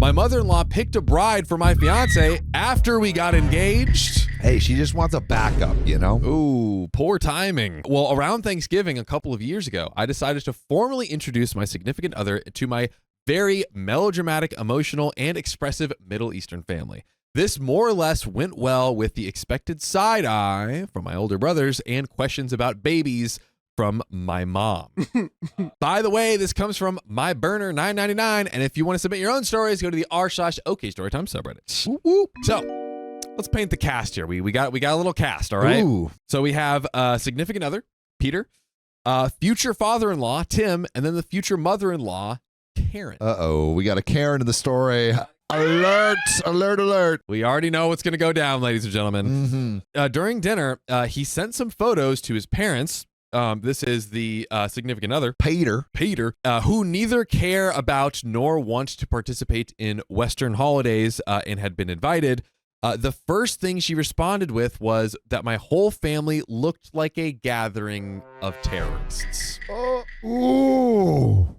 My mother-in-law picked a bride for my fiance after we got engaged. Hey, she just wants a backup, you know? Ooh, poor timing. Well, around Thanksgiving a couple of years ago, I decided to formally introduce my significant other to my very melodramatic, emotional, and expressive Middle Eastern family. This more or less went well with the expected side eye from my older brothers and questions about babies from my mom. By the way, this comes from my burner 999, and if you want to submit your own stories, go to the r/OK Storytime subreddit. Whoop, whoop. So let's paint the cast here. We got a little cast, all right? Ooh. So we have a significant other, Peter, future father-in-law, Tim, and then the future mother-in-law, Karen. Uh-oh, we got a Karen in the story. Alert, alert, alert. We already know what's going to go down, ladies and gentlemen. During dinner, he sent some photos to his parents. This is the significant other, Peter, who neither care about nor want to participate in Western holidays and had been invited. The first thing she responded with was that my whole family looked like a gathering of terrorists. Ooh.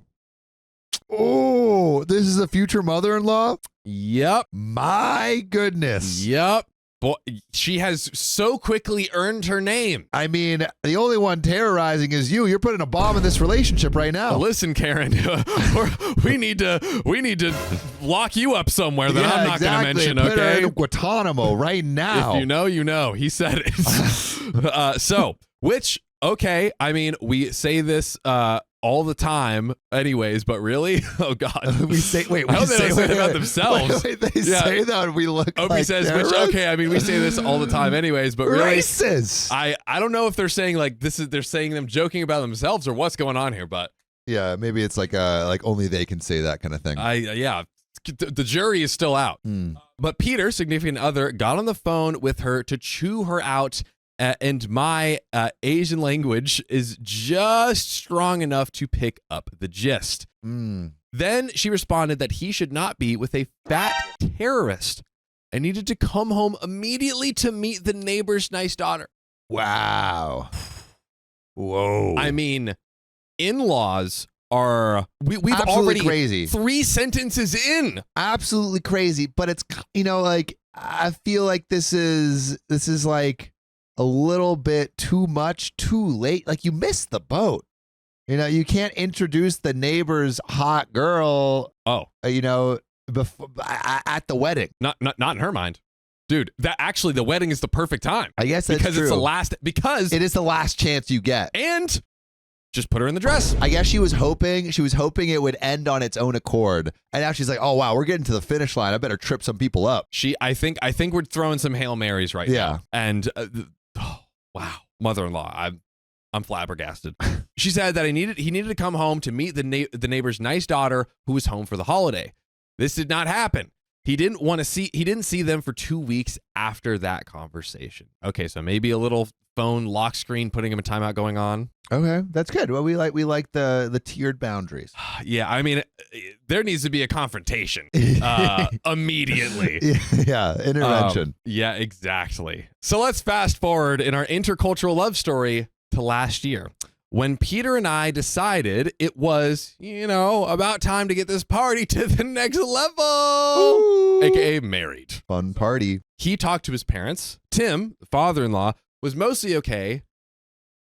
Oh, this is a future mother-in-law? Yep. My goodness. Yep. Boy, she has so quickly earned her name. I mean, the only one terrorizing is you. You're putting a bomb in this relationship right now. Listen, Karen, we need to lock you up somewhere that I'm not going to mention, Put her okay? in Guantanamo right now. If you know, you know. He said it. Okay, I mean, we say this all the time anyways, but really? Oh, God. We say, wait, I hope they don't say it about themselves. Wait, they say that and we look Opie like says, terrorists? okay, I mean, we say this all the time anyways, but really, racist. I don't know if they're saying like they're saying them joking about themselves or what's going on here, but yeah, maybe it's like only they can say that kind of thing. The jury is still out. But Peter, significant other, got on the phone with her to chew her out, and my Asian language is just strong enough to pick up the gist. Then she responded that he should not be with a fat terrorist and needed to come home immediately to meet the neighbor's nice daughter. Wow. Whoa. I mean, in-laws are we've absolutely already crazy. 3 sentences in. Absolutely crazy, but it's, you know, like I feel like this is like a little bit too much, too late. Like you missed the boat. You know, you can't introduce the neighbor's hot girl. You know, before at the wedding. Not in her mind, dude. That actually, the wedding is the perfect time. I guess that's because true. it's the last. Because it is the last chance you get. And just put her in the dress. I guess she was hoping it would end on its own accord, and now she's like, oh wow, we're getting to the finish line. I better trip some people up. I think we're throwing some Hail Marys right now. And wow, mother-in-law, I'm flabbergasted. She said that he needed to come home to meet the neighbor's nice daughter who was home for the holiday. This did not happen. He didn't see them for 2 weeks after that conversation. Okay, so maybe a little phone lock screen putting him in timeout going on. Okay, that's good. Well, we like the tiered boundaries. Yeah, I mean, there needs to be a confrontation immediately. Yeah, intervention. Yeah, exactly. So let's fast forward in our intercultural love story to last year, when Peter and I decided it was, about time to get this party to the next level. Ooh. AKA married. Fun party. He talked to his parents. Tim, the father-in-law, was mostly okay.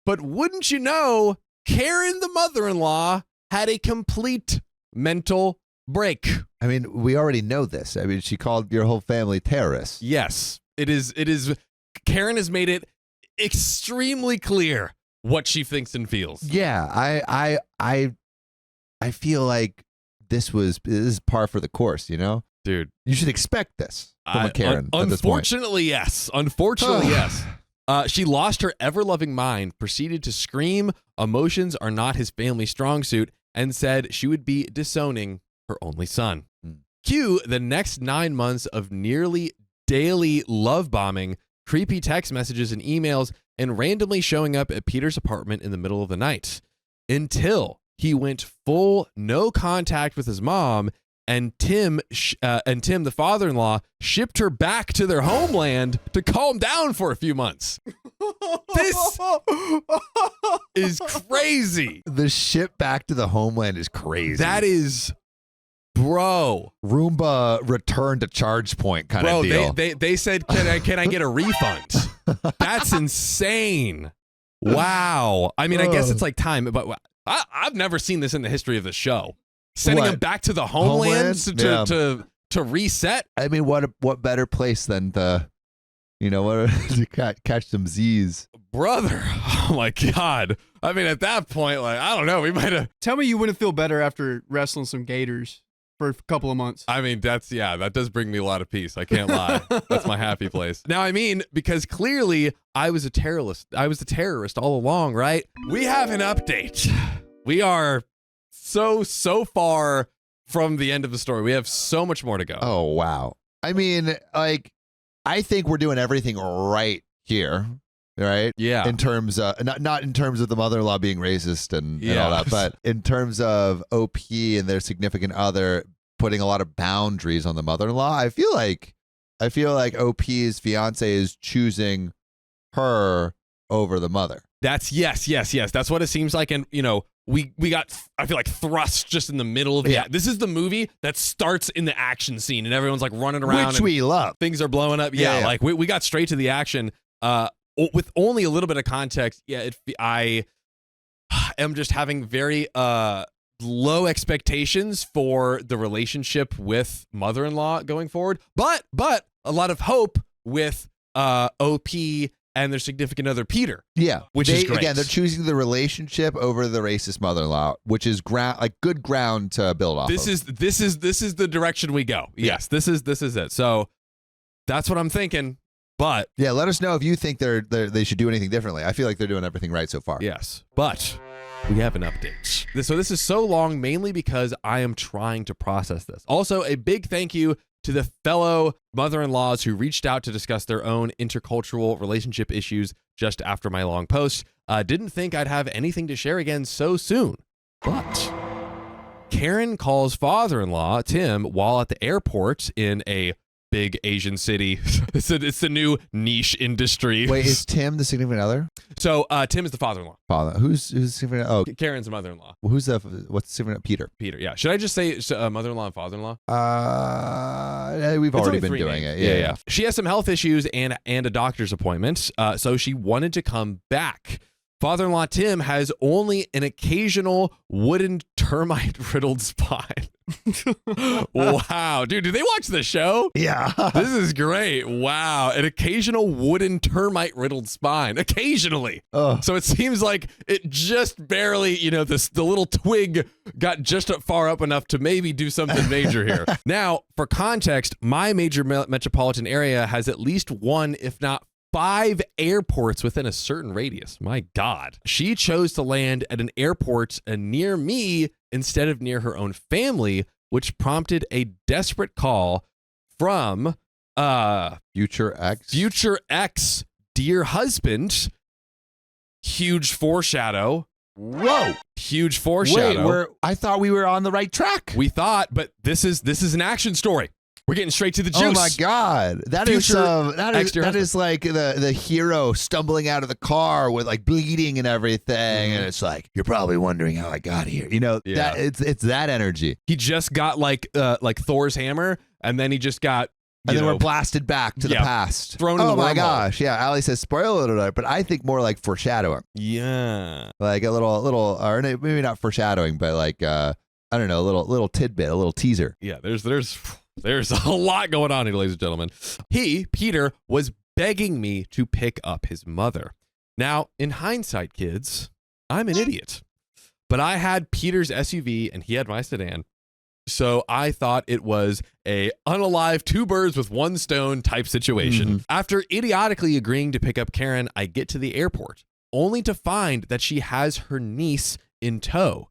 But wouldn't you know, Karen, the mother-in-law, had a complete mental break. I mean, we already know this. I mean, she called your whole family terrorists. Yes, it is. Karen has made it extremely clear what she thinks and feels. Yeah, I feel like this is par for the course, Dude. You should expect this from a Karen at this point. Unfortunately, yes. Yes. She lost her ever-loving mind, proceeded to scream emotions are not his family strong suit, and said she would be disowning her only son. Cue the next 9 months of nearly daily love bombing, creepy text messages and emails, and randomly showing up at Peter's apartment in the middle of the night. Until he went full no contact with his mom, and Tim, the father-in-law, shipped her back to their homeland to calm down for a few months. This is crazy. The ship back to the homeland is crazy. That is Bro. Roomba return to charge point kind of deal. They said, can I get a refund? That's insane. Wow. I mean, I guess it's like time, but I've never seen this in the history of the show. Sending them back to the homeland to reset. I mean, what better place than to catch some Z's, brother? Oh my God. I mean, at that point, like, I don't know. We might have. Tell me you wouldn't feel better after wrestling some gators for a couple of months. I mean, that does bring me a lot of peace. I can't lie. That's my happy place. Now, I mean, because clearly I was a terrorist. I was a terrorist all along, right? We have an update. We are so far from the end of the story. We have so much more to go. Oh, wow. I mean, like, I think we're doing everything right here, right? Yeah. In terms of, not in terms of the mother-in-law being racist and all that, but in terms of OP and their significant other putting a lot of boundaries on the mother-in-law. I feel like OP's fiance is choosing her over the mother. That's yes. That's what it seems like. And, we got, I feel like, thrust just in the middle of it. This is the movie that starts in the action scene and everyone's like running around. Which we love. Things are blowing up. Yeah. Like we got straight to the action with only a little bit of context. Yeah. I am just having very low expectations for the relationship with mother-in-law going forward, but a lot of hope with OP and their significant other, Peter. Yeah. Which is great. Again, they're choosing the relationship over the racist mother-in-law, which is good ground to build off This is the direction we go. Yes, this is it. So that's what I'm thinking. But yeah, let us know if you think they should do anything differently. I feel like they're doing everything right so far. Yes. But we have an update. So this is so long mainly because I am trying to process this. Also, a big thank you to the fellow mother-in-laws who reached out to discuss their own intercultural relationship issues just after my long post. Didn't think I'd have anything to share again so soon. But Karen calls father-in-law, Tim, while at the airport in a big Asian city. It's the new niche industry. Wait, is Tim the significant other? So Tim is the father-in-law. Who's the significant? Oh, Karen's the mother-in-law. What's the significant? Peter. Peter. Yeah. Should I just say mother-in-law and father-in-law? We've already been doing it. Yeah. She has some health issues and a doctor's appointment, so she wanted to come back. Father-in-law Tim has only an occasional wooden termite-riddled spine. Wow, dude, do they watch the show? Yeah. This is great. Wow, an occasional wooden termite-riddled spine. Occasionally. So it seems like it just barely, the little twig got just far up enough to maybe do something major here. Now, for context, my major metropolitan area has at least one, if not 5 airports within a certain radius. My God. She chose to land at an airport near me instead of near her own family, which prompted a desperate call from future ex, dear husband. Huge foreshadow. Whoa. Huge foreshadow. Wait, I thought we were on the right track. We thought, but this is an action story. We're getting straight to the juice. Oh my God. That is like the hero stumbling out of the car with like bleeding and everything. And it's like, you're probably wondering how I got here. That it's that energy. He just got like Thor's hammer, and then he just got and then we're blasted back to the past. Thrown in the Oh my wormhole. gosh. Yeah. Allie says spoiler alert, but I think more like foreshadowing. Yeah. Like a little or maybe not foreshadowing, but like I don't know, a little tidbit, a little teaser. Yeah, there's a lot going on here, ladies and gentlemen. Peter, was begging me to pick up his mother. Now, in hindsight, kids, I'm an idiot. But I had Peter's SUV and he had my sedan. So I thought it was a unalive 2 birds with 1 stone type situation. After idiotically agreeing to pick up Karen, I get to the airport, only to find that she has her niece in tow.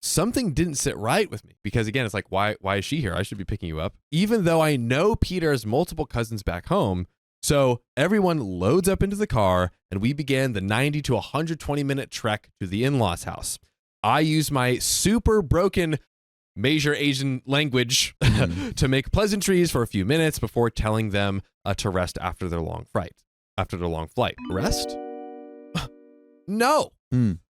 Something didn't sit right with me because, again, it's like, why is she here? I should be picking you up. Even though I know Peter has multiple cousins back home. So everyone loads up into the car and we began the 90 to 120-minute trek to the in-laws house. I use my super broken major Asian language to make pleasantries for a few minutes before telling them to rest after their long flight. Rest? No.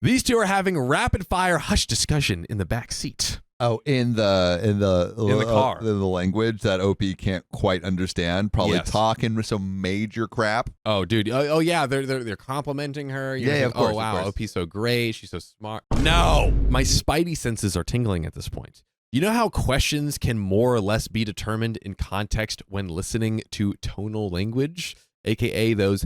These two are having rapid-fire hush discussion in the back seat. Oh, in the car. in the language that OP can't quite understand, probably Yes. talking with some major crap. Oh, dude. Oh, yeah. They're complimenting her. You're Yeah, thinking, of course, oh, wow. of course. OP's so great. She's so smart. No. My spidey senses are tingling at this point. You know how questions can more or less be determined in context when listening to tonal language, aka those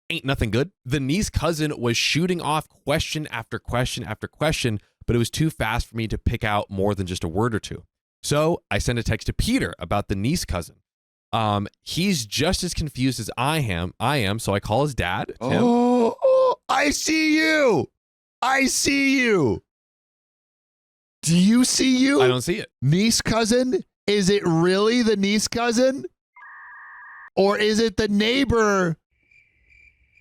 ain't nothing good? The niece cousin was shooting off question after question after question, but it was too fast for me to pick out more than just a word or two. So I sent a text to Peter about the niece cousin. He's just as confused as I am. So I call his dad, Tim. Oh, I see you. I see you. Do you see you? I don't see it. Niece cousin? Is it really the niece cousin? Or is it the neighbor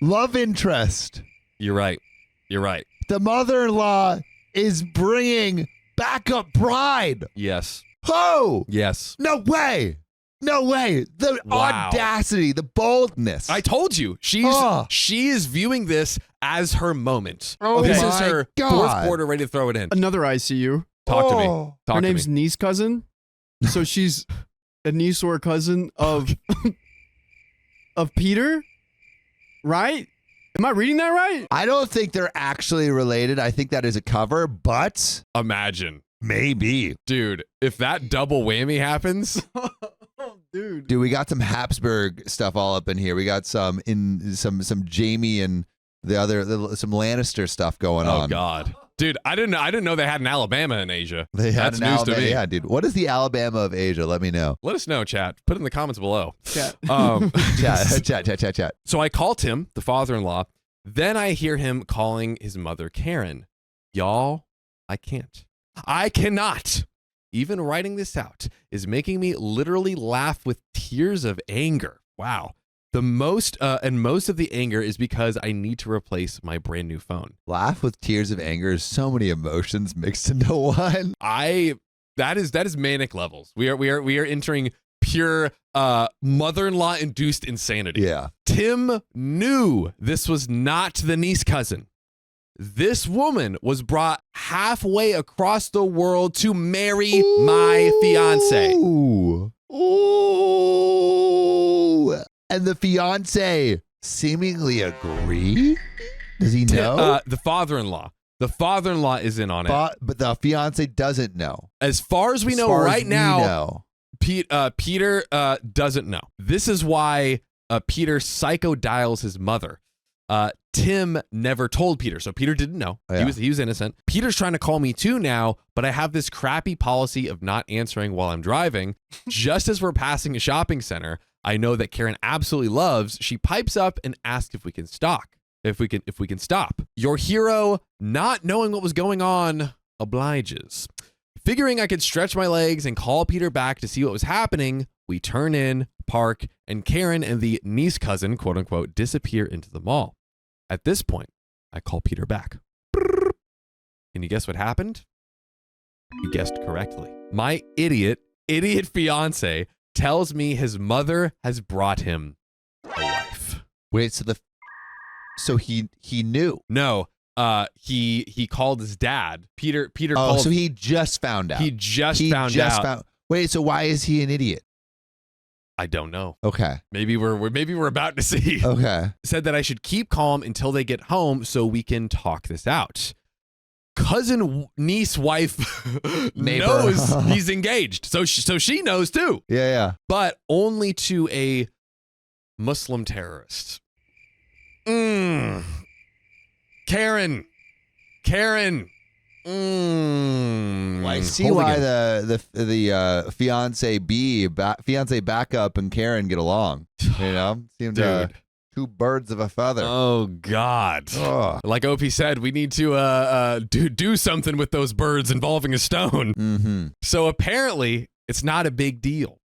love interest? You're right. You're right. The mother-in-law is bringing backup bride. Yes. Oh, Yes. no way. No way. The Wow. audacity, the boldness. I told you. She is viewing this as her moment. Oh This is my her God. fourth quarter ready to throw it in. Another ICU. Talk to me. Oh. Talk Her to name's me. niece cousin. So she's a niece or cousin of of Peter, right? Am I reading that right? I don't think they're actually related. I think that is a cover, but Imagine. maybe. Dude, if that double whammy happens, Dude. Dude, we got some Habsburg stuff all up in here. We got some Jamie and some Lannister stuff going oh on. God. Dude, I didn't know they had an Alabama in Asia. They had That's an news Alabama. to me. Yeah, dude. What is the Alabama of Asia? Let me know. Let us know, chat. Put it in the comments below. Chat. Chat. So I call Tim, the father-in-law. Then I hear him calling his mother Karen. Y'all, I can't. I cannot. Even writing this out is making me literally laugh with tears of anger. Wow. The most of the anger is because I need to replace my brand new phone. Laugh with tears of anger is so many emotions mixed into one. That is manic levels. We are entering pure mother-in-law induced insanity. Yeah. Tim knew this was not the niece cousin. This woman was brought halfway across the world to marry my fiance. Ooh. And the fiance seemingly agree? Does he know? The father-in-law. The father-in-law is in on it. But the fiance doesn't know. As far as we As know far as right we now, know. Peter doesn't know. This is why Peter psycho dials his mother. Tim never told Peter, so Peter didn't know. Yeah. He was innocent. Peter's trying to call me too now, but I have this crappy policy of not answering while I'm driving. Just as we're passing a shopping center, I know that Karen absolutely loves. She pipes up and asks if we can stop. If we can stop. Your hero, not knowing what was going on, obliges. Figuring I could stretch my legs and call Peter back to see what was happening, we turn in, park, and Karen and the niece cousin, quote unquote, disappear into the mall. At this point, I call Peter back. Can you guess what happened? You guessed correctly. My idiot fiance tells me his mother has brought him a wife. Wait, so he knew. No, he called his dad. Peter called. So he just found out. He just found out. Wait, so why is he an idiot? I don't know. Okay. Maybe we're about to see. Okay. Said that I should keep calm until they get home so we can talk this out. Cousin, niece, wife knows he's engaged. So she knows too. Yeah. But only to a Muslim terrorist. Karen. Well, I see why the fiance backup and Karen get along. You know, seemed Dude. Two birds of a feather. Oh God. Ugh. Like OP said, we need to do something with those birds involving a stone. Mm-hmm. So apparently it's not a big deal.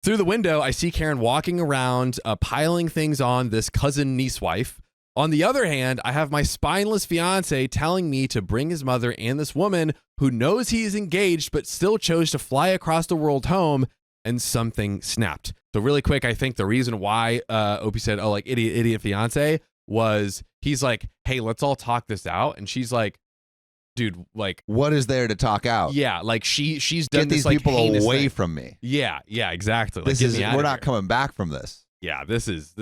Through the window, I see Karen walking around, piling things on this cousin niece wife. On the other hand, I have my spineless fiance telling me to bring his mother and this woman who knows he is engaged but still chose to fly across the world home, and something snapped. So really quick, I think the reason why Opie said, oh, like idiot fiance was he's like, hey, let's all talk this out. And she's like, dude, like, what is there to talk out? yeah, like she's done Get this these like people heinous away thing. from me. Yeah, exactly. Like, This get is me we're outta not here. coming back from this. Yeah, this is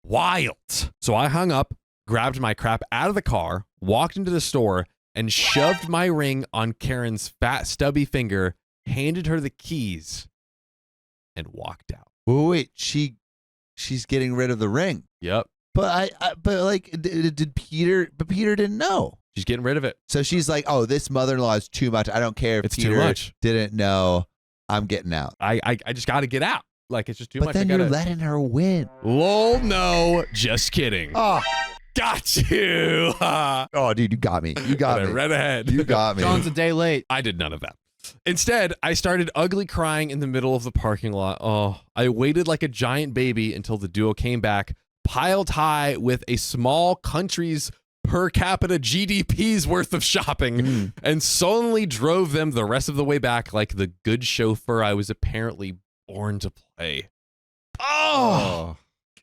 wild. So I hung up, grabbed my crap out of the car, walked into the store, and shoved my ring on Karen's fat, stubby finger, handed her the keys, and walked out. Wait, she's getting rid of the ring. Yep. But but like, did Peter? But Peter didn't know. She's getting rid of it. So she's like, "Oh, this mother-in-law is too much. I don't care if It's too Peter much. didn't know. I'm getting out." I just got to get out. Like, it's just too But much. then I you're gotta... letting her win. Lol, no. Just kidding. Oh, Got you. oh, dude, you got me. You got I me. read ahead. You got me. John's a day late. I did none of that. Instead, I started ugly crying in the middle of the parking lot. Oh, I waited like a giant baby until the duo came back, piled high with a small country's per capita GDP's worth of shopping, and sullenly drove them the rest of the way back like the good chauffeur I was apparently born to play. Oh,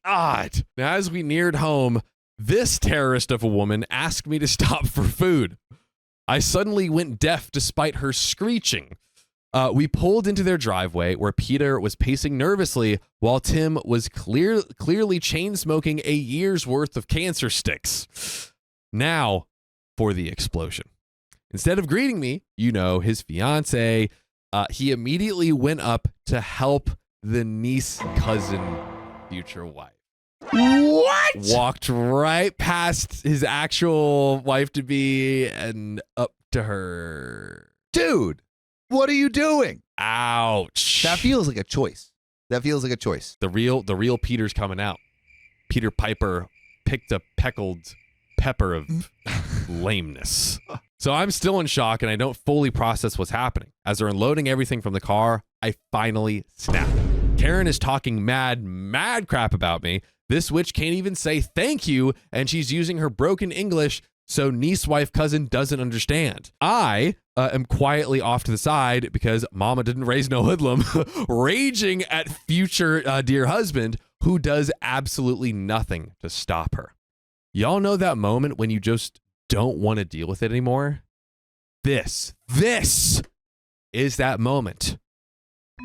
God. Now, as we neared home, this terrorist of a woman asked me to stop for food. I suddenly went deaf despite her screeching. We pulled into their driveway where Peter was pacing nervously while Tim was clearly chain smoking a year's worth of cancer sticks. Now for the explosion. Instead of greeting me, his fiance, he immediately went up to help the niece, cousin, future wife. What? Walked right past his actual wife-to-be and up to her. Dude, what are you doing? Ouch. That feels like a choice. The real Peter's coming out. Peter Piper picked a pickled pepper of lameness. So I'm still in shock and I don't fully process what's happening. As they're unloading everything from the car, I finally snap. Karen is talking mad crap about me. This witch can't even say thank you, and she's using her broken English, so niece, wife, cousin doesn't understand. I am quietly off to the side because mama didn't raise no hoodlum, raging at future dear husband who does absolutely nothing to stop her. Y'all know that moment when you just don't want to deal with it anymore? This is that moment.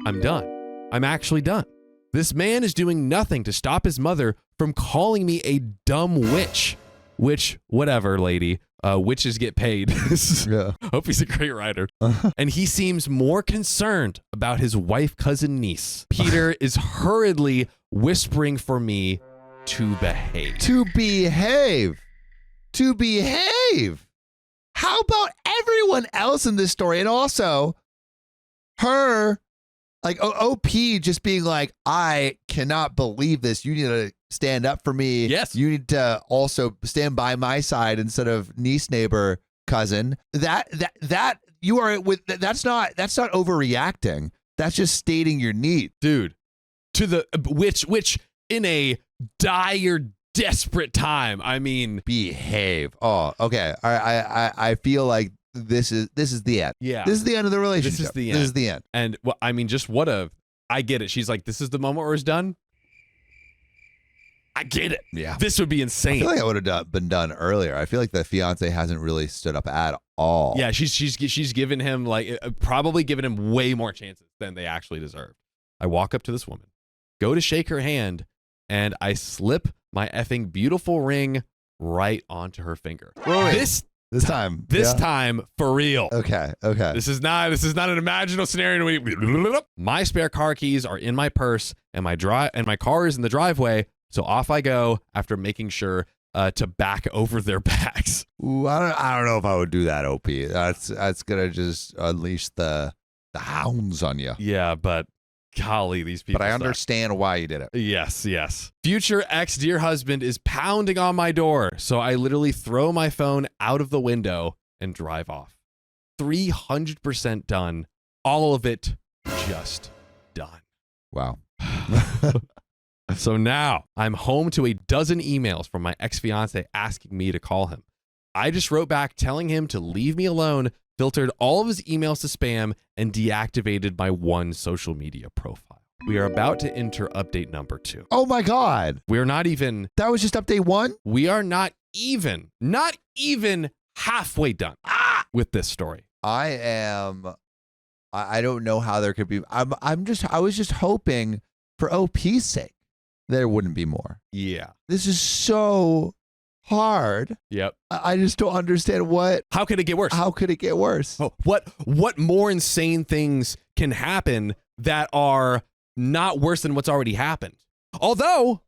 I'm done. I'm actually done. This man is doing nothing to stop his mother from calling me a dumb witch. Which, whatever, lady. Witches get paid. Yeah. Hope he's a great writer. And he seems more concerned about his wife, cousin, niece. Peter is hurriedly whispering for me to behave. To behave. How about everyone else in this story? And also her, like OP just being like, I cannot believe this. You need to stand up for me. Yes. You need to also stand by my side instead of niece, neighbor, cousin. That you are with. That's not overreacting. That's just stating your need. Dude, to the which in a dire, desperate time. I mean, Behave. Oh, okay. I feel like this is the end. yeah. This is the end of the relationship. This is the This end. is the end. And well, I mean, just I get it. She's like, this is the moment where it's done. I get it. Yeah. This would be I insane. feel like I would have been done earlier. I feel like the fiance hasn't really stood up at all. Yeah, she's given him probably given him way more chances than they actually deserved. I walk up to this woman, go to shake her hand, and I slip my effing beautiful ring right onto her finger. Wait. This time. time for real. Okay. This is not an imaginal scenario. My spare car keys are in my purse, and my car is in the driveway. So off I go after making sure to back over their backs. Ooh, I don't know if I would do that, OP. That's gonna just unleash the hounds on you. Yeah, but golly, these people. But I suck. understand why you did it. Yes. Future ex-dear husband is pounding on my door, so I literally throw my phone out of the window and drive off. 300% done. All of it just done. Wow. So now I'm home to a dozen emails from my ex-fiance asking me to call him. I just wrote back telling him to leave me alone, filtered all of his emails to spam, and deactivated my one social media profile. We are about to enter update number 2. Oh my God. We're not even, That was just update 1? we are not even halfway done. with this story. I don't know how there could be. I was just hoping for OP's sake there wouldn't be more. Yeah. This is so hard. Yep. I just don't understand How could it get worse? How could it get worse? Oh, what more insane things can happen that are not worse than what's already happened? Although,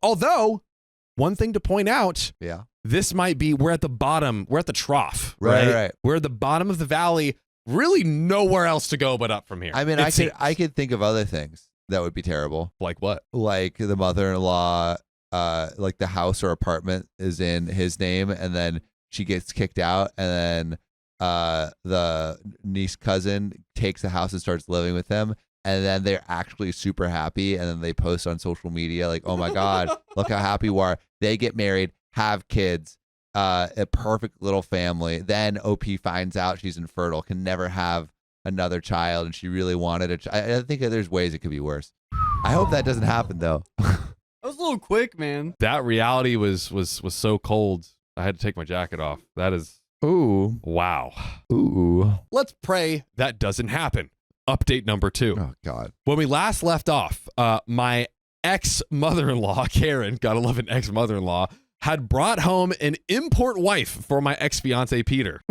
one thing to point out, Yeah. this might be, we're at the bottom, we're at the trough, Right, right? right. We're at the bottom of the valley, really nowhere else to go but up from here. I mean, I could think of other things that would be terrible. Like what? Like the mother-in-law, like the house or apartment is in his name, and then she gets kicked out, and then the niece cousin takes the house and starts living with them, and then they're actually super happy, and then they post on social media like, oh my God, look how happy we are. They get married, have kids, a perfect little family. Then OP finds out she's infertile, can never have another child, and she really wanted a child. I think that there's ways it could be worse. I hope that doesn't happen though. That was a little quick, man. That reality was so cold, I had to take my jacket off. That is, Ooh. wow. Ooh. Let's pray that doesn't happen. Update number 2. Oh God. When we last left off, my ex-mother-in-law, Karen, gotta love an ex-mother-in-law, had brought home an import wife for my ex-fiance, Peter.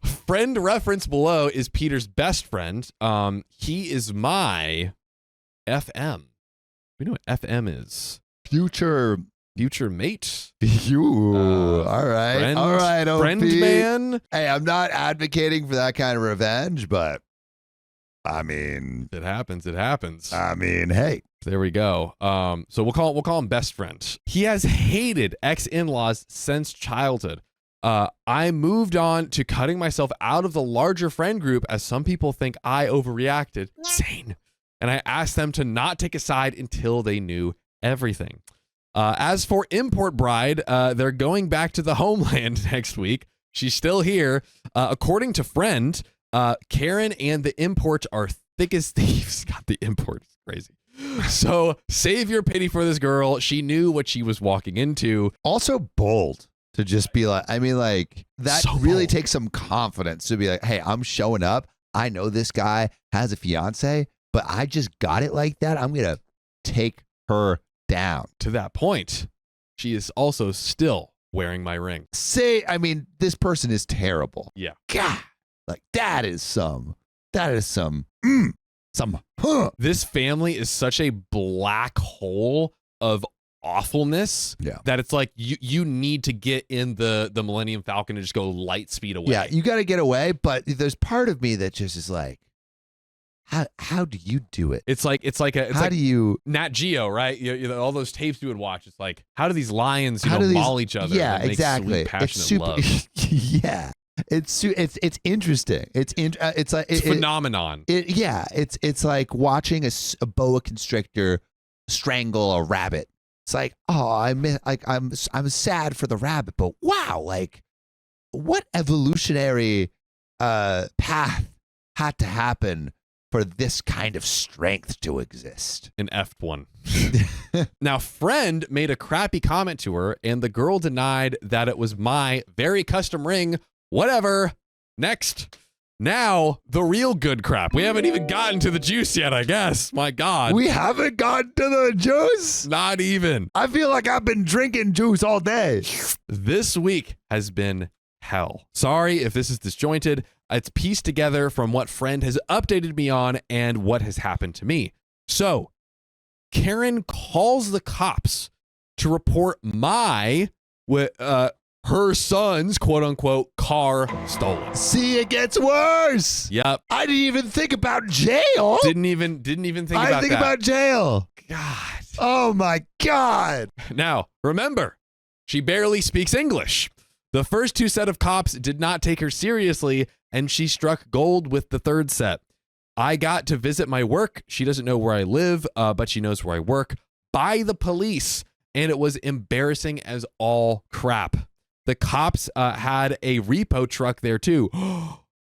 Friend reference below is Peter's best friend. He is my FM. We know what FM is. Future mate. You. All right. Friend, All right, OP. Friend man. Hey, I'm not advocating for that kind of revenge, but I mean, It happens. hey. There we go. So we'll call him best friend. He has hated ex-in-laws since childhood. I moved on to cutting myself out of the larger friend group as some people think I overreacted. Insane. And I asked them to not take a side until they knew everything. As for import bride, they're going back to the homeland next week. She's still here. According to friend, Karen and the import are thick as thieves. God, the import is crazy. So save your pity for this girl. She knew what she was walking into. Also bold to just be like, I mean, like, that So really bold. takes some confidence to be like, hey, I'm showing up. I know this guy has a fiance, but I just got it like that. I'm going to take her down. To that point, she is also still wearing my ring. I mean, this person is terrible. Yeah. God, like that is some, This family is such a black hole of awfulness that it's like you need to get in the Millennium Falcon and just go light speed away. Yeah, you got to get away, but there's part of me that just is like, how do you do it? It's like Do you Nat Geo, right? You know, all those tapes you would watch. It's like, how do these lions do maul each other? Yeah, and make exactly. Sweet, passionate It's super. love. Yeah, it's interesting. It's like It's a phenomenon. It's like watching a boa constrictor strangle a rabbit. It's like, oh, I'm sad for the rabbit, but wow, like what evolutionary path had to happen for this kind of strength to exist? An F1. Now, friend made a crappy comment to her, and the girl denied that it was my very custom ring. Whatever. Next. Now, the real good crap. We haven't even gotten to the juice yet, I guess. My God. We haven't gotten to the juice. Not even. I feel like I've been drinking juice all day. This week has been hell. Sorry if this is disjointed. It's pieced together from what friend has updated me on and what has happened to me. So, Karen calls the cops to report her son's quote unquote car stolen. See, it gets worse. Yep. I didn't even think about jail. Didn't even think about I think that. about jail. God. Oh my God. Now, remember, she barely speaks English. The first 2 set of cops did not take her seriously, and she struck gold with the 3rd set. I got to visit my work. She doesn't know where I live, but she knows where I work, by the police, and it was embarrassing as all crap. The cops had a repo truck there too.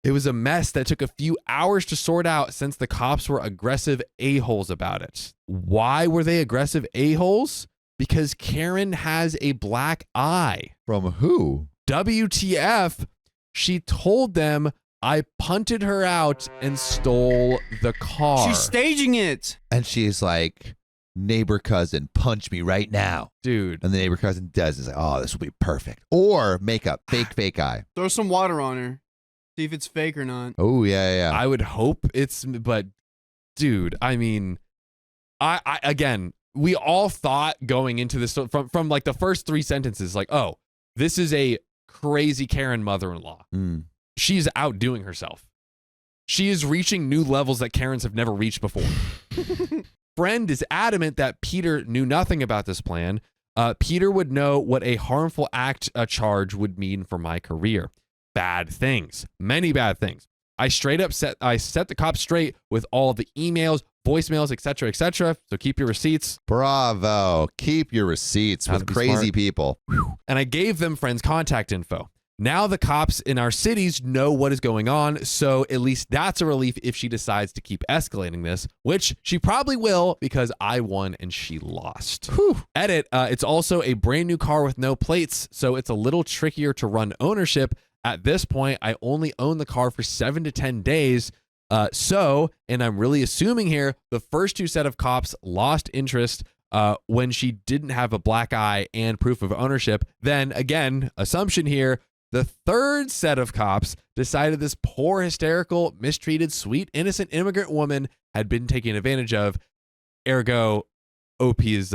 It was a mess that took a few hours to sort out since the cops were aggressive a-holes about it. Why were they aggressive a-holes? Because Karen has a black eye. From who? WTF, she told them I punted her out and stole the car. She's staging it. And she's like, neighbor cousin, punch me right now. Dude. And the neighbor cousin does. It's like, oh, this will be perfect. Or makeup, fake eye. Throw some water on her. See if it's fake or not. Oh, yeah. I would hope it's, but dude, I mean, I again, we all thought going into this from like the first 3 sentences, like, oh, this is a crazy Karen mother-in-law. She's outdoing herself. She is reaching new levels that Karens have never reached before. Friend is adamant that Peter knew nothing about this plan. Peter would know what a harmful act charge would mean for my career. Bad things, many bad things. I straight up set the cops straight with all the emails, voicemails, etc., etc. So keep your receipts. Bravo. Keep your receipts with crazy people. And I gave them Friend's contact info. Now the cops in our cities know what is going on, so at least that's a relief if she decides to keep escalating this, which she probably will because I won and she lost. Edit, it's also a brand new car with no plates, so it's a little trickier to run ownership. At this point, I only own the car for 7 to 10 days. And I'm really assuming here, the first 2 set of cops lost interest when she didn't have a black eye and proof of ownership. Then again, assumption here, the 3rd set of cops decided this poor, hysterical, mistreated, sweet, innocent immigrant woman had been taken advantage of. Ergo, OP is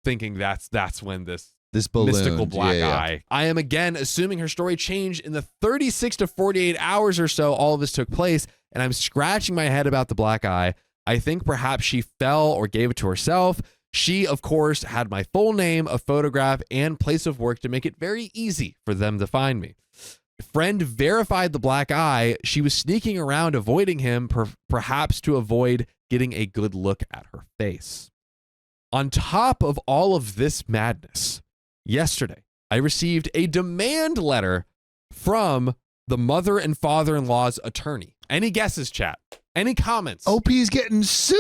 thinking that's when this mystical black eye. I am again assuming her story changed in the 36 to 48 hours or so all of this took place, and I'm scratching my head about the black eye. I think perhaps she fell or gave it to herself. She, of course, had my full name, a photograph, and place of work to make it very easy for them to find me. Friend verified the black eye. She was sneaking around avoiding him, perhaps to avoid getting a good look at her face. On top of all of this madness, yesterday, I received a demand letter from the mother and father-in-law's attorney. Any guesses, chat? Any comments? OP's getting sued?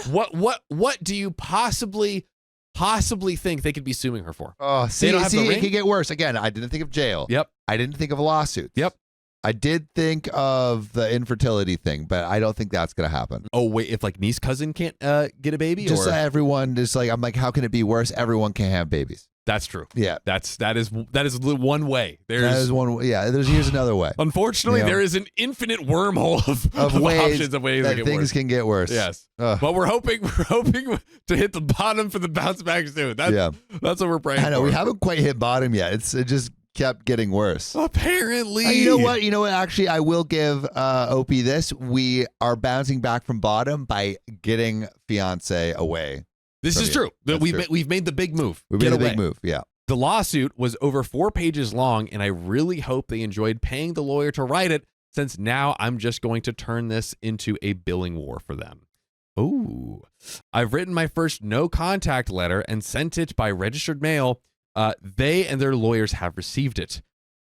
What do you possibly think they could be suing her for? Oh, see, the it could get worse. Again, I didn't think of jail. Yep. I didn't think of lawsuits. Yep. I did think of the infertility thing, but I don't think that's going to happen. Oh, wait, if like niece cousin can't get a baby? Just or? everyone just like, I'm like, how can it be worse? Everyone can have babies. That's true. Yeah. That is the one way. Here's another way. Unfortunately, there is an infinite wormhole of options of ways that get things worse. can get worse. Yes. But we're hoping to hit the bottom for the bounce back soon. That's what we're praying for. I know we haven't quite hit bottom yet. It just kept getting worse. Apparently. You know what? Actually, I will give OP this. We are bouncing back from bottom by getting fiance away. This is true. We've made the big move. We made the big move. Yeah. The lawsuit was over 4 pages long, and I really hope they enjoyed paying the lawyer to write it, since now I'm just going to turn this into a billing war for them. Ooh. I've written my first no contact letter and sent it by registered mail. They and their lawyers have received it.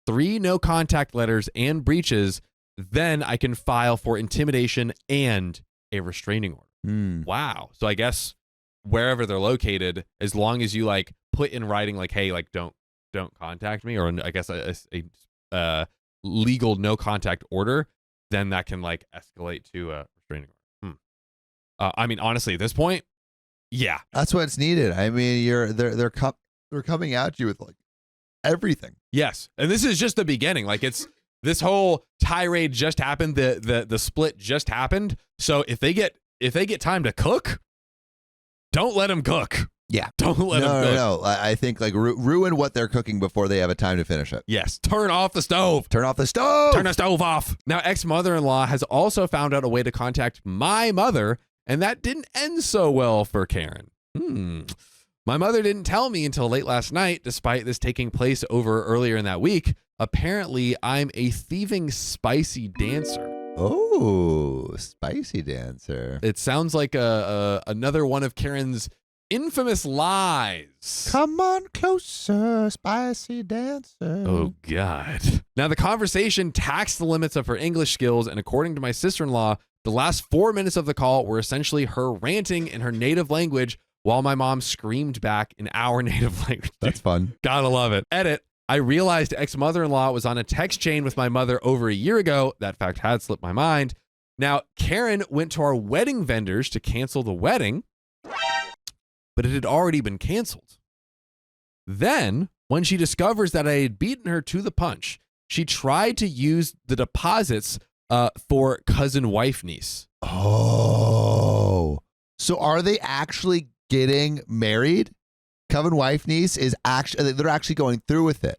3 no contact letters and breaches. Then I can file for intimidation and a restraining order. Wow. So I guess wherever they're located, as long as you like put in writing, like, hey, like don't contact me, or I guess a legal no contact order, then that can like escalate to a restraining order. I mean, honestly, at this point, yeah, that's what's needed. I mean, they're coming at you with like everything. Yes, and this is just the beginning. Like this whole tirade just happened. The split just happened. So if they get time to cook, don't let them cook. Yeah. Don't let them cook. No. I think like ruin what they're cooking before they have a time to finish it. Yes. Turn off the stove. Turn off the stove. Turn the stove off. Now, ex-mother-in-law has also found out a way to contact my mother, and that didn't end so well for Karen. My mother didn't tell me until late last night, despite this taking place over earlier in that week. Apparently, I'm a thieving, spicy dancer. Oh, spicy dancer. It sounds like another one of Karen's infamous lies. Come on closer, spicy dancer. Oh, God. Now, the conversation taxed the limits of her English skills, and according to my sister-in-law, the last 4 minutes of the call were essentially her ranting in her native language while my mom screamed back in our native language. That's fun. Gotta love it. Edit. I realized ex-mother-in-law was on a text chain with my mother over a year ago. That fact had slipped my mind. Now, Karen went to our wedding vendors to cancel the wedding, but it had already been canceled. Then, when she discovers that I had beaten her to the punch, she tried to use the deposits for cousin wife niece. Oh. So are they actually getting married? Cousin wife niece is actually, they're actually going through with it.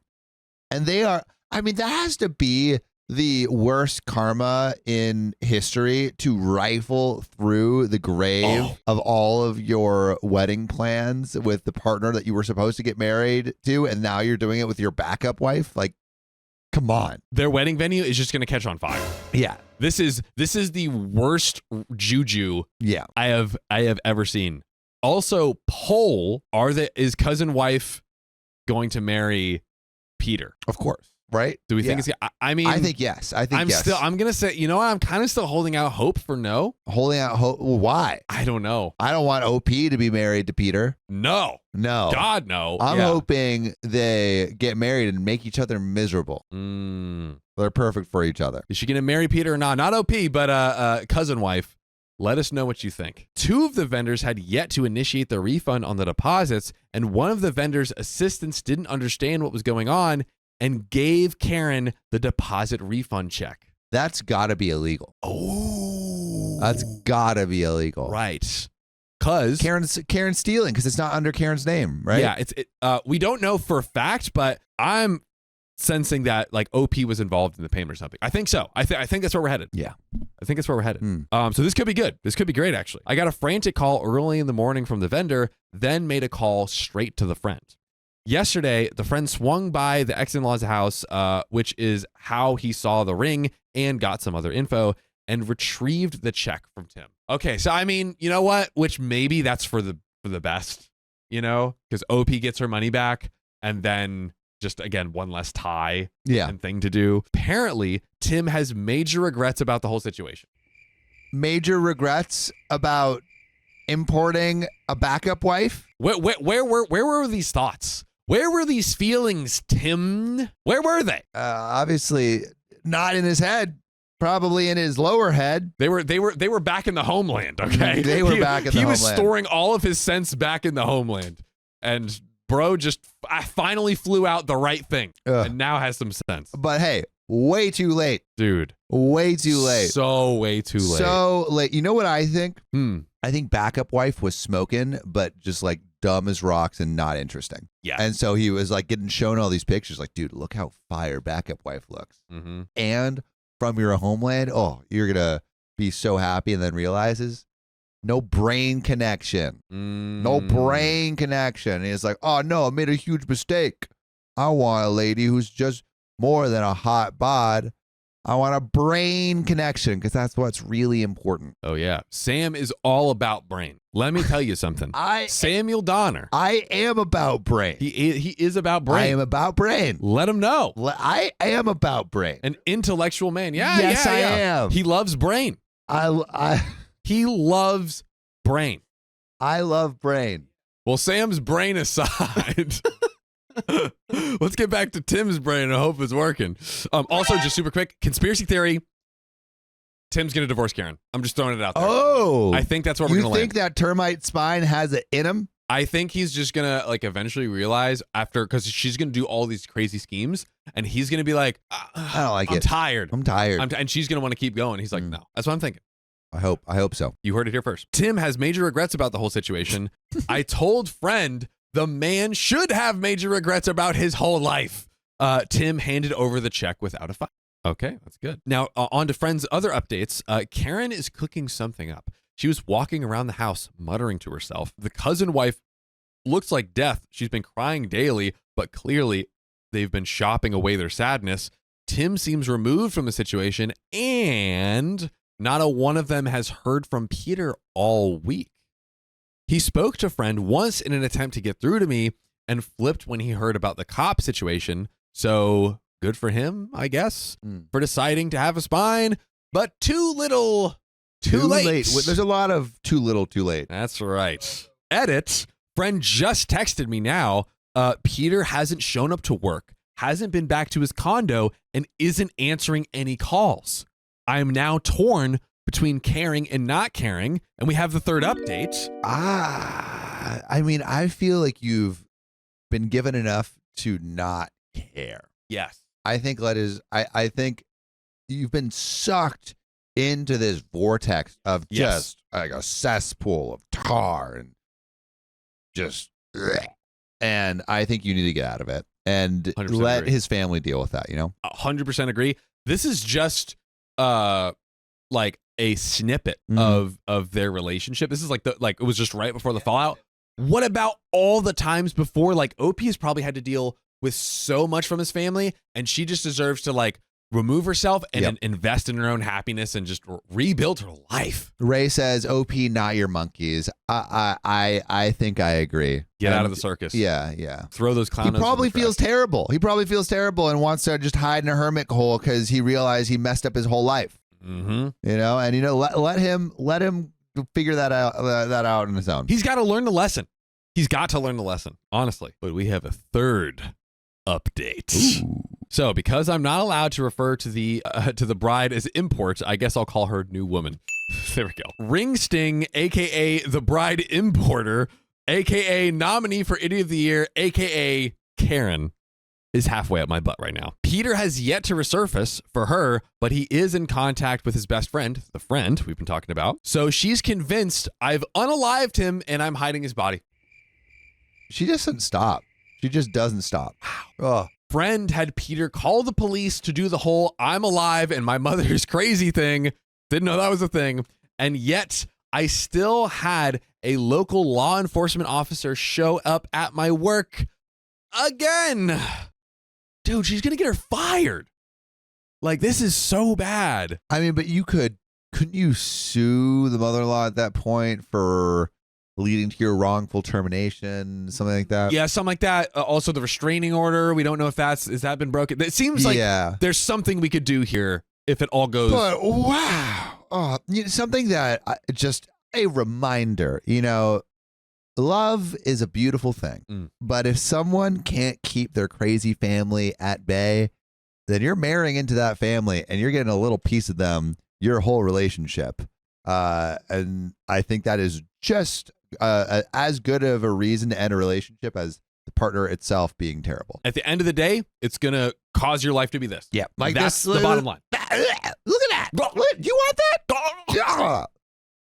And they are, I mean, that has to be the worst karma in history, to rifle through the grave of all of your wedding plans with the partner that you were supposed to get married to, and now you're doing it with your backup wife. Like, come on. Their wedding venue is just going to catch on fire. Yeah. This is the worst juju I have ever seen. Also, poll, is cousin wife going to marry Peter? Of course. Right? Do we think it's? I mean, I think yes. I'm gonna say, you know what? I'm kind of still holding out hope for no. Holding out hope. Why? I don't know. I don't want OP to be married to Peter. No. God, no. I'm hoping they get married and make each other miserable. They're perfect for each other. Is she gonna marry Peter or not? Not OP, but cousin wife. Let us know what you think. 2 of the vendors had yet to initiate the refund on the deposits, and one of the vendors' assistants didn't understand what was going on and gave Karen the deposit refund check. That's got to be illegal. Oh. That's got to be illegal. Right. Because Karen's stealing because it's not under Karen's name, right? Yeah, we don't know for a fact, but I'm sensing that like OP was involved in the payment or something. I think so. I think that's where we're headed. Yeah. I think that's where we're headed. So this could be good. This could be great, actually. I got a frantic call early in the morning from the vendor, then made a call straight to the friend. Yesterday, the friend swung by the ex-in-law's house, which is how he saw the ring, and got some other info, and retrieved the check from Tim. Okay, so I mean, you know what? Which maybe that's for the best, you know, because OP gets her money back, and then just again one less tie and thing to do. Apparently, Tim has major regrets about the whole situation. Major regrets about importing a backup wife? Where were these thoughts? Where were these feelings, Tim? Where were they? Obviously not in his head. Probably in his lower head. They were back in the homeland, okay? They were back in the homeland. He was storing all of his sense back in the homeland. And bro just finally flew out the right thing. And now has some sense. But hey, way too late. Dude. Way too late. So way too late. So late. You know what I think? I think backup wife was smoking, but just like dumb as rocks and not interesting. Yeah. And so he was like getting shown all these pictures like, dude, look how fire backup wife looks. And from your homeland, you're going to be so happy, and then realizes no brain connection. No brain connection. And he's like, oh no, I made a huge mistake. I want a lady who's just more than a hot bod. I want a brain connection, because that's what's really important. Oh, yeah. Sam is all about brain. Let me tell you something. Samuel Donner. I am about brain. He is about brain. I am about brain. Let him know. I am about brain. An intellectual man. Yeah, yes, I am. He loves brain. He loves brain. I love brain. Well, Sam's brain aside... Let's get back to Tim's brain. I hope it's working. Also, just super quick, conspiracy theory. Tim's going to divorce Karen. I'm just throwing it out there. Oh. I think that's where we're going to land. You think that termite spine has it in him? I think he's just going to like eventually realize after, because she's going to do all these crazy schemes, and he's going to be like, I don't like it. I'm tired. And she's going to want to keep going. He's like, no. That's what I'm thinking. I hope so. You heard it here first. Tim has major regrets about the whole situation. I told friend the man should have major regrets about his whole life. Tim handed over the check without a fight. Okay, that's good. Now, on to friend's other updates. Karen is cooking something up. She was walking around the house, muttering to herself. The cousin wife looks like death. She's been crying daily, but clearly they've been shopping away their sadness. Tim seems removed from the situation, and not a one of them has heard from Peter all week. He spoke to friend once in an attempt to get through to me and flipped when he heard about the cop situation. So good for him, I guess, for deciding to have a spine, but too little, too late. There's a lot of too little, too late. That's right. Edit. Friend just texted me now. Peter hasn't shown up to work. hasn't been back to his condo and isn't answering any calls. I am now torn between caring and not caring, and we have the third update. I mean, I feel like you've been given enough to not care. Yes. I think I think you've been sucked into this vortex of just like a cesspool of tar and just, and I think you need to get out of it and let agree. his family deal with that, 100% agree. This is just like a snippet of their relationship. This is like it was just right before the fallout. What about all the times before? Like, OP has probably had to deal with so much from his family, and she just deserves to like remove herself and invest in her own happiness and just rebuild her life. Ray says, "OP, not your monkeys." I think I agree. Get out of the circus. Yeah. Throw those clowns. He probably feels terrible. He probably feels terrible and wants to just hide in a hermit hole because he realized he messed up his whole life. Mm-hmm. And let him figure that out on his own. He's got to learn the lesson. He's got to learn the lesson, honestly. But we have a third update. Ooh. So, because I'm not allowed to refer to the bride as import, I guess I'll call her new woman. There we go. Ring Sting, aka the bride importer, aka nominee for Idiot of the Year, aka Karen, is halfway up my butt right now. Peter has yet to resurface for her, but he is in contact with his best friend, the friend we've been talking about. So she's convinced I've unalived him and I'm hiding his body. She doesn't stop. She just doesn't stop. Oh. Friend had Peter call the police to do the whole I'm alive and my mother's crazy thing. Didn't know that was a thing. And yet I still had a local law enforcement officer show up at my work again. Dude, she's going to get her fired. Like, this is so bad. I mean, but couldn't you sue the mother-in-law at that point for leading to your wrongful termination, something like that? Yeah, something like that. Also, the restraining order. We don't know if has that been broken. It seems like there's something we could do here if it all goes. But wow, something that just a reminder. Love is a beautiful thing, but if someone can't keep their crazy family at bay, then you're marrying into that family and you're getting a little piece of them your whole relationship. And I think that is just as good of a reason to end a relationship as the partner itself being terrible. At the end of the day, it's going to cause your life to be this. Yeah. Like that's the bottom line. Look at that. Do you want that?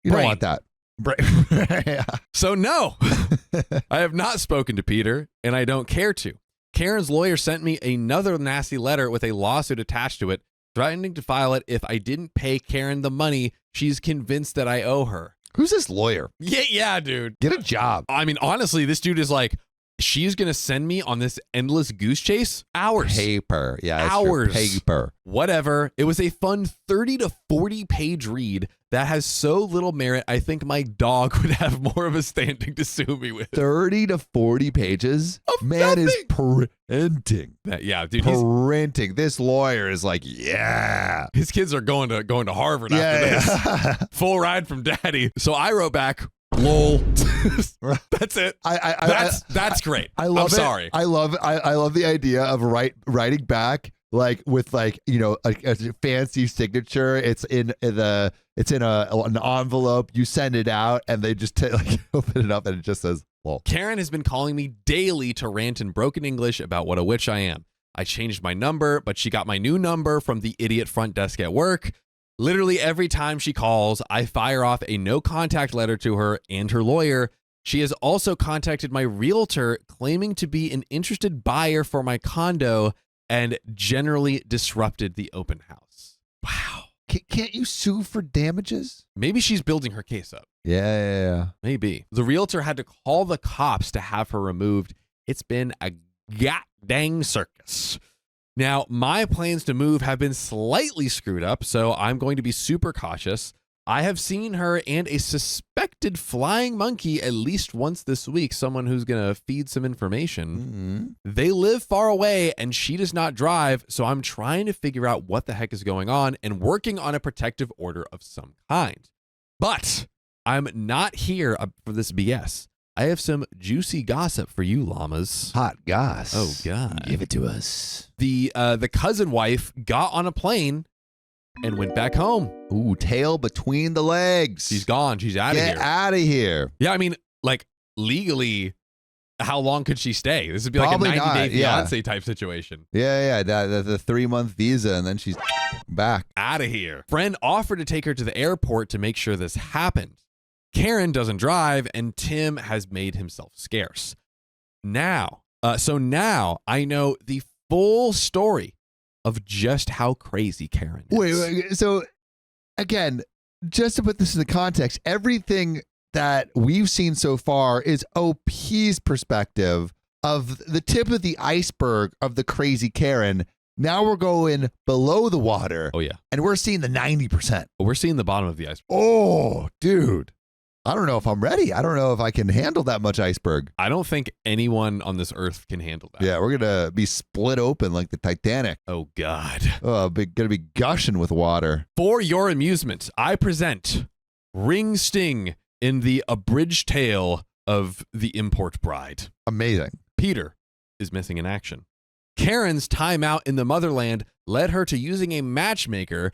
You don't want that. Yeah. So no, I have not spoken to Peter and I don't care to. Karen's lawyer sent me another nasty letter with a lawsuit attached to it, threatening to file it if I didn't pay Karen the money she's convinced that I owe her. Who's this lawyer? Yeah, dude. Get a job. I mean, honestly, this dude is like, she's going to send me on this endless goose chase. Hours. Paper. Yeah. Hours. Paper. Whatever. It was a fun 30 to 40 page read that has so little merit, I think my dog would have more of a standing to sue me with. 30 to 40 pages? Man is printing. Yeah, dude. Printing. This lawyer is like, yeah. His kids are going to Harvard after this. Full ride from daddy. So I wrote back, lol. That's it. That's great. I love I'm sorry. I love the idea of writing back like with like a fancy signature. It's in an envelope. You send it out, and they just open it up, and it just says lol. Karen has been calling me daily to rant in broken English about what a witch I am. I changed my number, but she got my new number from the idiot front desk at work. Literally every time she calls, I fire off a no contact letter to her and her lawyer. She has also contacted my realtor claiming to be an interested buyer for my condo and generally disrupted the open house. Wow. Can't you sue for damages? Maybe she's building her case up. Yeah. Maybe. The realtor had to call the cops to have her removed. It's been a god-dang circus. Now, my plans to move have been slightly screwed up, so I'm going to be super cautious. I have seen her and a suspected flying monkey at least once this week, someone who's going to feed some information. Mm-hmm. They live far away and she does not drive, so I'm trying to figure out what the heck is going on and working on a protective order of some kind. But I'm not here for this BS. I have some juicy gossip for you, llamas. Hot goss. Oh, God. Give it to us. The cousin wife got on a plane and went back home. Ooh, tail between the legs. She's gone. She's out of here. Get out of here. Yeah, I mean, like, legally, how long could she stay? This would be Probably like a 90-day not, fiance type situation. Yeah. The 3-month visa, and then she's back. Out of here. Friend offered to take her to the airport to make sure this happened. Karen doesn't drive, and Tim has made himself scarce. Now I know the full story of just how crazy Karen is. Wait. So, again, just to put this into context, everything that we've seen so far is OP's perspective of the tip of the iceberg of the crazy Karen. Now we're going below the water. Oh, yeah. And we're seeing the 90%. We're seeing the bottom of the iceberg. Oh, dude. I don't know if I'm ready. I don't know if I can handle that much iceberg. I don't think anyone on this earth can handle that. Yeah, we're going to be split open like the Titanic. Oh, God. Oh, going to be gushing with water. For your amusement, I present Ring Sting in the abridged tale of the import bride. Amazing. Peter is missing in action. Karen's time out in the motherland led her to using a matchmaker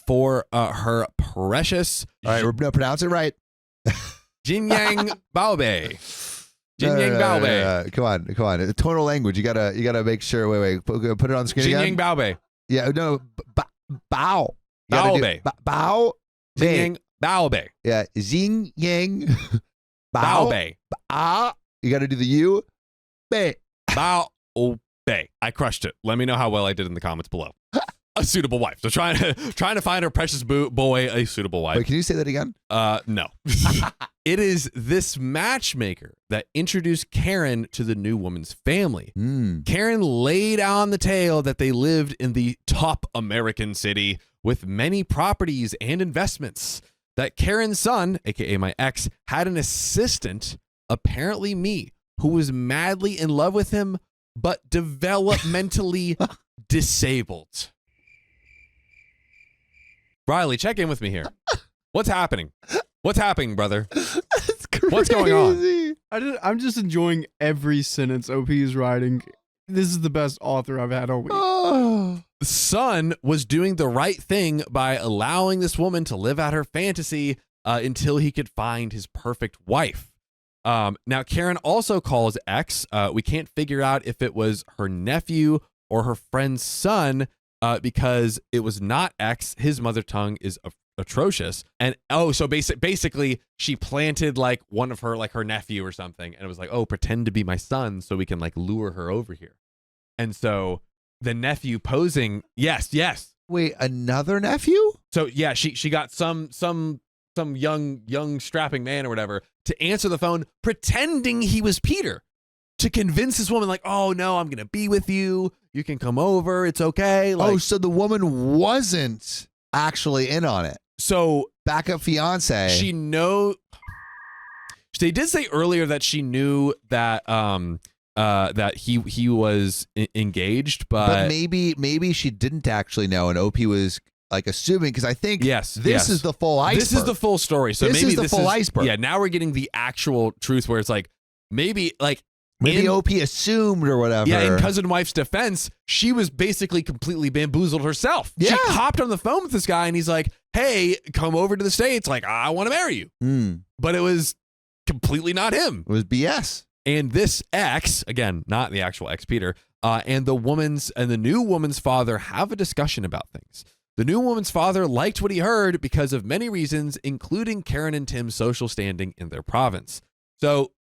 for her precious... All right, we're going to pronounce it right. Jinyang Baobei. Jinyang Baobei. Come on. Tonal language. You gotta make sure. Wait. Put it on the screen Jinyang again. Baobei. Yeah. No. Bao. Baobei. Bao. Jinyang Baobei. Yeah. Xing Yang. Baobei. Ah. You gotta do the U. Bei. Baobei. I crushed it. Let me know how well I did in the comments below. A suitable wife. So trying to find her precious boy a suitable wife. Wait, can you say that again? No. It is this matchmaker that introduced Karen to the new woman's family. Karen laid on the tale that they lived in the top American city with many properties and investments. That Karen's son, aka my ex, had an assistant, apparently me, who was madly in love with him, but developmentally disabled. Riley, check in with me here. What's happening? What's happening, brother? That's crazy. What's going on? I'm just enjoying every sentence OP is writing. This is the best author I've had all week. Oh. The son was doing the right thing by allowing this woman to live out her fantasy until he could find his perfect wife. Now, Karen also calls ex. We can't figure out if it was her nephew or her friend's son because it was not ex. His mother tongue is atrocious. And so basically she planted like one of her, like her nephew or something. And it was like, oh, pretend to be my son so we can like lure her over here. And so the nephew posing, yes. Wait, another nephew? So yeah, she got some young strapping man or whatever to answer the phone, pretending he was Peter, to convince this woman like, oh no, I'm gonna be with you. You can come over. It's okay. Like, So the woman wasn't actually in on it. So Backup fiance. They did say earlier that she knew that that he was engaged, but maybe she didn't actually know, and OP was like assuming, because I think this is the full iceberg. This is the full story. So this maybe is the full iceberg. Yeah, now we're getting the actual truth where it's like maybe OP assumed or whatever. Yeah, in cousin wife's defense, she was basically completely bamboozled herself. Yeah. She hopped on the phone with this guy and he's like, hey, come over to the States. Like, I want to marry you. But it was completely not him. It was BS. And this ex, again, not the actual ex Peter, and the new woman's father have a discussion about things. The new woman's father liked what he heard because of many reasons, including Karen and Tim's social standing in their province. So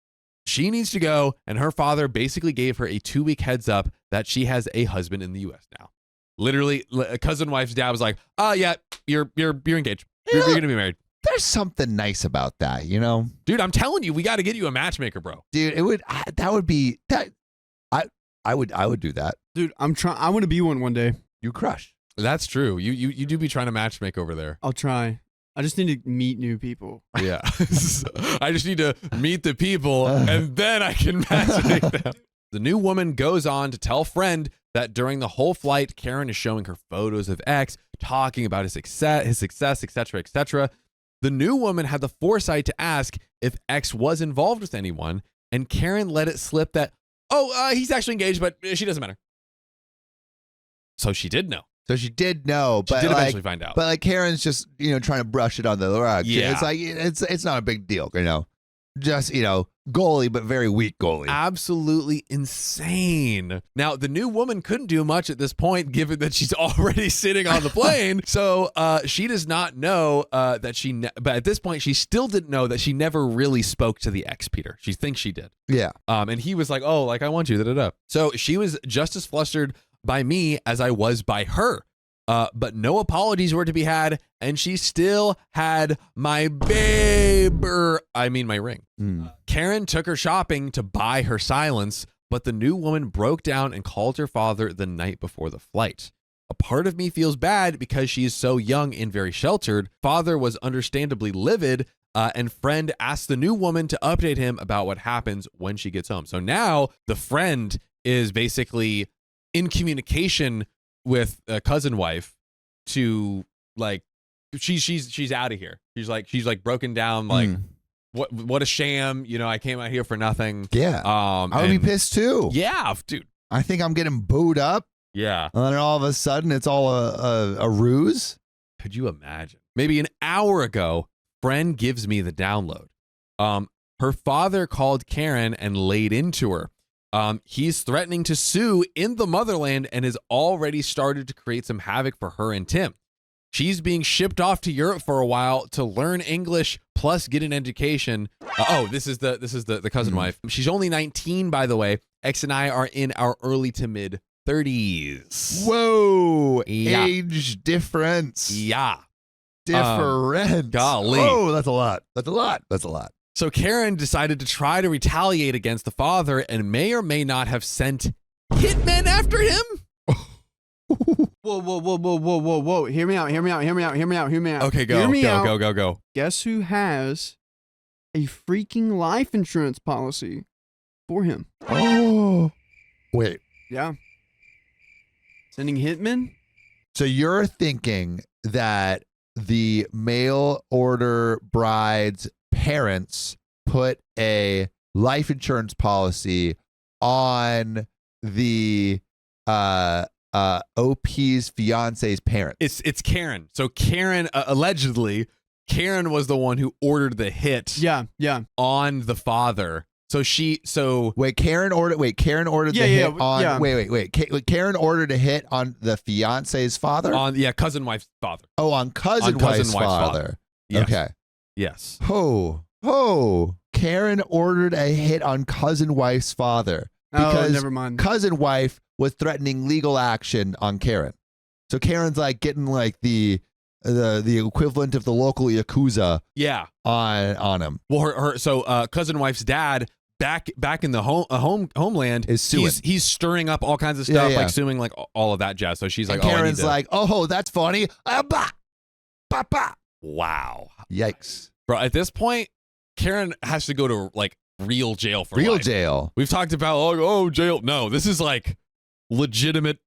she needs to go, and her father basically gave her a 2-week heads up that she has a husband in the U.S. now. Literally, a cousin wife's dad was like, "Oh yeah, you're engaged. You're gonna be married." There's something nice about that, you know, dude. I'm telling you, we got to get you a matchmaker, bro. Dude, that would be that. I would do that, dude. I want to be one day. You crush. That's true. You do be trying to matchmake over there. I'll try. I just need to meet new people. Yeah. I just need to meet the people and then I can matchmake them. The new woman goes on to tell friend that during the whole flight, Karen is showing her photos of X, talking about his success, etc., etc. The new woman had the foresight to ask if X was involved with anyone, and Karen let it slip that, he's actually engaged, but she doesn't matter. So she did know. So she did know, but She did eventually find out. But like Karen's just trying to brush it on the rug. Yeah. It's like it's not a big deal, Just goalie, but very weak goalie. Absolutely insane. Now, the new woman couldn't do much at this point, given that she's already sitting on the plane. So she does not know that but at this point, she still didn't know that she never really spoke to the ex, Peter. She thinks she did. Yeah. And he was like, I want you, da-da-da. So she was just as flustered by me as I was by her. But no apologies were to be had, and she still had my my ring. Karen took her shopping to buy her silence, but the new woman broke down and called her father the night before the flight. A part of me feels bad because she is so young and very sheltered. Father was understandably livid, and friend asked the new woman to update him about what happens when she gets home. So now the friend is basically in communication with a cousin wife to like she's out of here. She's like broken down, like what a sham, I came out here for nothing. Yeah. I would be pissed too. Yeah, dude. I think I'm getting booed up. Yeah. And then all of a sudden it's all a ruse. Could you imagine? Maybe an hour ago, friend gives me the download. Her father called Karen and laid into her. He's threatening to sue in the motherland and has already started to create some havoc for her and Tim. She's being shipped off to Europe for a while to learn English plus get an education. This is the cousin wife. She's only 19, by the way. X and I are in our early to mid 30s. Whoa, Yeah. age difference. Yeah. Difference. Golly. Oh, that's a lot. That's a lot. That's a lot. So Karen decided to try to retaliate against the father and may or may not have sent hitmen after him. Whoa. Hear me out. Okay, go. Guess who has a freaking life insurance policy for him? Oh. Wait. Yeah. Sending hitmen? So you're thinking that the mail order bride's parents put a life insurance policy on the OP's fiance's parents. It's Karen. So Karen allegedly Karen was the one who ordered the hit. Yeah. On the father. Karen ordered the hit on Karen ordered a hit on the fiance's father? Cousin wife's father. Oh, on cousin wife's father. Yes. Okay. Yes. Oh. Karen ordered a hit on cousin wife's father because never mind. Cousin wife was threatening legal action on Karen. So Karen's like getting like the equivalent of the local Yakuza on him. Well, her cousin wife's dad back in the homeland is suing. He's stirring up all kinds of stuff, like suing, like all of that jazz. So she's like, Karen's like, oh, that's funny. Wow. Yikes. Bro, at this point, Karen has to go to like real jail for real life. Jail. We've talked about jail. No, this is like legitimate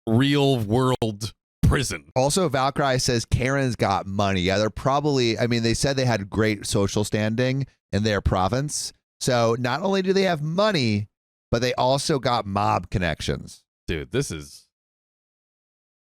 real world prison. Also, Valkyrie says Karen's got money. Yeah, they're probably, they said they had great social standing in their province. So not only do they have money, but they also got mob connections. Dude, this is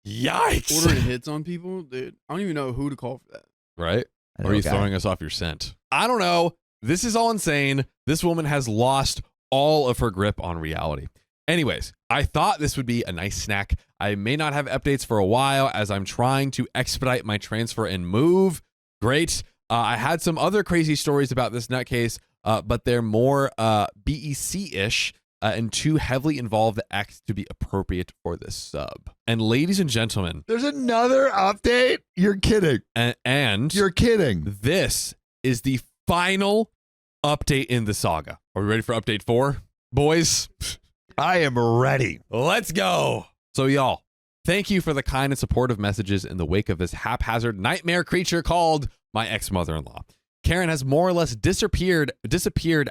yikes. Ordering hits on people? Dude, I don't even know who to call for that. Right? Or are you throwing us off your scent? I don't know. This is all insane. This woman has lost all of her grip on reality. Anyways, I thought this would be a nice snack. I may not have updates for a while as I'm trying to expedite my transfer and move. Great. I had some other crazy stories about this nutcase, but they're more BEC-ish and too heavily involved X to be appropriate for this sub. And ladies and gentlemen, there's another update? You're kidding. And you're kidding. This is the final update in the saga. Are we ready for update 4, boys? I am ready. Let's go. So y'all, thank you for the kind and supportive messages in the wake of this haphazard nightmare creature called my ex-mother-in-law. Karen has more or less disappeared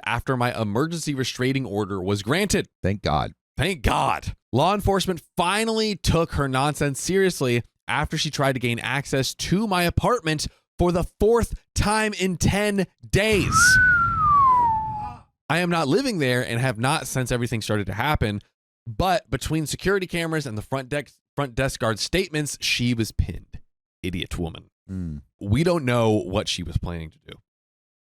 after my emergency restraining order was granted. Thank God. Thank God. Law enforcement finally took her nonsense seriously after she tried to gain access to my apartment for the 4th time in 10 days. I am not living there and have not since everything started to happen. But between security cameras and the front desk guard's statements, she was pinned. Idiot woman. We don't know what she was planning to do.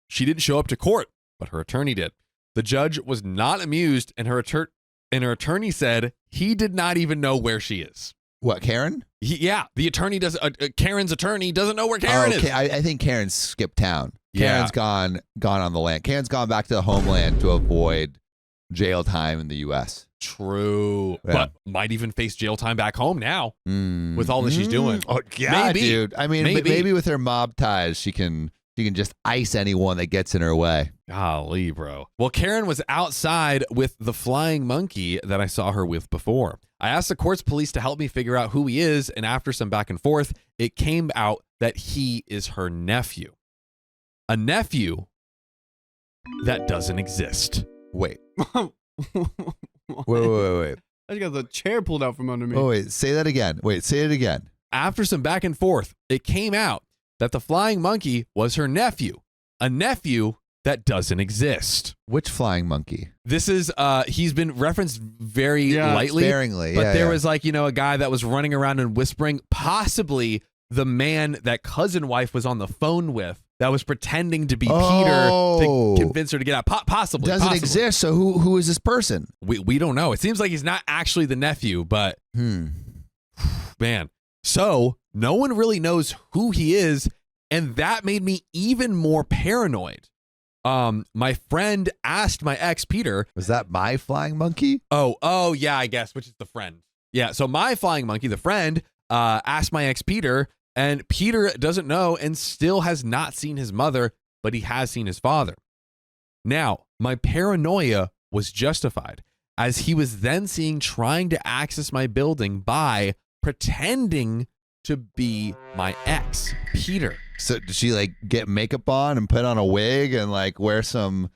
She didn't show up to court, but her attorney did. The judge was not amused, and her attorney said he did not even know where she is. What, Karen? The attorney does. Karen's attorney doesn't know where Karen is. I think Karen's skipped town. Yeah. Karen's gone on the land. Karen's gone back to the homeland to avoid jail time in the U.S. True, Yeah. but might even face jail time back home now with all that she's doing. Oh, yeah, Maybe. dude. I mean, maybe with her mob ties, she can just ice anyone that gets in her way. Golly, bro. Well, Karen was outside with the flying monkey that I saw her with before. I asked the court's police to help me figure out who he is, and after some back and forth, it came out that he is her nephew. A nephew that doesn't exist. Wait. Wait. Wait. I just got the chair pulled out from under me. Oh, wait. Say that again. Wait, say it again. After some back and forth, it came out that the flying monkey was her nephew. A nephew that doesn't exist. Which flying monkey? This is, he's been referenced very lightly. Sparingly. But there was like, a guy that was running around and whispering, possibly the man that cousin wife was on the phone with that was pretending to be Peter to convince her to get out. Possibly. Doesn't exist. So who is this person? We don't know. It seems like he's not actually the nephew, but man. So no one really knows who he is. And that made me even more paranoid. My friend asked my ex Peter. Was that my flying monkey? Oh yeah, I guess, which is the friend. Yeah. So my flying monkey, the friend, asked my ex Peter, and Peter doesn't know and still has not seen his mother, but he has seen his father. Now, my paranoia was justified, as he was then seen trying to access my building by pretending to be my ex, Peter. So did she like get makeup on and put on a wig and like wear some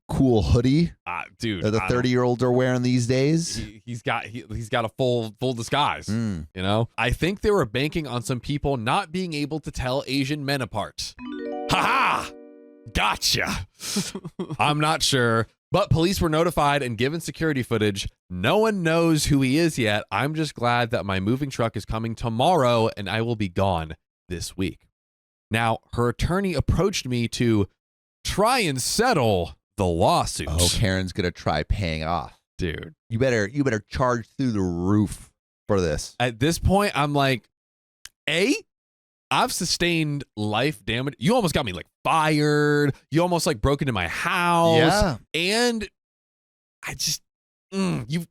cool hoodie dude that the 30-year-olds are wearing these days? He's got a full disguise. I think they were banking on some people not being able to tell Asian men apart. Ha gotcha. I'm not sure, but police were notified and given security footage. No one knows who he is yet. I'm just glad that my moving truck is coming tomorrow and I will be gone this week. Now, her attorney approached me to try and settle the lawsuit. Oh, Karen's gonna try paying it off, dude. You better charge through the roof for this. At this point, I'm like, I've sustained life damage. You almost got me like fired. You almost like broke into my house. Yeah, and I just You've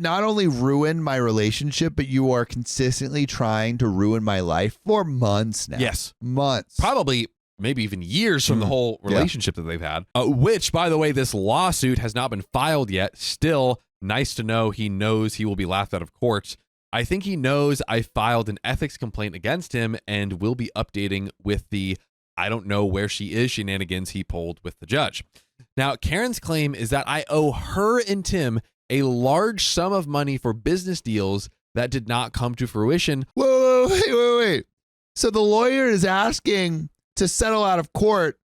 not only ruined my relationship, but you are consistently trying to ruin my life for months now. Yes, months. Probably. Maybe even years from the whole relationship that they've had, which, by the way, this lawsuit has not been filed yet. Still, nice to know he knows he will be laughed out of court. I think he knows I filed an ethics complaint against him and will be updating with the I don't know where she is shenanigans he pulled with the judge. Now, Karen's claim is that I owe her and Tim a large sum of money for business deals that did not come to fruition. Wait. So the lawyer is asking to settle out of court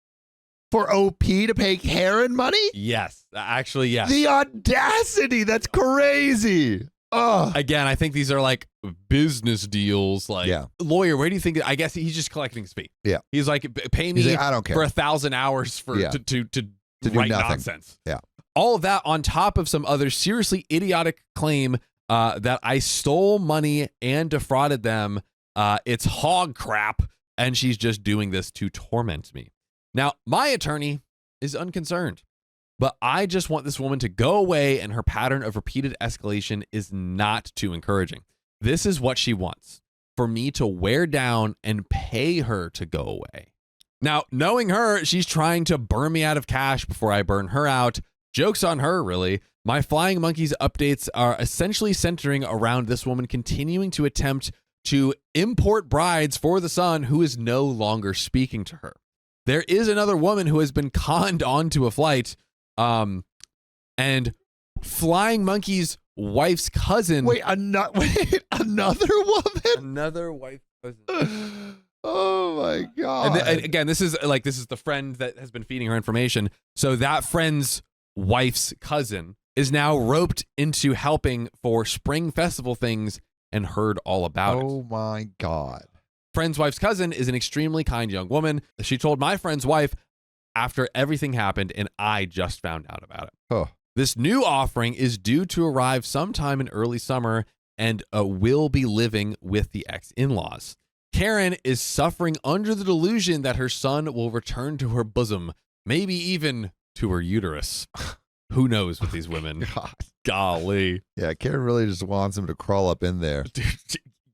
for OP to pay Karen money? Yes, actually, yes. The audacity. That's crazy. Oh. Again, I think these are like business deals. Like, lawyer, where do you think? I guess he's just collecting his fee. Yeah. He's like, pay me like, I don't care. for 1,000 hours to write nothing. nonsense. Yeah. All of that on top of some other seriously idiotic claim that I stole money and defrauded them. It's hog crap. And she's just doing this to torment me. Now, my attorney is unconcerned, but I just want this woman to go away, and her pattern of repeated escalation is not too encouraging. This is what she wants, for me to wear down and pay her to go away. Now, knowing her, she's trying to burn me out of cash before I burn her out. Joke's on her, really. My Flying Monkeys updates are essentially centering around this woman continuing to attempt to import brides for the son who is no longer speaking to her. There is another woman who has been conned onto a flight, and Flying Monkey's wife's cousin. Wait, another woman? Another wife. Oh my God. And again, this is the friend that has been feeding her information. So that friend's wife's cousin is now roped into helping for spring festival things and heard all about it. Oh my God. Friend's wife's cousin is an extremely kind young woman. She told my friend's wife after everything happened, and I just found out about it. Oh. This new offering is due to arrive sometime in early summer and will be living with the ex-in-laws. Karen is suffering under the delusion that her son will return to her bosom, maybe even to her uterus. Who knows with these women? God. Golly. Yeah, Karen really just wants him to crawl up in there.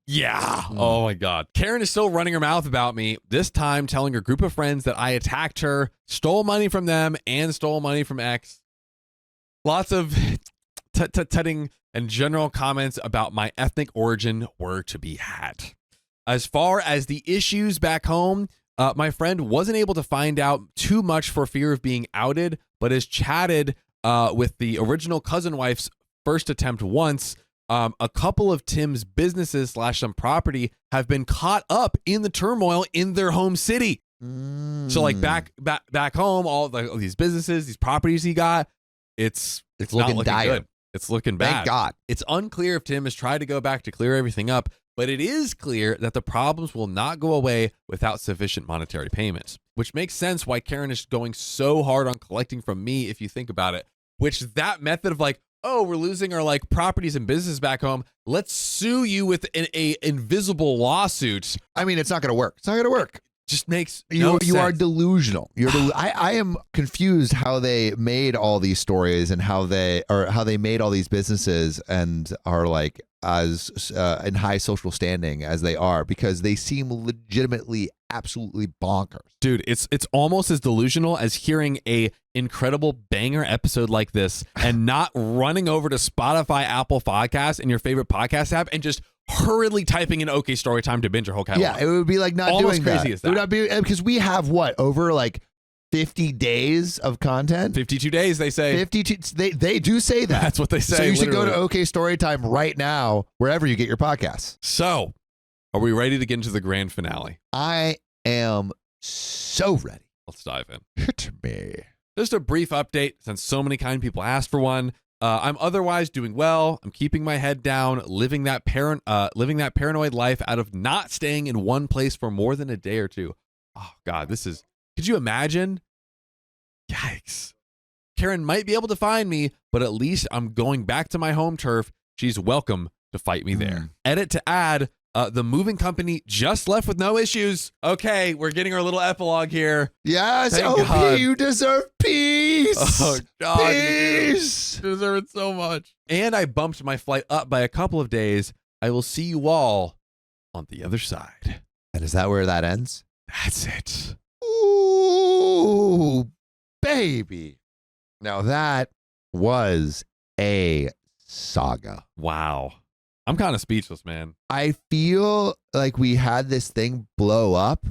Yeah. Oh my God. Karen is still running her mouth about me, this time telling her group of friends that I attacked her, stole money from them, and stole money from X. Lots of tutting and general comments about my ethnic origin were to be had. As far as the issues back home, my friend wasn't able to find out too much for fear of being outed, but has chatted with the original cousin wife's first attempt once. A couple of Tim's businesses / some property have been caught up in the turmoil in their home city. So like back home, all these businesses, these properties he got, it's not looking dire. good. It's looking bad. Thank God. It's unclear if Tim has tried to go back to clear everything up, but it is clear that the problems will not go away without sufficient monetary payments, which makes sense why Karen is going so hard on collecting from me if you think about it, which that method of like, oh, we're losing our like properties and business back home. Let's sue you with a invisible lawsuit. I mean, it's not going to work. It's not going to work. Just makes You sense. are delusional. I am confused how they made all these stories and how they made all these businesses and are like as in high social standing as they are, because they seem legitimately absolutely bonkers. Dude, it's almost as delusional as hearing a incredible banger episode like this and not running over to Spotify, Apple Podcasts, and your favorite podcast app and just hurriedly typing in OK Storytime to binge your whole catalog. Yeah, it would be like not almost doing crazy that. as that. It would not be, because we have what, over like 50 days of content? 52 days, they say. 52. They do say that. That's what they say. So you should go literally. to OK Storytime right now, wherever you get your podcasts. So, are we ready to get into the grand finale? I am so ready. Let's dive in. Hit me. Just a brief update, since so many kind people asked for one. I'm otherwise doing well. I'm keeping my head down, living that paranoid life out of not staying in one place for more than a day or two. Oh God, could you imagine? Yikes. Karen might be able to find me, but at least I'm going back to my home turf. She's welcome to fight me there. Edit to add, the moving company just left with no issues. Okay, we're getting our little epilogue here. Yes, Thank OP, God. you deserve peace. Oh God, peace. you deserve it so much. And I bumped my flight up by a couple of days. I will see you all on the other side. And is that where that ends? That's it. Ooh, baby. Now that was a saga. Wow. I'm kind of speechless, man. I feel like we had this thing blow up,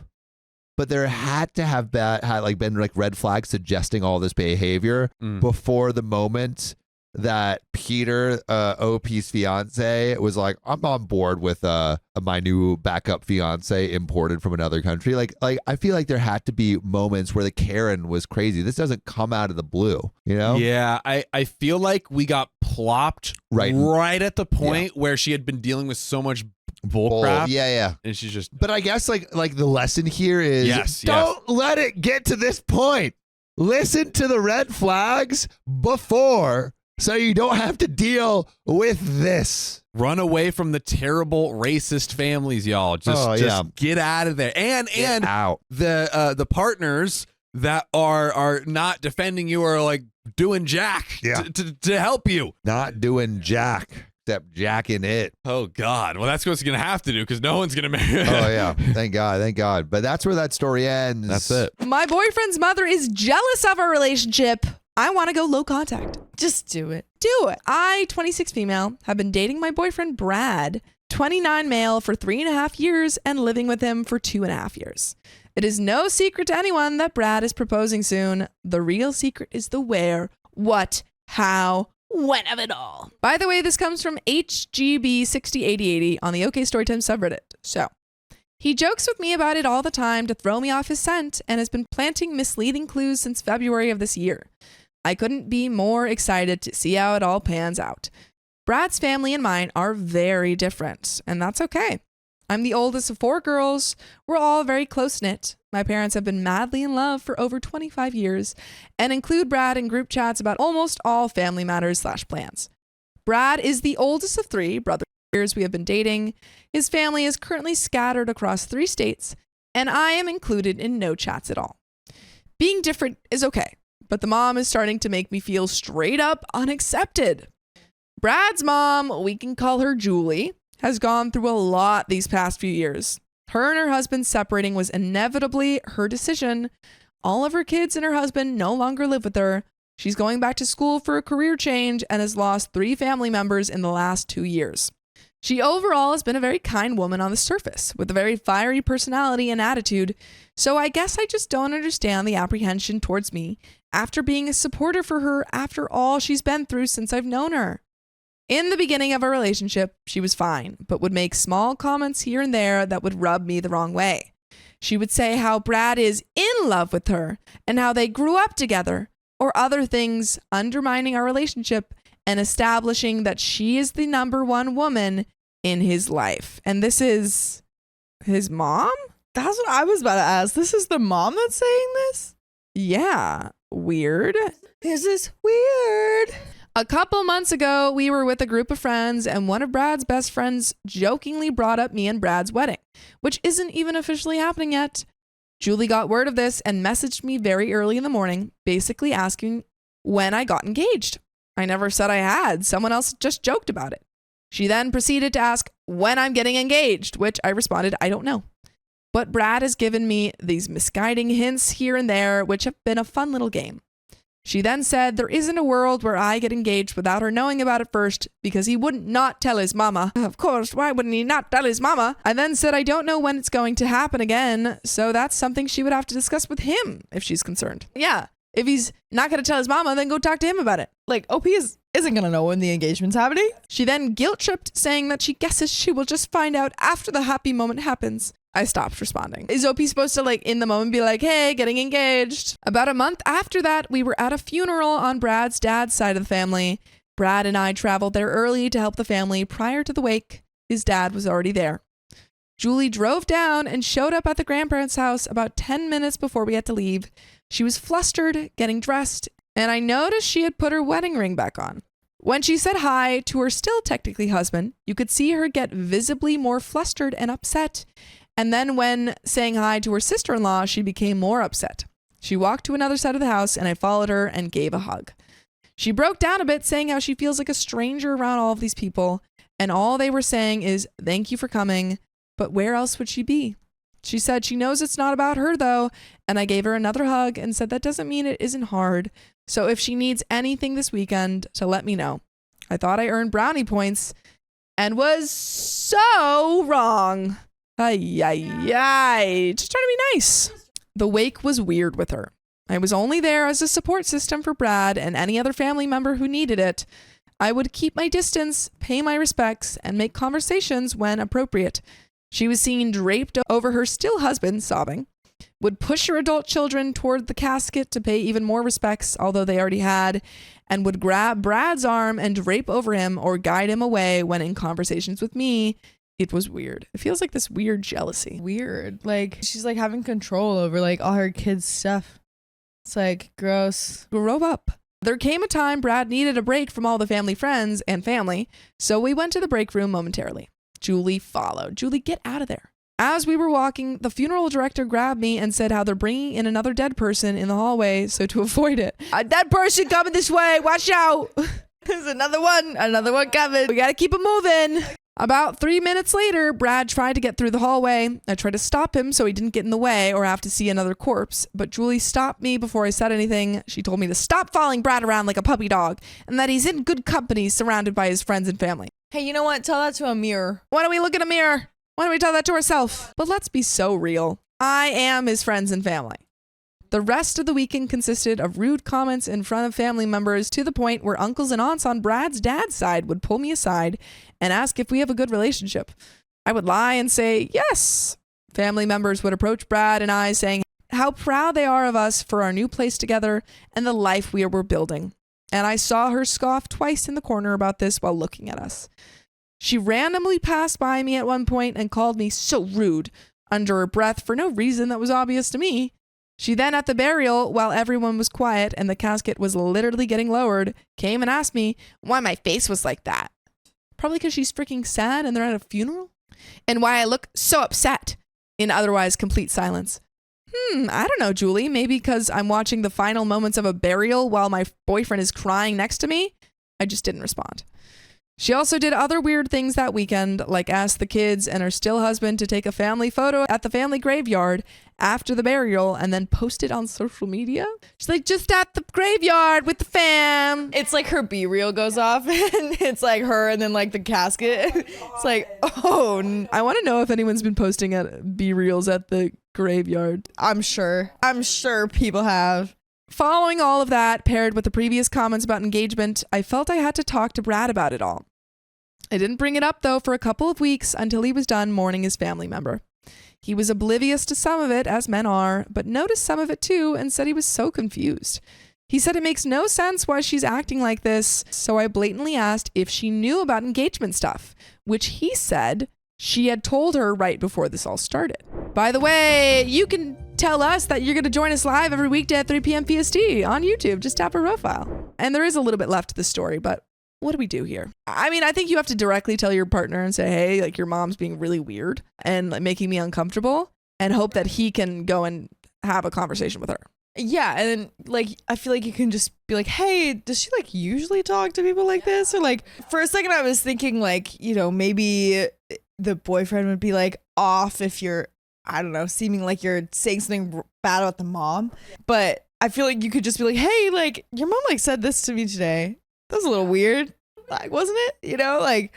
but there had to have been red flags suggesting all this behavior before the moment that Peter, OP's fiance, was like, I'm on board with my new backup fiance imported from another country. Like I feel like there had to be moments where the Karen was crazy. This doesn't come out of the blue, you know? Yeah, I feel like we got plopped right at the point where she had been dealing with so much bull crap. Yeah. And she's just... But I guess like the lesson here is don't let it get to this point. Listen to the red flags before, so you don't have to deal with this. Run away from the terrible racist families, y'all. Just get out of there. And out. The partners that are not defending you are like doing jack to help you. Not doing jack, except jacking it. Oh God. Well, that's what it's gonna have to do, because no one's gonna marry. Oh yeah. Thank God. But that's where that story ends. That's it. My boyfriend's mother is jealous of our relationship. I want to go low contact. Just do it. Do it. I, 26 female, have been dating my boyfriend, Brad, 29 male, for 3.5 years and living with him for 2.5 years. It is no secret to anyone that Brad is proposing soon. The real secret is the where, what, how, when of it all. By the way, this comes from HGB608080 on the OK Storytime subreddit. So, He jokes with me about it all the time to throw me off his scent and has been planting misleading clues since February of this year. I couldn't be more excited to see how it all pans out. Brad's family and mine are very different, and that's okay. I'm the oldest of 4 girls. We're all very close-knit. My parents have been madly in love for over 25 years and include Brad in group chats about almost all family matters/plans. Brad is the oldest of 3 brothers we have been dating. His family is currently scattered across 3 states, and I am included in no chats at all. Being different is okay, but the mom is starting to make me feel straight up unaccepted. Brad's mom, we can call her Julie, has gone through a lot these past few years. Her and her husband separating was inevitably her decision. All of her kids and her husband no longer live with her. She's going back to school for a career change and has lost 3 family members in the last 2 years. She overall has been a very kind woman on the surface, with a very fiery personality and attitude, so I guess I just don't understand the apprehension towards me after being a supporter for her after all she's been through since I've known her. In the beginning of our relationship, she was fine, but would make small comments here and there that would rub me the wrong way. She would say how Brad is in love with her and how they grew up together, or other things undermining our relationship and establishing that she is the number 1 woman in his life. And this is his mom? That's what I was about to ask. This is the mom that's saying this? Yeah, weird. This is weird. A couple months ago, we were with a group of friends, and one of Brad's best friends jokingly brought up me and Brad's wedding, which isn't even officially happening yet. Julie got word of this and messaged me very early in the morning, basically asking when I got engaged. I never said I had. Someone else just joked about it. She then proceeded to ask when I'm getting engaged, which I responded, I don't know. But Brad has given me these misguiding hints here and there, which have been a fun little game. She then said there isn't a world where I get engaged without her knowing about it first because he wouldn't not tell his mama. Of course, why wouldn't he not tell his mama? I then said I don't know when it's going to happen again, so that's something she would have to discuss with him if she's concerned. Yeah, if he's not going to tell his mama, then go talk to him about it. Like, OP isn't going to know when the engagement's happening. She then guilt-tripped, saying that she guesses she will just find out after the happy moment happens. I stopped responding. Is OP supposed to, like, in the moment be like, hey, getting engaged? About a month after that, we were at a funeral on Brad's dad's side of the family. Brad and I traveled there early to help the family prior to the wake. His dad was already there. Julie drove down and showed up at the grandparents' house about 10 minutes before we had to leave. She was flustered, getting dressed, and I noticed she had put her wedding ring back on. When she said hi to her still technically husband, you could see her get visibly more flustered and upset. And then when saying hi to her sister-in-law, she became more upset. She walked to another side of the house and I followed her and gave a hug. She broke down a bit, saying how she feels like a stranger around all of these people. And all they were saying is, thank you for coming. But where else would she be? She said she knows it's not about her though. And I gave her another hug and said that doesn't mean it isn't hard. So if she needs anything this weekend, to let me know. I thought I earned brownie points and was so wrong. Ay, ay, ay. Just trying to be nice. The wake was weird with her. I was only there as a support system for Brad and any other family member who needed it. I would keep my distance, pay my respects, and make conversations when appropriate. She was seen draped over her still husband, sobbing, would push her adult children toward the casket to pay even more respects, although they already had, and would grab Brad's arm and drape over him or guide him away when in conversations with me. It was weird. It feels like this weird jealousy. Weird. Like, she's like having control over like all her kids' stuff. It's like gross. Grow up. There came a time Brad needed a break from all the family friends and family, so we went to the break room momentarily. Julie followed. Julie, get out of there. As we were walking, the funeral director grabbed me and said how they're bringing in another dead person in the hallway, so to avoid it. A dead person coming this way. Watch out. There's another one coming. We got to keep it moving. About 3 minutes later, Brad tried to get through the hallway. I tried to stop him so he didn't get in the way or have to see another corpse, but Julie stopped me before I said anything. She told me to stop following Brad around like a puppy dog and that he's in good company surrounded by his friends and family. Hey, you know what? Tell that to a mirror. Why don't we look in a mirror? Why don't we tell that to ourselves? But let's be so real. I am his friends and family. The rest of the weekend consisted of rude comments in front of family members to the point where uncles and aunts on Brad's dad's side would pull me aside and ask if we have a good relationship. I would lie and say, yes, Family members would approach Brad and I saying how proud they are of us for our new place together and the life we were building. And I saw her scoff twice in the corner about this while looking at us. She randomly passed by me at one point and called me so rude under her breath for no reason that was obvious to me. She then, at the burial, while everyone was quiet and the casket was literally getting lowered, came and asked me why my face was like that. Probably because she's freaking sad and they're at a funeral. And why I look so upset in otherwise complete silence. I don't know, Julie. Maybe because I'm watching the final moments of a burial while my boyfriend is crying next to me. I just didn't respond. She also did other weird things that weekend, like asked the kids and her still husband to take a family photo at the family graveyard after the burial and then post it on social media. She's like, just at the graveyard with the fam. It's like her B-reel goes off and it's like her and then like the casket. It's like, I want to know if anyone's been posting at B-reels at the graveyard. I'm sure people have. Following all of that, paired with the previous comments about engagement, I felt I had to talk to Brad about it all. I didn't bring it up, though, for a couple of weeks until he was done mourning his family member. He was oblivious to some of it, as men are, but noticed some of it too and said he was so confused. He said it makes no sense why she's acting like this, so I blatantly asked if she knew about engagement stuff, which he said she had told her right before this all started. By the way, you can tell us that you're going to join us live every weekday at 3 p.m. PST on YouTube. Just tap our profile. And there is a little bit left to the story, but what do we do here? I mean, I think you have to directly tell your partner and say, hey, like your mom's being really weird and like, making me uncomfortable, and hope that he can go and have a conversation with her. Yeah, and then like I feel like you can just be like, hey, does she like usually talk to people like this? Or like for a second I was thinking like, you know, maybe the boyfriend would be like off if you're, I don't know, seeming like you're saying something bad about the mom. But I feel like you could just be like, hey, like your mom like said this to me today. That was a little weird. Like, wasn't it? You know, like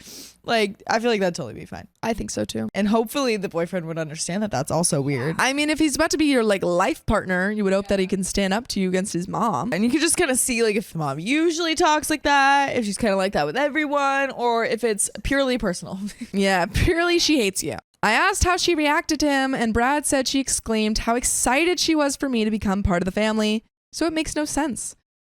I feel like that'd totally be fine. I think so too. And hopefully the boyfriend would understand that that's also weird. I mean, if he's about to be your like life partner, you would hope that he can stand up to you against his mom. And you could just kind of see like if the mom usually talks like that, if she's kind of like that with everyone, or if it's purely personal. Yeah, purely she hates you. I asked how she reacted to him, and Brad said she exclaimed how excited she was for me to become part of the family, so it makes no sense.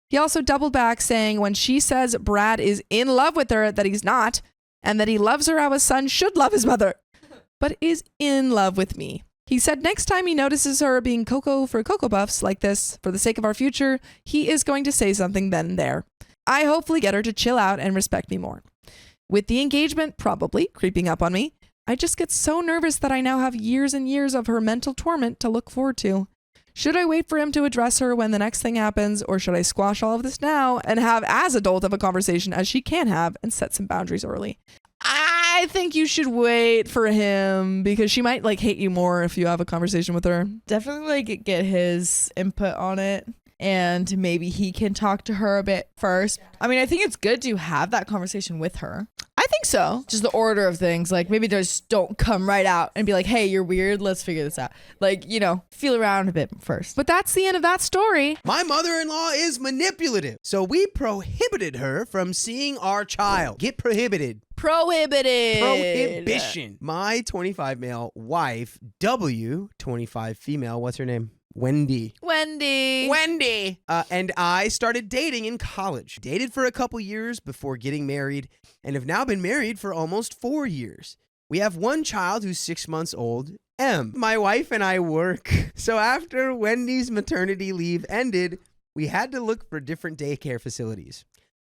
He also doubled back, saying when she says Brad is in love with her, that he's not, and that he loves her how a son should love his mother, but is in love with me. He said next time he notices her being Cocoa for Cocoa Puffs like this, for the sake of our future, he is going to say something then and there. I hopefully get her to chill out and respect me more. With the engagement probably creeping up on me, I just get so nervous that I now have years and years of her mental torment to look forward to. Should I wait for him to address her when the next thing happens, or should I squash all of this now and have as adult of a conversation as she can have and set some boundaries early? I think you should wait for him because she might like hate you more if you have a conversation with her. Definitely like get his input on it, and maybe he can talk to her a bit first. I mean, I think it's good to have that conversation with her. I think so. Just the order of things. Like maybe just don't come right out and be like, hey, you're weird. Let's figure this out. Like, you know, feel around a bit first. But that's the end of that story. My mother-in-law is manipulative, so we prohibited her from seeing our child. Get prohibited. Prohibition. My 25 male wife, W, 25 female, what's her name? Wendy. And I started dating in college. Dated for a couple years before getting married and have now been married for almost 4 years. We have one child who's 6 months old, M. My wife and I work. So after Wendy's maternity leave ended, we had to look for different daycare facilities.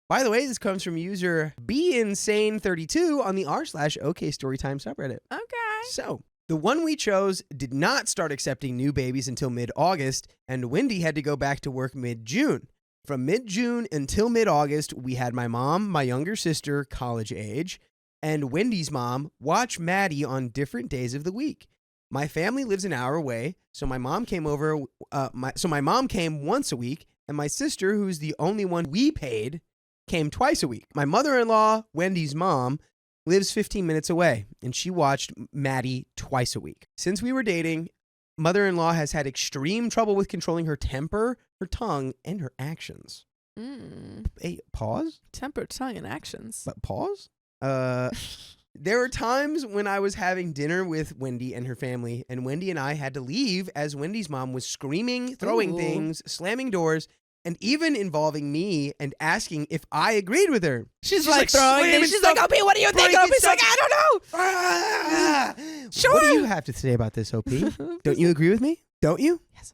By the way, this comes from user BInsane32 on the r/OK Storytime subreddit. Okay. So the one we chose did not start accepting new babies until mid-August, and Wendy had to go back to work mid-June. From mid-June until mid-August, we had my mom, my younger sister, college age, and Wendy's mom watch Maddie on different days of the week. My family lives an hour away, so my mom came over. My mom came once a week, and my sister, who's the only one we paid, came twice a week. My mother-in-law, Wendy's mom, lives 15 minutes away, and she watched Maddie twice a week. Since we were dating, mother-in-law has had extreme trouble with controlling her temper, her tongue, and her actions. Hey, pause? Temper, tongue, and actions. But pause? There were times when I was having dinner with Wendy and her family, and Wendy and I had to leave as Wendy's mom was screaming, throwing Ooh. things, slamming doors, and even involving me and asking if I agreed with her. She's like throwing slamming things. She's like, stuff, OP, what do you think? breaking OP's like, stuff. I don't know. Ah! Sure. What do you have to say about this, OP? Don't you agree with me? Don't you? Yes.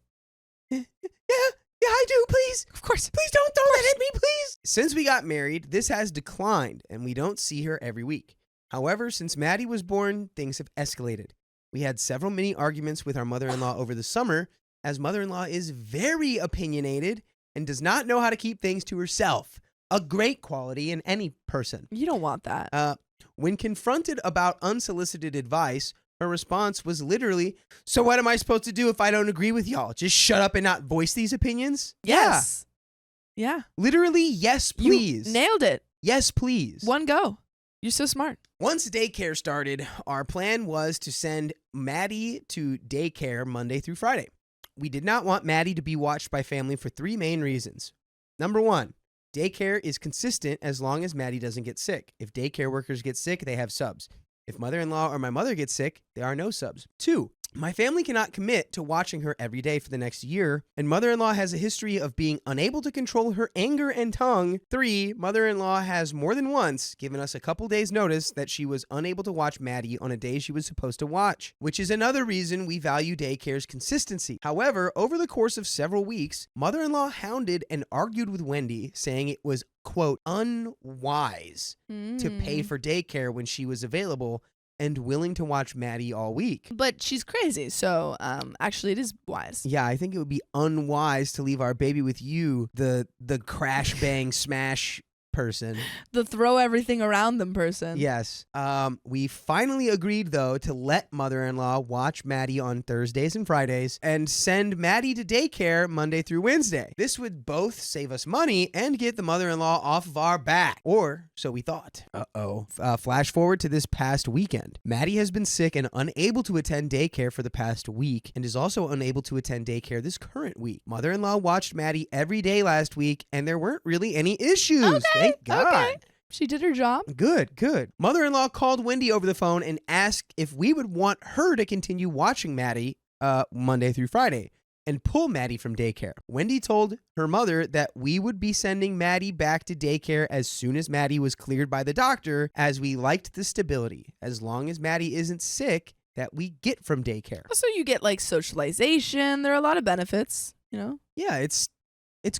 Yeah, I do. Please. Of course. Please don't let it hit me, please. Since we got married, this has declined, and we don't see her every week. However, since Maddie was born, things have escalated. We had several mini arguments with our mother-in-law over the summer, as mother-in-law is very opinionated and does not know how to keep things to herself. A great quality in any person. You don't want that. When confronted about unsolicited advice, her response was literally, "So what am I supposed to do if I don't agree with y'all? Just shut up and not voice these opinions?" Yes. Yeah. Yeah. Literally, yes, please. You nailed it. Yes, please. One go. You're so smart. Once daycare started, our plan was to send Maddie to daycare Monday through Friday. We did not want Maddie to be watched by family for 3 main reasons. Number 1, daycare is consistent as long as Maddie doesn't get sick. If daycare workers get sick, they have subs. If mother-in-law or my mother gets sick, there are no subs. 2, my family cannot commit to watching her every day for the next year, and mother-in-law has a history of being unable to control her anger and tongue. 3, mother-in-law has more than once given us a couple days notice that she was unable to watch Maddie on a day she was supposed to watch, which is another reason we value daycare's consistency. However, over the course of several weeks, mother-in-law hounded and argued with Wendy, saying it was, quote, unwise to pay for daycare when she was available and willing to watch Maddie all week. But she's crazy, so actually it is wise. Yeah, I think it would be unwise to leave our baby with you, the crash bang smash person. The throw everything around them person. Yes. We finally agreed, though, to let mother-in-law watch Maddie on Thursdays and Fridays and send Maddie to daycare Monday through Wednesday. This would both save us money and get the mother-in-law off of our back. Or so we thought. Flash forward to this past weekend. Maddie has been sick and unable to attend daycare for the past week and is also unable to attend daycare this current week. Mother-in-law watched Maddie every day last week and there weren't really any issues. Okay. Thank God. Okay. She did her job. Good. Mother-in-law called Wendy over the phone and asked if we would want her to continue watching Maddie Monday through Friday and pull Maddie from daycare. Wendy told her mother that we would be sending Maddie back to daycare as soon as Maddie was cleared by the doctor, as we liked the stability, as long as Maddie isn't sick, that we get from daycare. So you get like socialization. There are a lot of benefits, you know? Yeah, it's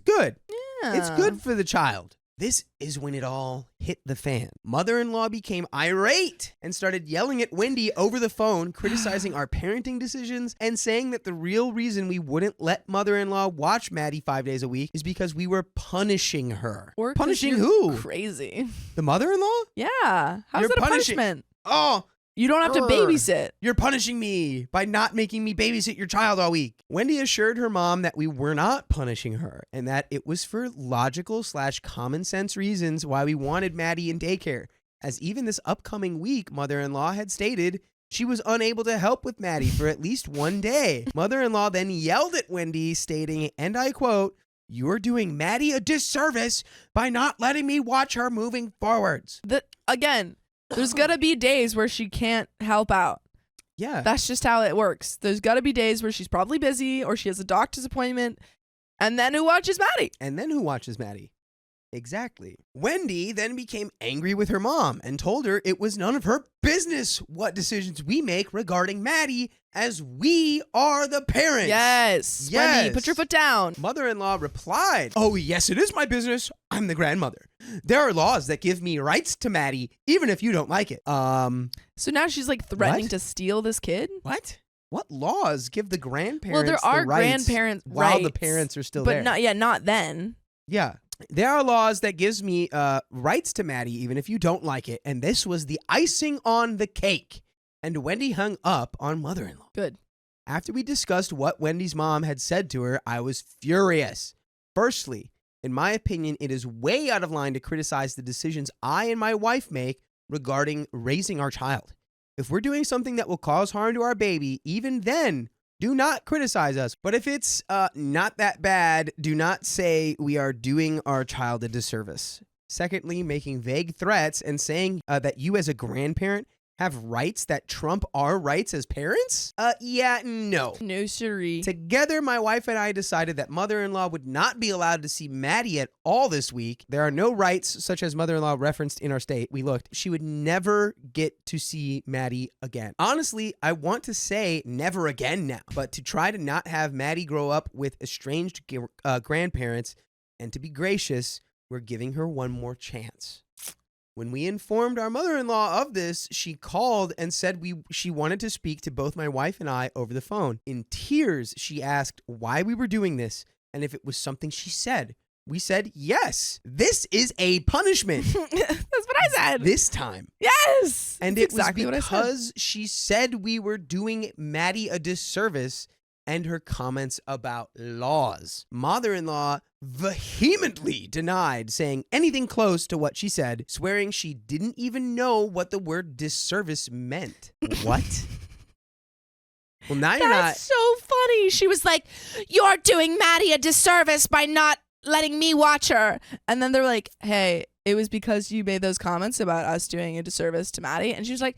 good. Yeah. It's good for the child. This is when it all hit the fan. Mother-in-law became irate and started yelling at Wendy over the phone, criticizing our parenting decisions and saying that the real reason we wouldn't let mother-in-law watch Maddie 5 days a week is because we were punishing her. Or 'cause punishing you're who? Crazy. The mother-in-law? Yeah. How's You're that a punishing- punishment? Oh, You don't have to babysit. you're punishing me by not making me babysit your child all week. Wendy assured her mom that we were not punishing her and that it was for logical/common sense reasons why we wanted Maddie in daycare, as even this upcoming week, mother-in-law had stated she was unable to help with Maddie for at least one day. Mother-in-law then yelled at Wendy, stating, and I quote, "You're doing Maddie a disservice by not letting me watch her moving forwards." Again, there's going to be days where she can't help out. Yeah. That's just how it works. There's got to be days where she's probably busy or she has a doctor's appointment. And then who watches Maddie? And then who watches Maddie? Exactly. Wendy then became angry with her mom and told her it was none of her business what decisions we make regarding Maddie, as we are the parents. Yes. Yes. Wendy, put your foot down. Mother-in-law replied, "Oh, yes, it is my business. I'm the grandmother. There are laws that give me rights to Maddie, even if you don't like it." So now she's like threatening What? to steal this kid? What? What laws give the grandparents Well, there are the rights grandparent while the rights, parents are still but there? not then. Yeah. There are laws that gives me rights to Maddie, even if you don't like it. And this was the icing on the cake. And Wendy hung up on mother-in-law. Good. After we discussed what Wendy's mom had said to her, I was furious. Firstly, in my opinion, it is way out of line to criticize the decisions I and my wife make regarding raising our child. If we're doing something that will cause harm to our baby, even then, do not criticize us. But if it's not that bad, do not say we are doing our child a disservice. Secondly, making vague threats and saying that you as a grandparent have rights that trump our rights as parents? Yeah, no. No, siree. Together, my wife and I decided that mother-in-law would not be allowed to see Maddie at all this week. There are no rights, such as mother-in-law referenced in our state. We looked. She would never get to see Maddie again. Honestly, I want to say never again now, but to try to not have Maddie grow up with estranged grandparents and to be gracious, we're giving her one more chance. When we informed our mother-in-law of this, she called and said she wanted to speak to both my wife and I over the phone. In tears, she asked why we were doing this and if it was something she said. We said, yes, this is a punishment. That's what I said. This time. Yes. And That's it exactly was what I said. because she said we were doing Maddie a disservice and her comments about laws. Mother-in-law vehemently denied saying anything close to what she said, swearing she didn't even know what the word disservice meant. What? Well, now you're not. That's so funny. She was like, "You're doing Maddie a disservice by not letting me watch her." And then they're like, "Hey, it was because you made those comments about us doing a disservice to Maddie." And she was like,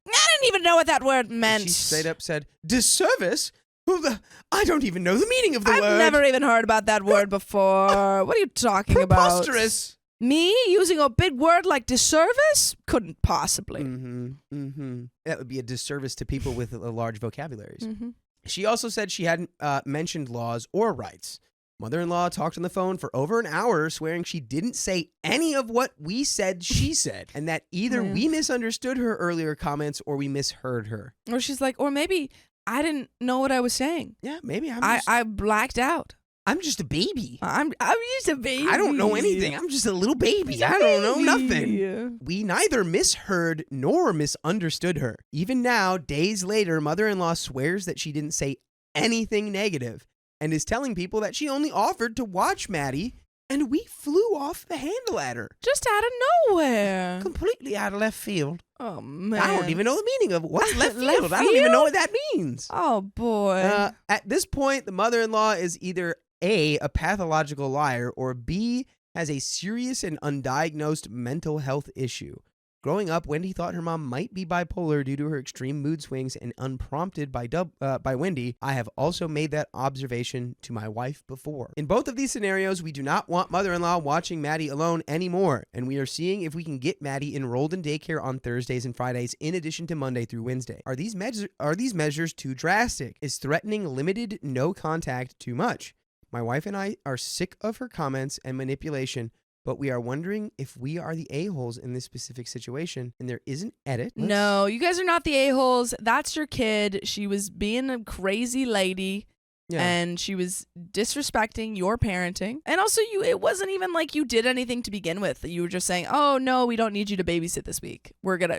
"I didn't even know what that word meant." She straight up said, disservice? Well, I don't even know the meaning of the word. I've never even heard about that word before. What are you talking about? Preposterous. Me using a big word like disservice? Couldn't possibly. That would be a disservice to people with large vocabularies. Mm-hmm. She also said she hadn't mentioned laws or rights. Mother-in-law talked on the phone for over an hour, swearing she didn't say any of what we said she said, and that either we misunderstood her earlier comments or we misheard her. Or she's like, or maybe I didn't know what I was saying. Yeah, maybe I blacked out. I'm just a baby. I'm just a baby. I don't know anything. I'm just a little baby. I don't know nothing. We neither misheard nor misunderstood her. Even now, days later, mother-in-law swears that she didn't say anything negative and is telling people that she only offered to watch Maddie, and we flew off the handle at her. Just out of nowhere. Completely out of left field. Oh, man. I don't even know the meaning of what's left field. Left I don't even know field? what that means. Oh, boy. At this point, the mother-in-law is either A, pathological liar, or B, has a serious and undiagnosed mental health issue. Growing up, Wendy thought her mom might be bipolar due to her extreme mood swings, and unprompted by Wendy, I have also made that observation to my wife before. In both of these scenarios, we do not want mother-in-law watching Maddie alone anymore, and we are seeing if we can get Maddie enrolled in daycare on Thursdays and Fridays in addition to Monday through Wednesday. Are these measures too drastic? Is threatening limited no contact too much? My wife and I are sick of her comments and manipulation, but we are wondering if we are the a-holes in this specific situation, and there is an edit. No, you guys are not the a-holes. That's your kid. She was being a crazy lady. Yeah. And she was disrespecting your parenting. And also, it wasn't even like you did anything to begin with. You were just saying, oh, no, we don't need you to babysit this week.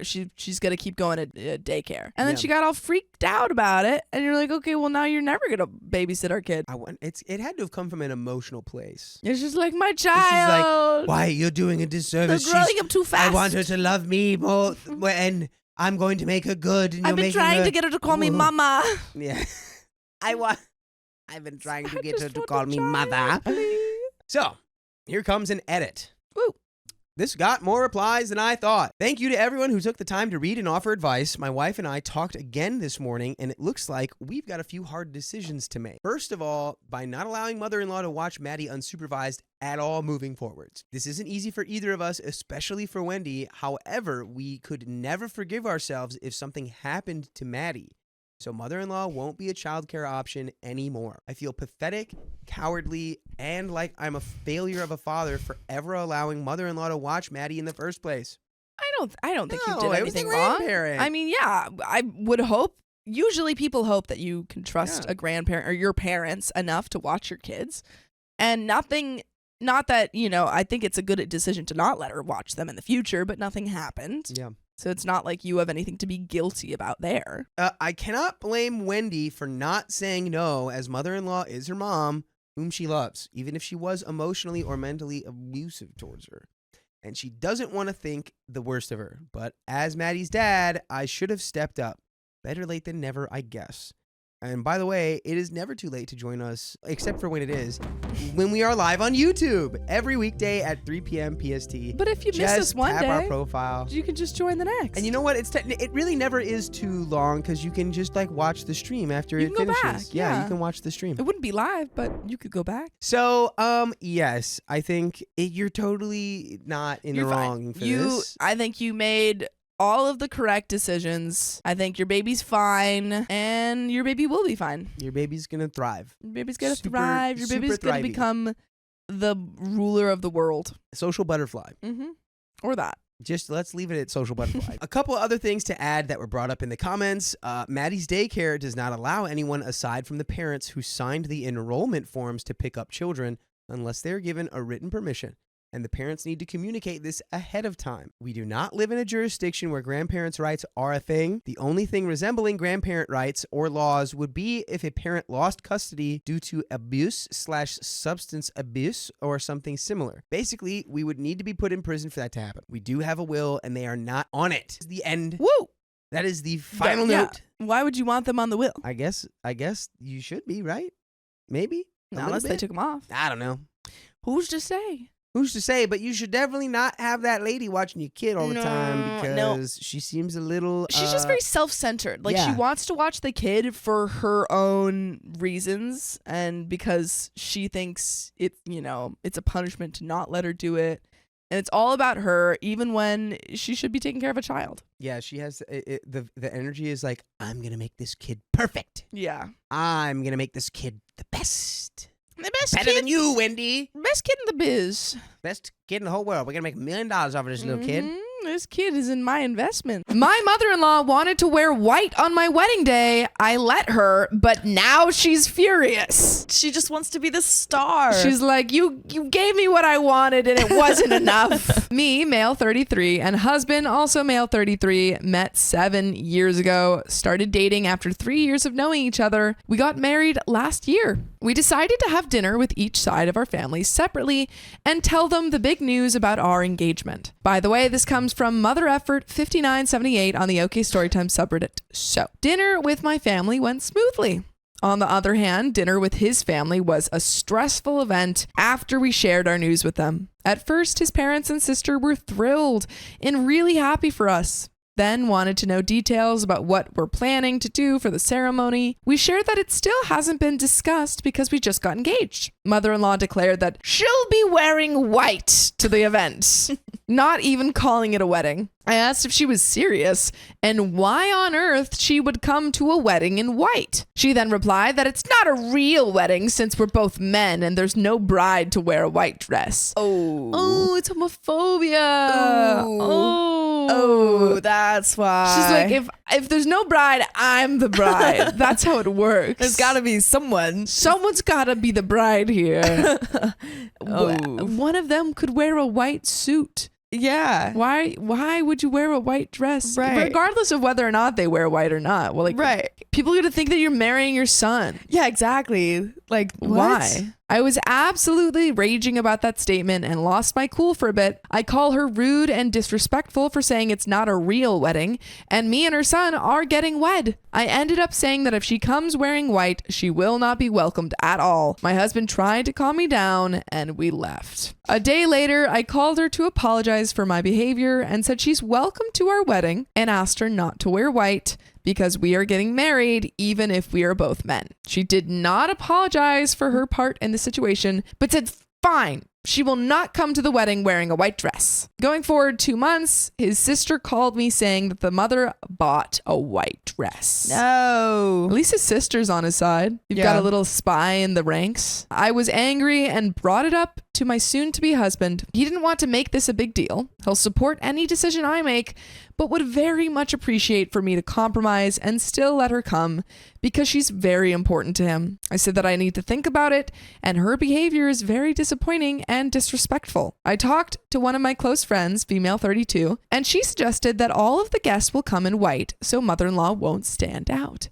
She's going to keep going to daycare. And then she got all freaked out about it. And you're like, okay, well, now you're never going to babysit our kid. It had to have come from an emotional place. It's just like, my She's like, child. why, you're doing a disservice. They're growing up too fast. I want her to love me more, and I'm going to make her good. And I've been trying to get her to call me mama. Yeah. I've been trying to get her to want call a me child, mother. please. So, here comes an edit. Woo. This got more replies than I thought. Thank you to everyone who took the time to read and offer advice. My wife and I talked again this morning, and it looks like we've got a few hard decisions to make. First of all, by not allowing mother-in-law to watch Maddie unsupervised at all moving forwards. This isn't easy for either of us, especially for Wendy. However, we could never forgive ourselves if something happened to Maddie. So mother-in-law won't be a childcare option anymore. I feel pathetic, cowardly, and like I'm a failure of a father for ever allowing mother-in-law to watch Maddie in the first place. I don't think you No, did it was the anything wrong. grandparent. I mean, yeah, I would hope. Usually people hope that you can trust Yeah. a grandparent or your parents enough to watch your kids. And not that, I think it's a good decision to not let her watch them in the future, but nothing happened. Yeah. So it's not like you have anything to be guilty about there. I cannot blame Wendy for not saying no, as mother-in-law is her mom, whom she loves, even if she was emotionally or mentally abusive towards her. And she doesn't want to think the worst of her. But as Maddie's dad, I should have stepped up. Better late than never, I guess. And by the way, it is never too late to join us, except for when it is, when we are live on YouTube every weekday at 3 p.m. PST. But if you miss Just us one tap day, our profile. you can just join the next. And you know what? It really never is too long because you can just like watch the stream after You it can go finishes. back, Yeah, yeah. you can watch the stream. It wouldn't be live, but you could go back. So, yes, I think you're totally not in You're the fine. wrong for this. I think you made all of the correct decisions. I think your baby's fine, and your baby will be fine. Your baby's gonna thrive. Your baby's gonna Super- thrive. Your baby's super gonna thrivey. become the ruler of the world. Social butterfly. Mm-hmm. Or that. Just let's leave it at social butterfly. A couple other things to add that were brought up in the comments. Maddie's daycare does not allow anyone aside from the parents who signed the enrollment forms to pick up children unless they're given a written permission. And the parents need to communicate this ahead of time. We do not live in a jurisdiction where grandparents' rights are a thing. The only thing resembling grandparent rights or laws would be if a parent lost custody due to abuse/substance abuse or something similar. Basically, we would need to be put in prison for that to happen. We do have a will and they are not on it. This is the end. Woo! That is the final Yeah. note. Why would you want them on the will? I guess you should be, right? Maybe. A Not little unless they bit? took them off. I don't know. Who's to say? Who's to say? But you should definitely not have that lady watching your kid all the time No. because she seems a little. She's just very self-centered. Like, she yeah. wants to watch the kid for her own reasons, and because she thinks it's a punishment to not let her do it. And it's all about her, even when she should be taking care of a child. Yeah, she has the energy is like, I'm gonna make this kid perfect. Yeah. I'm gonna make this kid the best. The best Better kid, than you, Wendy. best kid in the biz. Best kid in the whole world. We're gonna make $1 million off of this little kid. Mhm. This kid is in my investment. My mother-in-law wanted to wear white on my wedding day. I let her, but now she's furious. She just wants to be the star. She's like, you gave me what I wanted and it wasn't enough. Me, male 33, and husband, also male 33, met 7 years ago, started dating after 3 years of knowing each other. We got married last year. We decided to have dinner with each side of our families separately and tell them the big news about our engagement. By the way, this comes from Mother Effort 5978 on the OK Storytime subreddit. So, dinner with my family went smoothly. On the other hand, dinner with his family was a stressful event after we shared our news with them. At first, his parents and sister were thrilled and really happy for us. Then wanted to know details about what we're planning to do for the ceremony. We shared that it still hasn't been discussed because we just got engaged. Mother-in-law declared that she'll be wearing white to the event, not even calling it a wedding. I asked if she was serious and why on earth she would come to a wedding in white. She then replied that it's not a real wedding since we're both men and there's no bride to wear a white dress. Oh, it's homophobia. Oh, that's why. She's like, if there's no bride, I'm the bride. That's how it works. There's got to be someone. Someone's got to be the bride here. Oh. One of them could wear a white suit. Yeah. Why would you wear a white dress? Right. Regardless of whether or not they wear white or not. Well, like, Right. people are going to think that you're marrying your son. Yeah, exactly. Like, what? Why? I was absolutely raging about that statement and lost my cool for a bit. I call her rude and disrespectful for saying it's not a real wedding, and me and her son are getting wed. I ended up saying that if she comes wearing white, she will not be welcomed at all. My husband tried to calm me down, and we left. A day later, I called her to apologize for my behavior and said she's welcome to our wedding and asked her not to wear white because we are getting married even if we are both men. She did not apologize for her part in the situation, but said fine. She will not come to the wedding wearing a white dress. Going forward 2 months, his sister called me saying that the mother bought a white dress. No. At least his sister's on his side. You've got a little spy in the ranks. I was angry and brought it up to my soon-to-be husband. He didn't want to make this a big deal. He'll support any decision I make, but would very much appreciate for me to compromise and still let her come because she's very important to him. I said that I need to think about it, and her behavior is very disappointing and disrespectful. I talked to one of my close friends, female 32, and she suggested that all of the guests will come in white so mother-in-law won't stand out.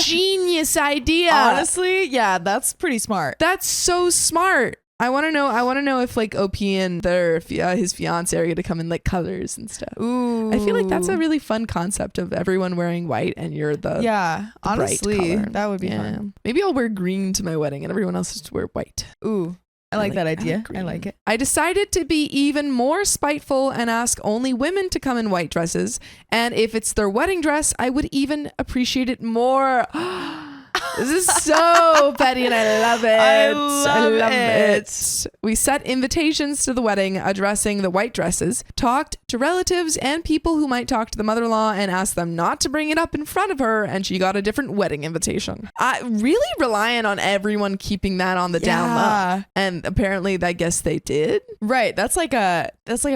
Genius idea. Honestly, yeah, that's pretty smart. That's so smart. I want to know if like OP and his fiance are going to come in like colors and stuff. Ooh. I feel like that's a really fun concept of everyone wearing white and you're the yeah. the bright Honestly, color. that would be fun. Maybe I'll wear green to my wedding and everyone else just wear white. Ooh. I like that idea. I green. like it. I decided to be even more spiteful and ask only women to come in white dresses. And if it's their wedding dress, I would even appreciate it more. This is so petty and I love it. I love it. We set invitations to the wedding addressing the white dresses, talked to relatives and people who might talk to the mother-in-law and asked them not to bring it up in front of her, and she got a different wedding invitation. I really relying on everyone keeping that on the down low. And apparently I guess they did. Right. That's like a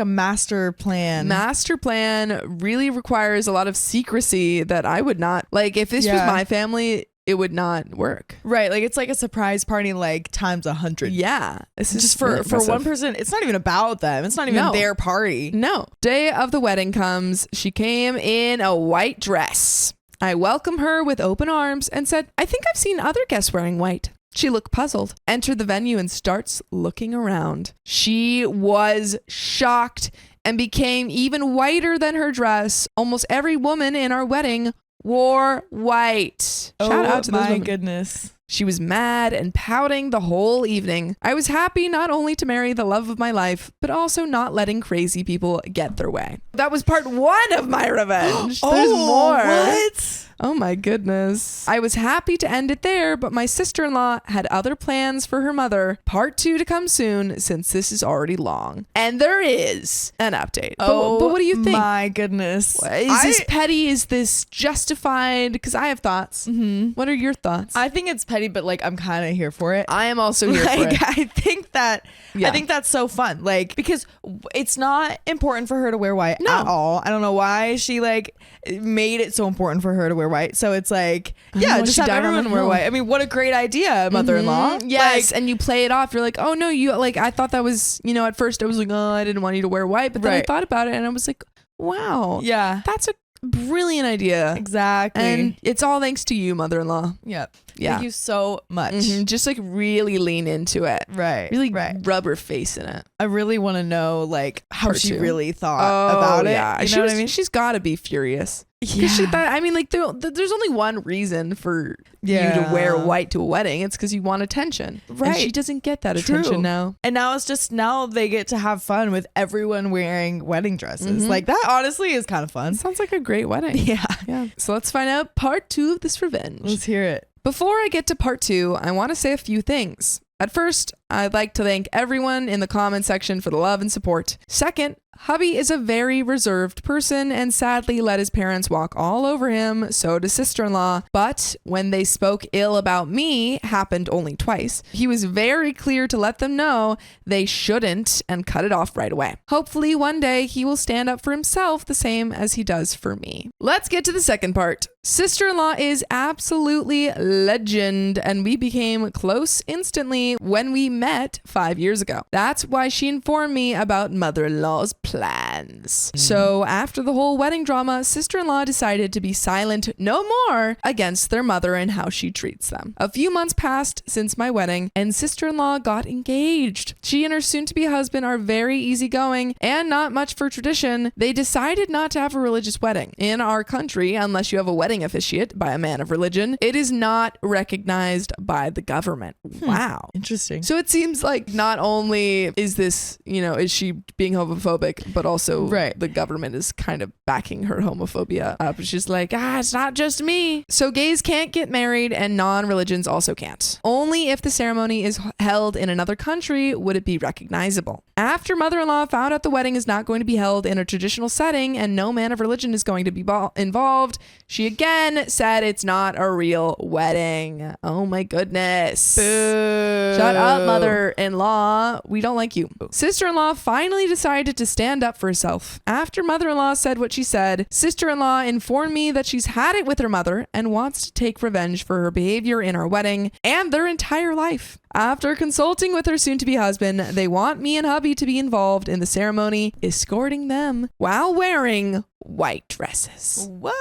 master plan. Master plan really requires a lot of secrecy that I would not like. If this was my family, it would not work. Right. Like it's like a surprise party like times 100. Yeah. This is Just really for one person. It's not even about them. It's not even their party. No. Day of the wedding comes. She came in a white dress. I welcome her with open arms and said, I think I've seen other guests wearing white. She looked puzzled, entered the venue and starts looking around. She was shocked and became even whiter than her dress. Almost every woman in our wedding wore white. Shout out to those women. My goodness. She was mad and pouting the whole evening. I was happy not only to marry the love of my life, but also not letting crazy people get their way. That was part 1 of my revenge. There's more. What? Oh my goodness. I was happy to end it there, but my sister-in-law had other plans for her mother. Part 2 to come soon, since this is already long. And there is an update. But what do you think? My goodness. Is this petty? Is this justified? Because I have thoughts. Mm-hmm. What are your thoughts? I think it's petty, but like I'm kind of here for it. I am also here for it. I think that's so fun. Like, because it's not important for her to wear white at all. I don't know why she like made it so important for her to wear white. So it's like, just have everyone wear white. I mean, what a great idea, mother-in-law. Yes. Like, and you play it off. You're like, oh no, you like, I thought that was, at first I was like, oh, I didn't want you to wear white. But then I thought about it and I was like, wow. Yeah. That's a brilliant idea. Exactly. And it's all thanks to you, mother-in-law. Yeah. Yeah. Thank you so much. Just like really lean into it. Right. Really rub her face in it. I really want to know like how Part she 2. really thought about it. Yeah. You know what I mean? She's got to be furious. Yeah. She thought, I mean, like there's only one reason for you to wear white to a wedding. It's because you want attention. Right. And she doesn't get that True. attention now. And now it's just, now they get to have fun with everyone wearing wedding dresses. Like that honestly is kind of fun. Sounds like a great wedding. Yeah. So let's find out part 2 of this revenge. Let's hear it. Before I get to part 2, I want to say a few things. At first, I'd like to thank everyone in the comment section for the love and support. Second, hubby is a very reserved person and sadly let his parents walk all over him, so does sister-in-law. But when they spoke ill about me, happened only twice, he was very clear to let them know they shouldn't and cut it off right away. Hopefully one day he will stand up for himself the same as he does for me. Let's get to the second part. Sister-in-law is absolutely legend and we became close instantly when we met 5 years ago. That's why she informed me about mother-in-law's plans. So after the whole wedding drama, sister-in-law decided to be silent no more against their mother and how she treats them. A few months passed since my wedding and sister-in-law got engaged. She and her soon-to-be husband are very easygoing and not much for tradition. They decided not to have a religious wedding. In our country, unless you have a wedding officiate by a man of religion, it is not recognized by the government. Wow. Interesting. So it seems like not only is this, is she being homophobic, but also the government is kind of backing her homophobia up. She's like, it's not just me. So gays can't get married and non-religions also can't. Only if the ceremony is held in another country would it be recognizable. After mother-in-law found out the wedding is not going to be held in a traditional setting and no man of religion is going to be involved, she again said it's not a real wedding. Oh my goodness. Boo. Shut up, mother-in-law. We don't like you. Sister-in-law finally decided to stand up for herself. After mother-in-law said what she said, sister-in-law informed me that she's had it with her mother and wants to take revenge for her behavior in our wedding and their entire life. After consulting with her soon-to-be husband, they want me and hubby to be involved in the ceremony, escorting them while wearing white dresses. What?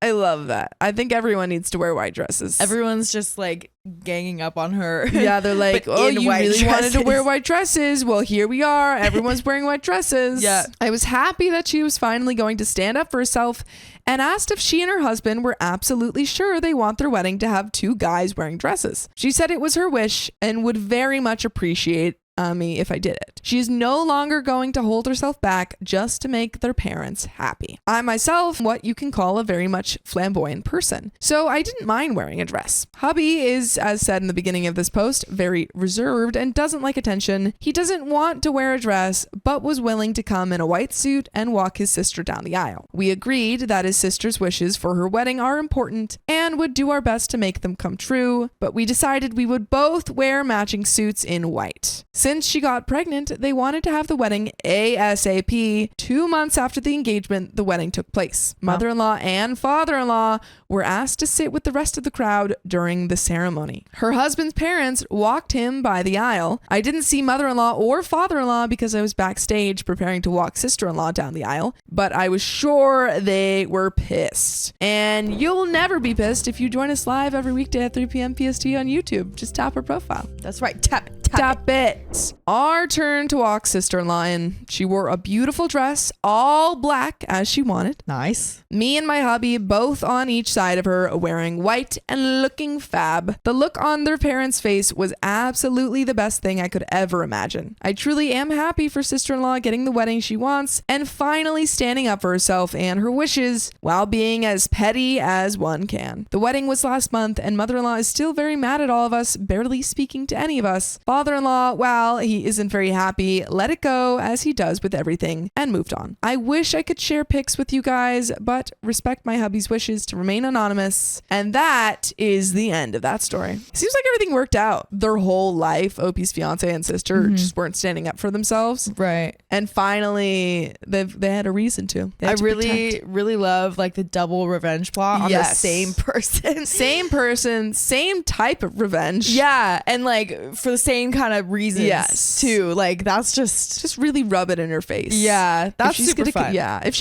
I love that. I think everyone needs to wear white dresses. Everyone's just like ganging up on her. Yeah, they're like, But oh, in you white really wanted to wear dresses." white dresses? Well, here we are. Everyone's wearing white dresses. Yeah. I was happy that she was finally going to stand up for herself and asked if she and her husband were absolutely sure they want their wedding to have 2 guys wearing dresses. She said it was her wish and would very much appreciate me if I did it. She is no longer going to hold herself back just to make their parents happy. I myself, what you can call a very much flamboyant person, so I didn't mind wearing a dress. Hubby is, as said in the beginning of this post, very reserved and doesn't like attention. He doesn't want to wear a dress, but was willing to come in a white suit and walk his sister down the aisle. We agreed that his sister's wishes for her wedding are important and would do our best to make them come true, but we decided we would both wear matching suits in white. Since she got pregnant, they wanted to have the wedding ASAP. 2 months after the engagement, the wedding took place. Mother-in-law and father-in-law were asked to sit with the rest of the crowd during the ceremony. Her husband's parents walked him by the aisle. I didn't see mother-in-law or father-in-law because I was backstage preparing to walk sister-in-law down the aisle, but I was sure they were pissed. And you'll never be pissed if you join us live every weekday at 3 p.m. PST on YouTube. Just tap our profile. That's right. Tap it. Tap it. Our turn to walk sister-in-law in. She wore a beautiful dress, all black as she wanted. Nice. Me and my hubby both on each side of her wearing white and looking fab. The look on their parents' face was absolutely the best thing I could ever imagine. I truly am happy for sister-in-law getting the wedding she wants and finally standing up for herself and her wishes while being as petty as one can. The wedding was last month and mother-in-law is still very mad at all of us, barely speaking to any of us. Father-in-law, while he isn't very happy, let it go as he does with everything and moved on. I wish I could share pics with you guys, but respect my hubby's wishes to remain anonymous. And that is the end of that story. Seems like everything worked out. Their whole life, Opie's fiance and sister just weren't standing up for themselves. Right. And finally, they had a reason to. They I had to really, protect. really love like the double revenge plot on the Yes. same person. Same person, same type of revenge. Yeah, and like for the same kind of reasons Yes. too. Like that's just Really rub it in her face. yeah, If that's she's super gonna, fun. Yeah, if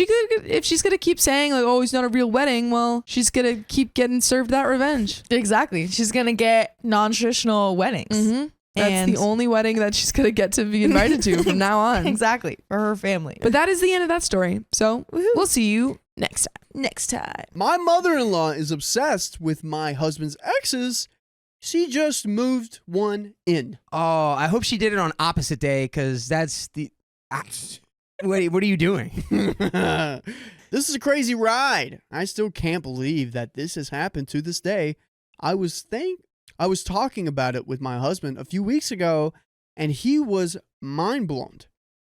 she's gonna keep saying like, "Oh, it's not a real wedding," well, she's gonna keep getting served that revenge. Exactly. She's gonna get non-traditional weddings. Mm-hmm. That's And- the only wedding that she's gonna get to be invited to from now on. Exactly, for her family. But that is the end of that story. So we'll see you next time. next time. My mother-in-law is obsessed with my husband's exes. She just moved one in. Oh, I hope she did it on opposite day because that's the. What are you doing? This is a crazy ride. I still can't believe that this has happened to this day. I was talking about it with my husband a few weeks ago, and he was mind blown.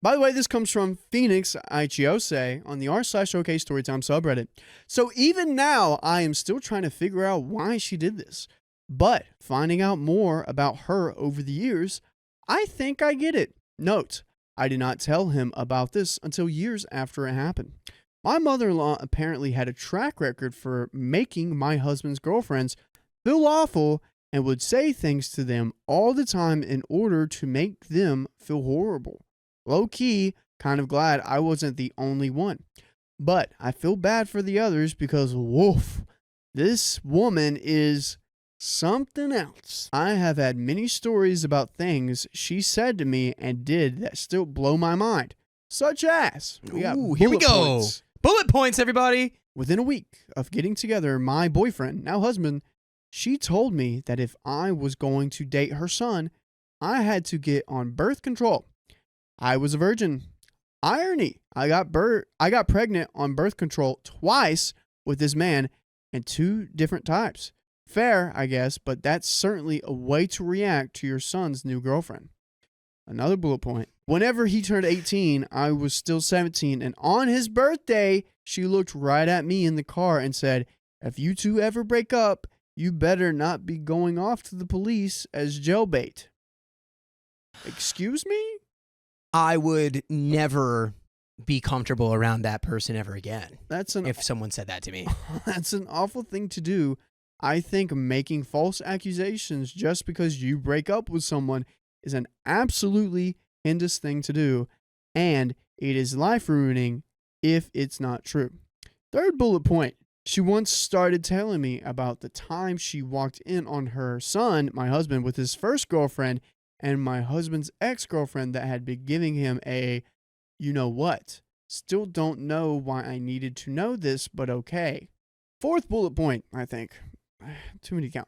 By the way, this comes from Phoenix Ichiose on the r/OK Storytime subreddit. So even now, I am still trying to figure out why she did this. But finding out more about her over the years, I think I get it. Note, I did not tell him about this until years after it happened. My mother-in-law apparently had a track record for making my husband's girlfriends feel awful and would say things to them all the time in order to make them feel horrible. Low-key, kind of glad I wasn't the only one. But I feel bad for the others because, woof, this woman is something else. I have had many stories about things she said to me and did that still blow my mind. Such as, Ooh, here we bullet go. points. Bullet points, everybody. Within a week of getting together, my boyfriend, now husband, she told me that if I was going to date her son, I had to get on birth control. I was a virgin. Irony, I got pregnant on birth control twice with this man and 2 different types. Fair, I guess, but that's certainly a way to react to your son's new girlfriend. Another bullet point. Whenever he turned 18, I was still 17, and on his birthday, she looked right at me in the car and said, "If you two ever break up, you better not be going off to the police as jailbait." Excuse me? I would never be comfortable around that person ever again That's an if someone said that to me. That's an awful thing to do. I think making false accusations just because you break up with someone is an absolutely heinous thing to do, and it is life-ruining if it's not true. Third bullet point. She once started telling me about the time she walked in on her son, my husband, with his first girlfriend and my husband's ex-girlfriend that had been giving him a you know what. Still don't know why I needed to know this, but okay. Fourth bullet point, I think. Too many to count.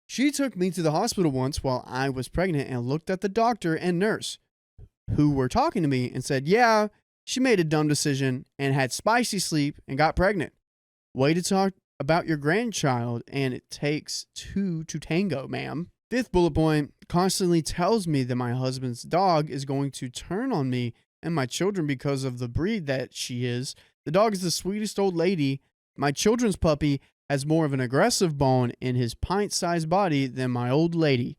She took me to the hospital once while I was pregnant and looked at the doctor and nurse who were talking to me and said, yeah, she made a dumb decision and had spicy sleep and got pregnant. Way to talk about your grandchild, and it takes two to tango, ma'am. Fifth bullet point, constantly tells me that my husband's dog is going to turn on me and my children because of the breed that she is. The dog is the sweetest old lady. My children's puppy has more of an aggressive bone in his pint-sized body than my old lady.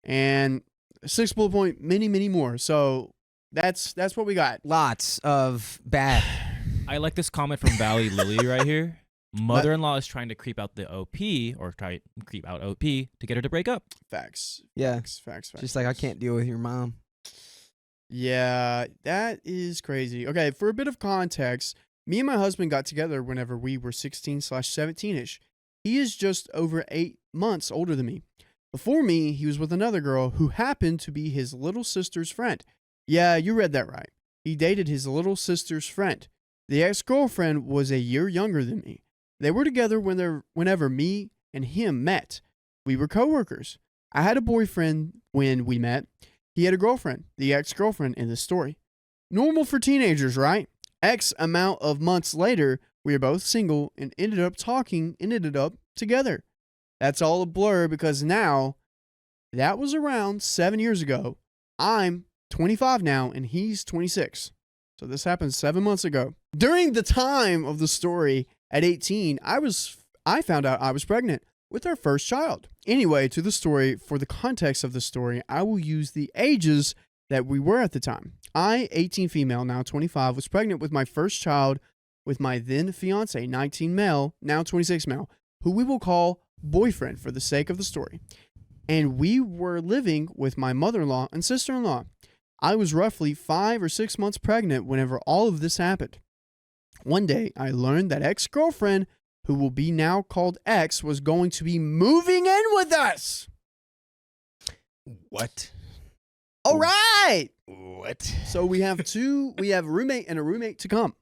And sixth bullet point, many, many more. So that's what we got. Lots of bad. I like this comment from Valley Lily right here. Mother-in-law is trying to creep out the OP or try to creep out OP to get her to break up. Facts. Yeah. Facts. Just like I can't deal with your mom. Yeah, that is crazy. Okay, for a bit of context, me and my husband got together whenever we were 16/17-ish. He is just over 8 months older than me. Before me, he was with another girl who happened to be his little sister's friend. Yeah, you read that right. He dated his little sister's friend. The ex-girlfriend was a year younger than me. They were together whenever me and him met. We were coworkers. I had a boyfriend when we met. He had a girlfriend, the ex-girlfriend in this story. Normal for teenagers, right? X amount of months later, we were both single and ended up talking and ended up together. That's all a blur because now, that was around 7 years ago. I'm 25 now and he's 26. So this happened 7 months ago. During the time of the story, at 18, I found out I was pregnant with our first child. Anyway, to the story, for the context of the story, I will use the ages that we were at the time. I, 18 female, now 25, was pregnant with my first child with my then fiance, 19 male, now 26 male, who we will call boyfriend for the sake of the story. And we were living with my mother-in-law and sister-in-law. I was roughly 5 or 6 months pregnant whenever all of this happened. One day, I learned that ex-girlfriend, who will be now called X, was going to be moving in with us. What? All right. What? So we have a roommate and a roommate to come.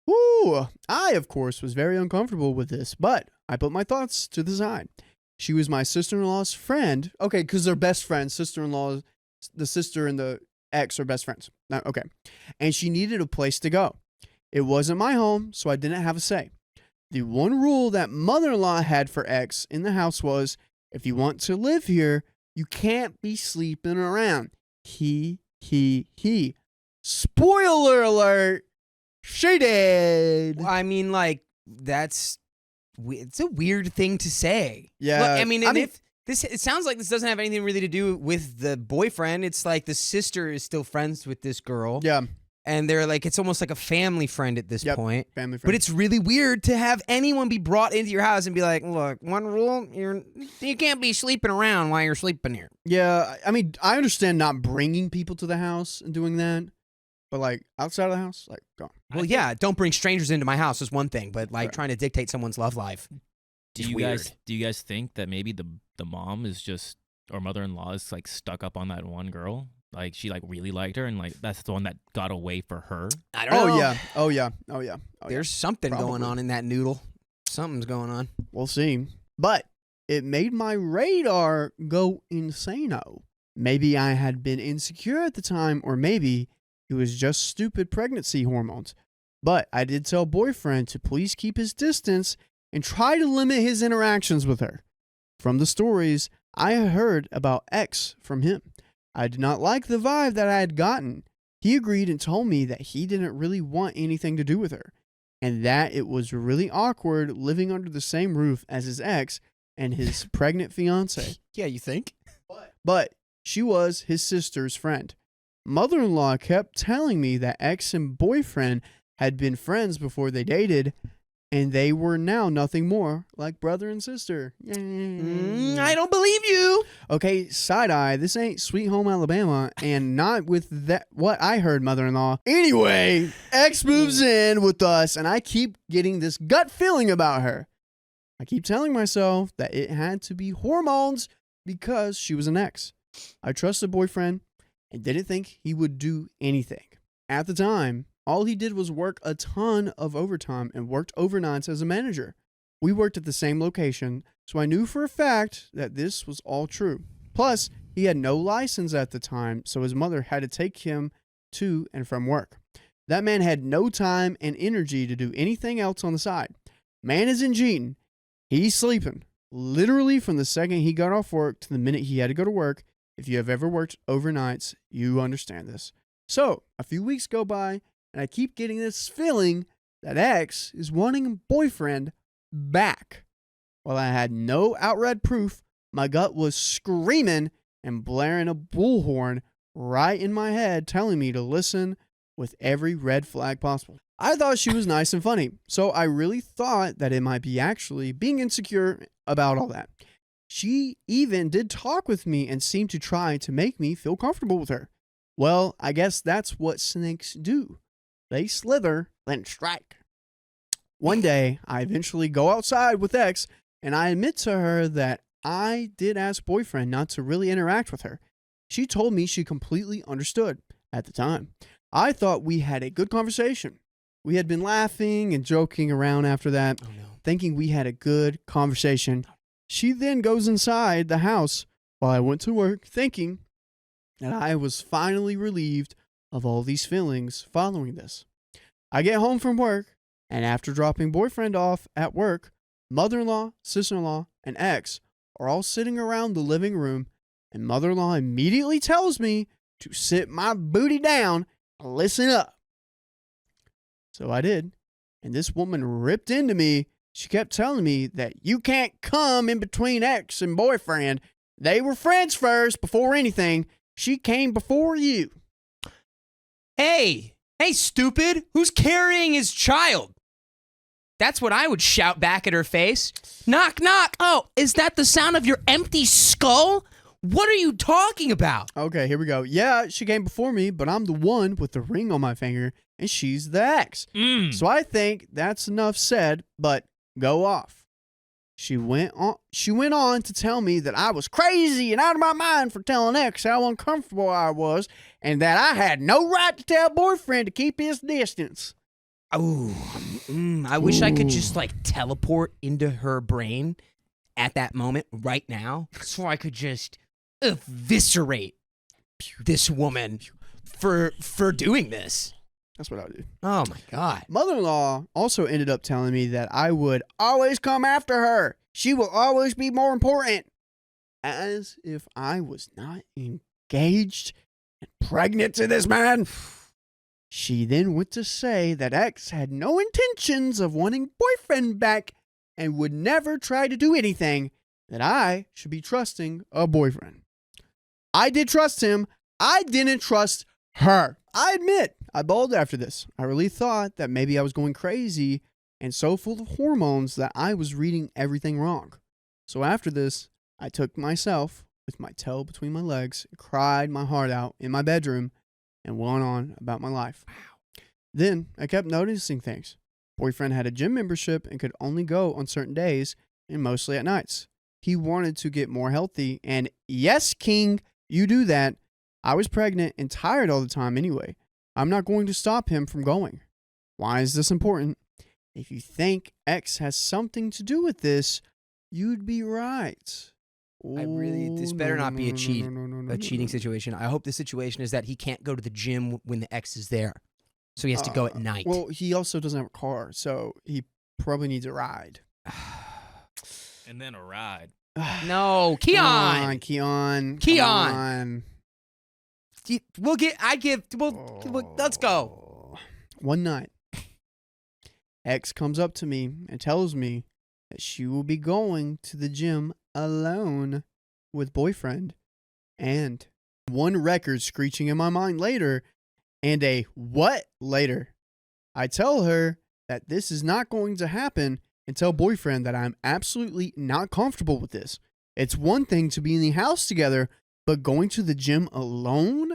Woo! I, of course, was very uncomfortable with this, but I put my thoughts to the side. She was my sister-in-law's friend. Okay, because they're best friends. Sister-in-law, the sister and the ex are best friends. Okay. And she needed a place to go. It wasn't my home, so I didn't have a say. The one rule that mother-in-law had for X in the house was, if you want to live here, you can't be sleeping around. He. Spoiler alert, she did. Well, I mean, like, it's a weird thing to say. Yeah. Look, I mean, it sounds like this doesn't have anything really to do with the boyfriend. It's like the sister is still friends with this girl. Yeah. And they're like, it's almost like a family friend at this point. Family friend. But it's really weird to have anyone be brought into your house and be like, look, one rule, you can't be sleeping around while you're sleeping here. Yeah, I mean, I understand not bringing people to the house and doing that, but like outside of the house, like, go. Well, yeah, don't bring strangers into my house is one thing, but like trying to dictate someone's love life. Do you guys think that maybe the mom is just, or mother-in-law is like stuck up on that one girl? Like she like really liked her and like that's the one that got away for her? I don't know. Oh yeah. There's something going on in that noodle. Something's going on. We'll see. But it made my radar go insano. Maybe I had been insecure at the time, or maybe it was just stupid pregnancy hormones. But I did tell boyfriend to please keep his distance and try to limit his interactions with her. From the stories I had heard about X from him, I did not like the vibe that I had gotten. He agreed and told me that he didn't really want anything to do with her, and that it was really awkward living under the same roof as his ex and his pregnant fiance. Yeah, you think? But she was his sister's friend. Mother-in-law kept telling me that ex and boyfriend had been friends before they dated, and they were now nothing more like brother and sister. I don't believe you. Okay, side eye, this ain't Sweet Home Alabama, and not with that what I heard, mother-in-law. Anyway, X moves in with us, and I keep getting this gut feeling about her. I keep telling myself that it had to be hormones because she was an ex. I trusted boyfriend and didn't think he would do anything. At the time, all he did was work a ton of overtime and worked overnights as a manager. We worked at the same location, so I knew for a fact that this was all true. Plus, he had no license at the time, so his mother had to take him to and from work. That man had no time and energy to do anything else on the side. Man isn't cheating. He's sleeping. Literally from the second he got off work to the minute he had to go to work. If you have ever worked overnights, you understand this. So, a few weeks go by, and I keep getting this feeling that X is wanting boyfriend back. While I had no outright proof, my gut was screaming and blaring a bullhorn right in my head, telling me to listen with every red flag possible. I thought she was nice and funny, so I really thought that it might be actually being insecure about all that. She even did talk with me and seemed to try to make me feel comfortable with her. Well, I guess that's what snakes do. They slither, then strike. One day, I eventually go outside with X, and I admit to her that I did ask boyfriend not to really interact with her. She told me she completely understood at the time. I thought we had a good conversation. We had been laughing and joking around after that, thinking we had a good conversation. She then goes inside the house while I went to work, thinking that I was finally relieved of all these feelings following this. I get home from work, and after dropping boyfriend off at work, mother-in-law, sister-in-law, and ex are all sitting around the living room, and mother-in-law immediately tells me to sit my booty down and listen up. So I did, and this woman ripped into me. She kept telling me that you can't come in between ex and boyfriend. They were friends first before anything. She came before you. Hey, stupid. Who's carrying his child? That's what I would shout back at her face. Knock, knock. Oh, is that the sound of your empty skull? What are you talking about? Okay, here we go. Yeah, she came before me, but I'm the one with the ring on my finger, and she's the ex. So I think that's enough said, but go off. She went on to tell me that I was crazy and out of my mind for telling ex how uncomfortable I was, and that I had no right to tell boyfriend to keep his distance. Oh, I wish I could just teleport into her brain at that moment right now, so I could just eviscerate this woman for doing this. That's what I would do. Oh my God. Mother-in-law also ended up telling me that I would always come after her. She will always be more important. As if I was not engaged and pregnant to this man. She then went to say that ex had no intentions of wanting boyfriend back and would never try to do anything, that I should be trusting a boyfriend. I did trust him. I didn't trust her. I admit, I bawled after this. I really thought that maybe I was going crazy and so full of hormones that I was reading everything wrong. So after this, I took myself with my tail between my legs, cried my heart out in my bedroom, and went on about my life. Then I kept noticing things. Boyfriend had a gym membership and could only go on certain days and mostly at nights. He wanted to get more healthy, and yes, King, you do that. I was pregnant and tired all the time anyway. I'm not going to stop him from going. Why is this important? If you think X has something to do with this, you'd be right. This better not be a cheating situation. I hope the situation is that he can't go to the gym when the ex is there. So he has to go at night. Well, he also doesn't have a car, so he probably needs a ride. And then a ride. No, Keon. Keon. Let's go. One night, X comes up to me and tells me that she will be going to the gym alone with boyfriend, and one record screeching in my mind later, and a what later. I tell her that this is not going to happen and tell boyfriend that I'm absolutely not comfortable with this. It's one thing to be in the house together, but going to the gym alone?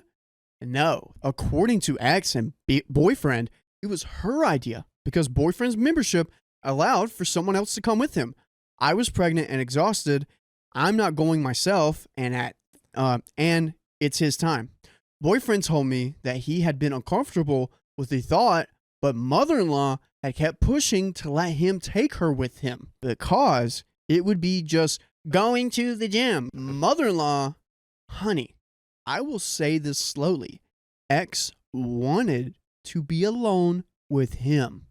No. According to ex and boyfriend, it was her idea because boyfriend's membership allowed for someone else to come with him. I was pregnant and exhausted. I'm not going myself, and it's his time. Boyfriend told me that he had been uncomfortable with the thought, but mother-in-law had kept pushing to let him take her with him because it would be just going to the gym. Mother-in-law, honey, I will say this slowly. Ex wanted to be alone with him.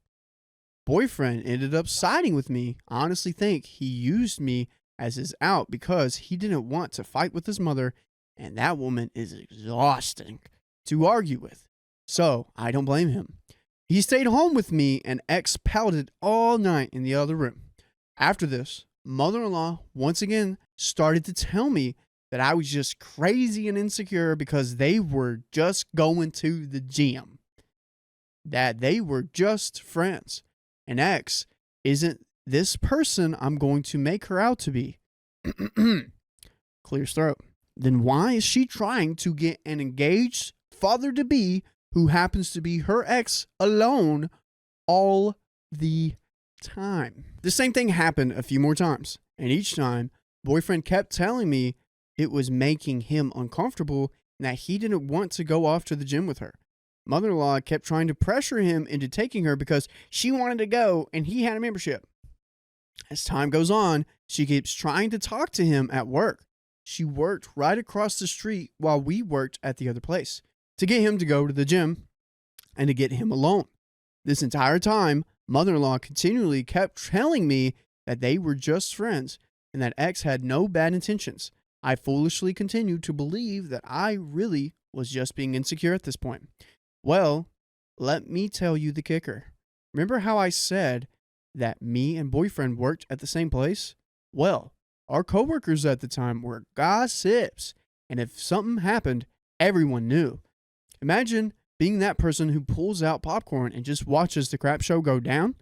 Boyfriend ended up siding with me. I honestly think he used me as his out because he didn't want to fight with his mother, and that woman is exhausting to argue with. So I don't blame him. He stayed home with me, and ex pouted all night in the other room. After this, mother-in-law once again started to tell me that I was just crazy and insecure because they were just going to the gym. That they were just friends. And ex isn't this person I'm going to make her out to be. Clear throat. Then why is she trying to get an engaged father-to-be who happens to be her ex alone all the time? The same thing happened a few more times. And each time, boyfriend kept telling me it was making him uncomfortable and that he didn't want to go off to the gym with her. Mother-in-law kept trying to pressure him into taking her because she wanted to go and he had a membership. As time goes on, she keeps trying to talk to him at work. She worked right across the street while we worked at the other place to get him to go to the gym and to get him alone. This entire time, mother-in-law continually kept telling me that they were just friends and that ex had no bad intentions. I foolishly continued to believe that I really was just being insecure at this point. Well, let me tell you the kicker. Remember how I said that me and boyfriend worked at the same place? Well, our coworkers at the time were gossips, and if something happened, everyone knew. Imagine being that person who pulls out popcorn and just watches the crap show go down.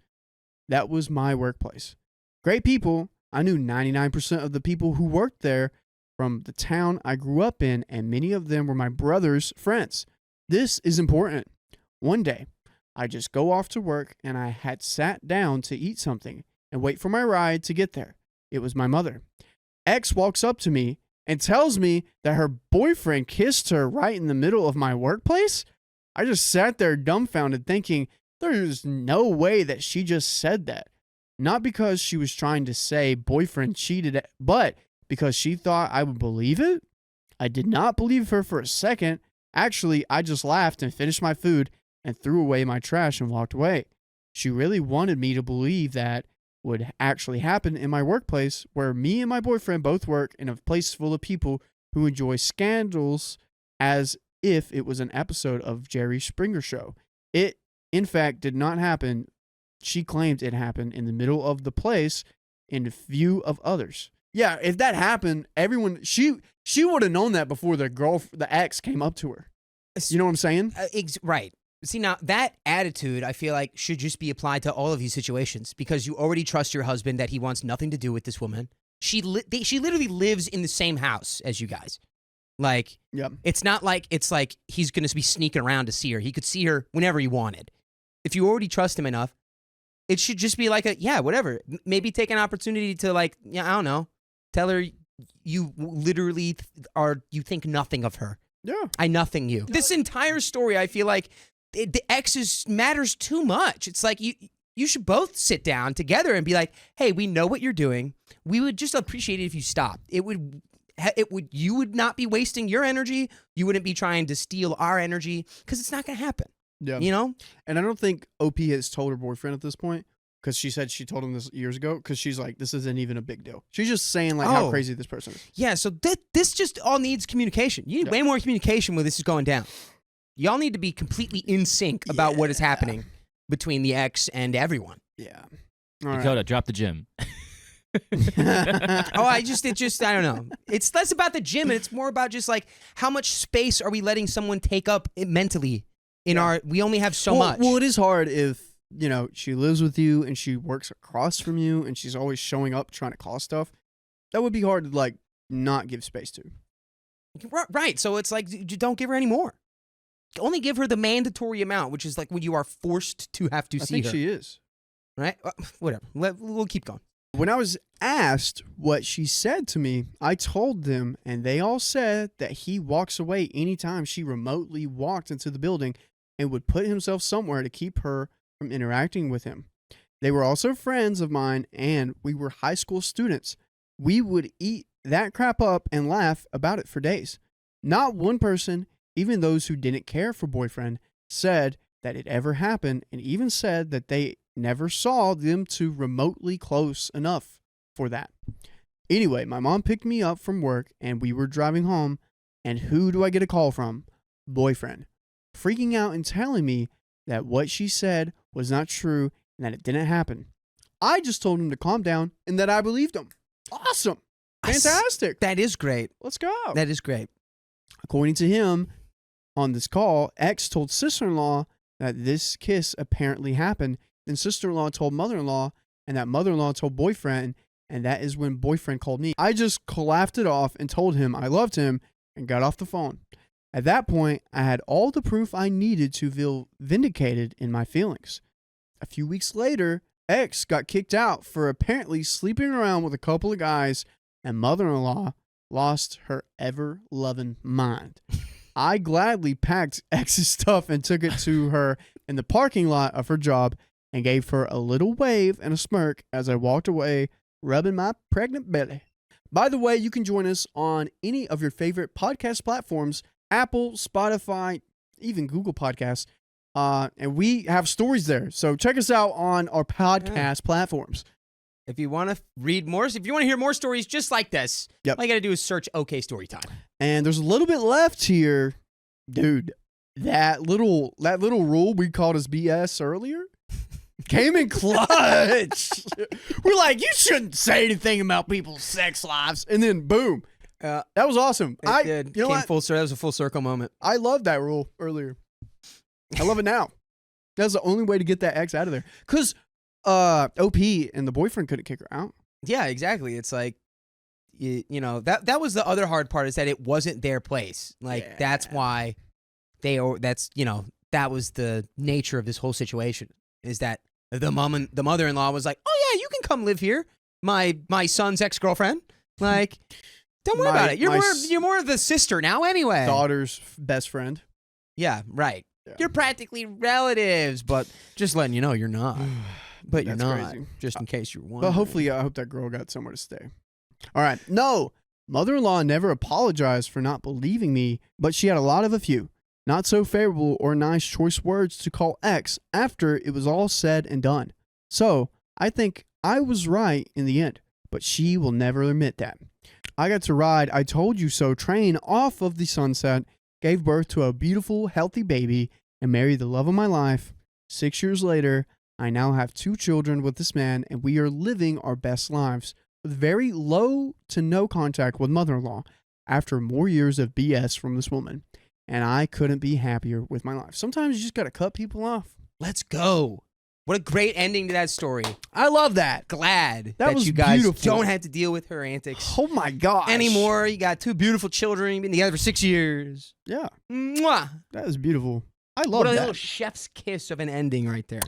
That was my workplace. Great people. I knew 99% of the people who worked there from the town I grew up in, and many of them were my brother's friends. This is important. One day, I just go off to work and I had sat down to eat something and wait for my ride to get there. It was my mother. Ex walks up to me and tells me that her boyfriend kissed her right in the middle of my workplace. I just sat there dumbfounded thinking there's no way that she just said that. Not because she was trying to say boyfriend cheated, but because she thought I would believe it. I did not believe her for a second. Actually, I just laughed and finished my food and threw away my trash and walked away. She really wanted me to believe that would actually happen in my workplace where me and my boyfriend both work in a place full of people who enjoy scandals as if it was an episode of Jerry Springer Show. It, in fact, did not happen. She claimed it happened in the middle of the place in view of others. Yeah, if that happened, everyone, she would have known that before the ex came up to her. You know what I'm saying? Right. See, now that attitude, I feel like, should just be applied to all of these situations because you already trust your husband that he wants nothing to do with this woman. She literally lives in the same house as you guys. Like, yep. It's not like it's like he's going to be sneaking around to see her. He could see her whenever he wanted. If you already trust him enough, it should just be like whatever. Maybe take an opportunity to I don't know, tell her you literally you think nothing of her. Yeah. I nothing you. This entire story, I feel like the exes matters too much. It's like you should both sit down together and be like, hey, we know what you're doing. We would just appreciate it if you stopped. You would not be wasting your energy. You wouldn't be trying to steal our energy because it's not going to happen. Yeah. You know? And I don't think OP has told her boyfriend at this point because she said she told him this years ago because she's like, this isn't even a big deal. She's just saying how crazy this person is. Yeah, so this just all needs communication. You need way more communication when this is going down. Y'all need to be completely in sync about what is happening between the ex and everyone. Yeah. Dakota, drop the gym. I don't know. It's less about the gym and it's more about just like how much space are we letting someone take up mentally in we only have so much. Well, it is hard if you know, she lives with you and she works across from you and she's always showing up trying to cause stuff, that would be hard to like not give space to. Right. So it's like, you don't give her any more. Only give her the mandatory amount, which is like when you are forced to have to I see think her. she is. Right? Whatever. We'll keep going. When I was asked what she said to me, I told them, and they all said that he walks away anytime she remotely walked into the building and would put himself somewhere to keep her from interacting with him. They were also friends of mine, and we were high school students. We would eat that crap up and laugh about it for days. Not one person, even those who didn't care for boyfriend, said that it ever happened, and even said that they never saw them to remotely close enough for that. Anyway, my mom picked me up from work and we were driving home, and who do I get a call from? Boyfriend. Freaking out and telling me that what she said was not true and that it didn't happen. I just told him to calm down and that I believed him. Awesome. Fantastic. That is great. Let's go. That is great. According to him, on this call, ex told sister-in-law that this kiss apparently happened. Then sister-in-law told mother-in-law, and that mother-in-law told boyfriend, and that is when boyfriend called me. I just laughed it off and told him I loved him and got off the phone. At that point, I had all the proof I needed to feel vindicated in my feelings. A few weeks later, ex got kicked out for apparently sleeping around with a couple of guys, and mother-in-law lost her ever-loving mind. I gladly packed ex's stuff and took it to her in the parking lot of her job and gave her a little wave and a smirk as I walked away, rubbing my pregnant belly. By the way, you can join us on any of your favorite podcast platforms, Apple, Spotify, even Google Podcasts, and we have stories there. So check us out on our podcast platforms. If you want to read more, if you want to hear more stories just like this, Yep. all you got to do is search OK Storytime. And there's a little bit left here. Dude, that little rule we called as BS earlier came in clutch. We're like, you shouldn't say anything about people's sex lives. And then boom. That was awesome. It did. You know Came what? full circle. That was a full circle moment. I loved that rule earlier. I love it now. That's the only way to get that ex out of there. Because OP and the boyfriend couldn't kick her out. Yeah, exactly. It's like, you know, that was the other hard part, is that it wasn't their place. Like, that's why that was the nature of this whole situation, is that the mother-in-law was like, oh yeah, you can come live here, my son's ex-girlfriend. Like, don't worry about it. You're more of the sister now anyway. Daughter's best friend. Yeah, right. Yeah. You're practically relatives, but just letting you know you're not. But you're That's not, crazy. just in case you're wondering. But hopefully, I hope that girl got somewhere to stay. All right. No, mother-in-law never apologized for not believing me, but she had a lot of a few not so favorable or nice choice words to call ex after it was all said and done. So I think I was right in the end, but she will never admit that. I got to ride I Told You So train off of the Sunset, gave birth to a beautiful, healthy baby, and married the love of my life. 6 years later, I now have 2 children with this man, and we are living our best lives with very low to no contact with mother-in-law after more years of BS from this woman. And I couldn't be happier with my life. Sometimes you just got to cut people off. Let's go. What a great ending to that story. I love that. Glad That was you guys beautiful. don't have to deal with her antics Oh my gosh. anymore. You got 2 beautiful children. You've been together for 6 years. Yeah, Mwah. that is beautiful. I love What a that. little chef's kiss of an ending right there.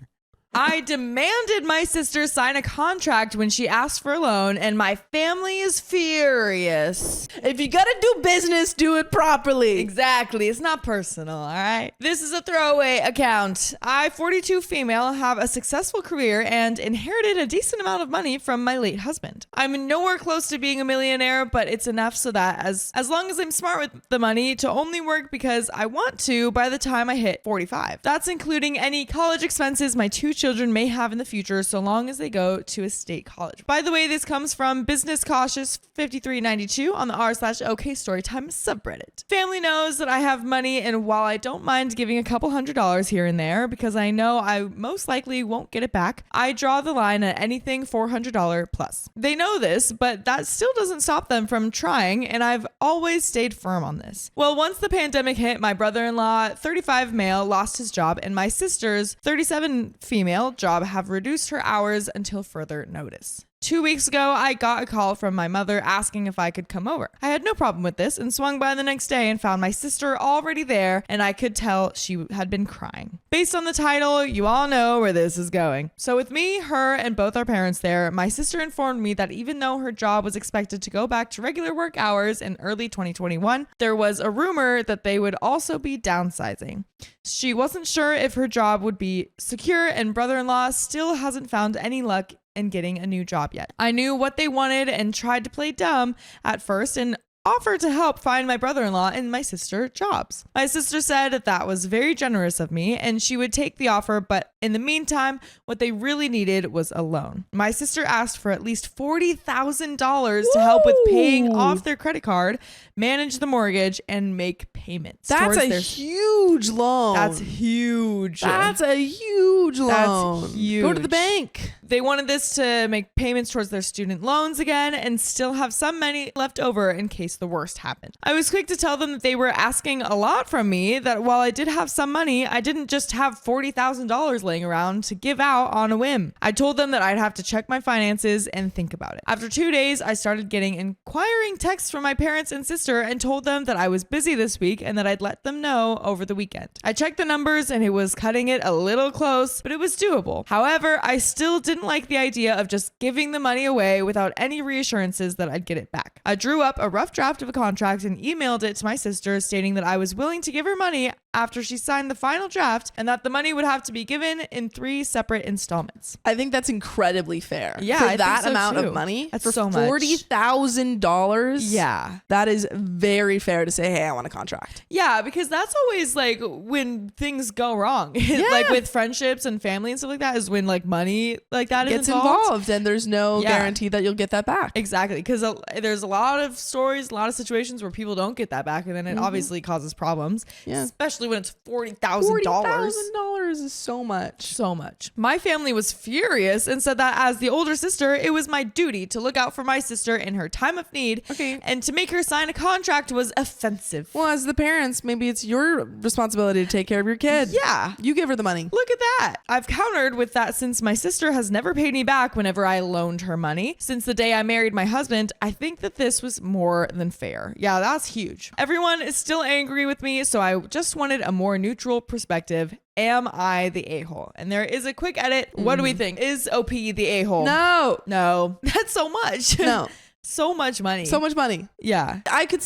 I demanded my sister sign a contract when she asked for a loan, and my family is furious. If you gotta do business, do it properly. Exactly. It's not personal, all right? This is a throwaway account. I, 42 female, have a successful career and inherited a decent amount of money from my late husband. I'm nowhere close to being a millionaire, but it's enough so that as long as I'm smart with the money, to only work because I want to by the time I hit 45. That's including any college expenses my 2 children may have in the future, so long as they go to a state college. By the way, this comes from Business Cautious 5392 on the r/OK Storytime subreddit. Family knows that I have money, and while I don't mind giving a couple $100s here and there because I know I most likely won't get it back, I draw the line at anything $400 plus. They know this, but that still doesn't stop them from trying, and I've always stayed firm on this. Well, once the pandemic hit, my brother-in-law, 35 male, lost his job, and my sister's 37 female male job have reduced her hours until further notice. 2 weeks ago, I got a call from my mother asking if I could come over. I had no problem with this and swung by the next day and found my sister already there, and I could tell she had been crying. Based on the title, you all know where this is going. So with me, her, and both our parents there, my sister informed me that even though her job was expected to go back to regular work hours in early 2021, there was a rumor that they would also be downsizing. She wasn't sure if her job would be secure, and brother-in-law still hasn't found any luck in getting a new job yet. I knew what they wanted and tried to play dumb at first and offered to help find my brother-in-law and my sister jobs. My sister said that was very generous of me and she would take the offer, but in the meantime, what they really needed was a loan. My sister asked for at least $40,000 to help with paying off their credit card, manage the mortgage, and make payments. That's a huge loan. That's huge. That's a huge loan. That's huge. Go to the bank. They wanted this to make payments towards their student loans again and still have some money left over in case the worst happened. I was quick to tell them that they were asking a lot from me, that while I did have some money, I didn't just have $40,000 laying around to give out on a whim. I told them that I'd have to check my finances and think about it. After 2 days, I started getting inquiring texts from my parents and sister and told them that I was busy this week and that I'd let them know over the weekend. I checked the numbers and it was cutting it a little close, but it was doable. However, I still didn't like the idea of just giving the money away without any reassurances that I'd get it back. I drew up a rough draft of a contract and emailed it to my sister stating that I was willing to give her money after she signed the final draft and that the money would have to be given in 3 separate installments. I think that's incredibly fair. Yeah, for I that think so amount too. of money, That's for so much. $40,000. Yeah. that is very fair to say, hey, I want a contract. Yeah, because that's always like when things go wrong. Like with friendships and family and stuff like that is when like money like that Gets is involved. and there's no Yeah. guarantee that you'll get that back. Exactly, because there's a lot of stories, a lot of situations where people don't get that back, and then it obviously causes problems. Yeah. Especially when it's $40,000. $40,000 is so much. So much. My family was furious and said that as the older sister, it was my duty to look out for my sister in her time of need. Okay. And to make her sign a contract was offensive. Well, as the parents, maybe it's your responsibility to take care of your kid. Yeah. You give her the money. Look at that. I've countered with that since my sister has never paid me back whenever I loaned her money. Since the day I married my husband, I think that this was more than fair. Yeah, that's huge. Everyone is still angry with me, so I just wanted a more neutral perspective. Am I the a-hole? And there is a quick edit. What do we think? Is OP the a-hole? No. That's so much. No. So much money. So much money. Yeah. I could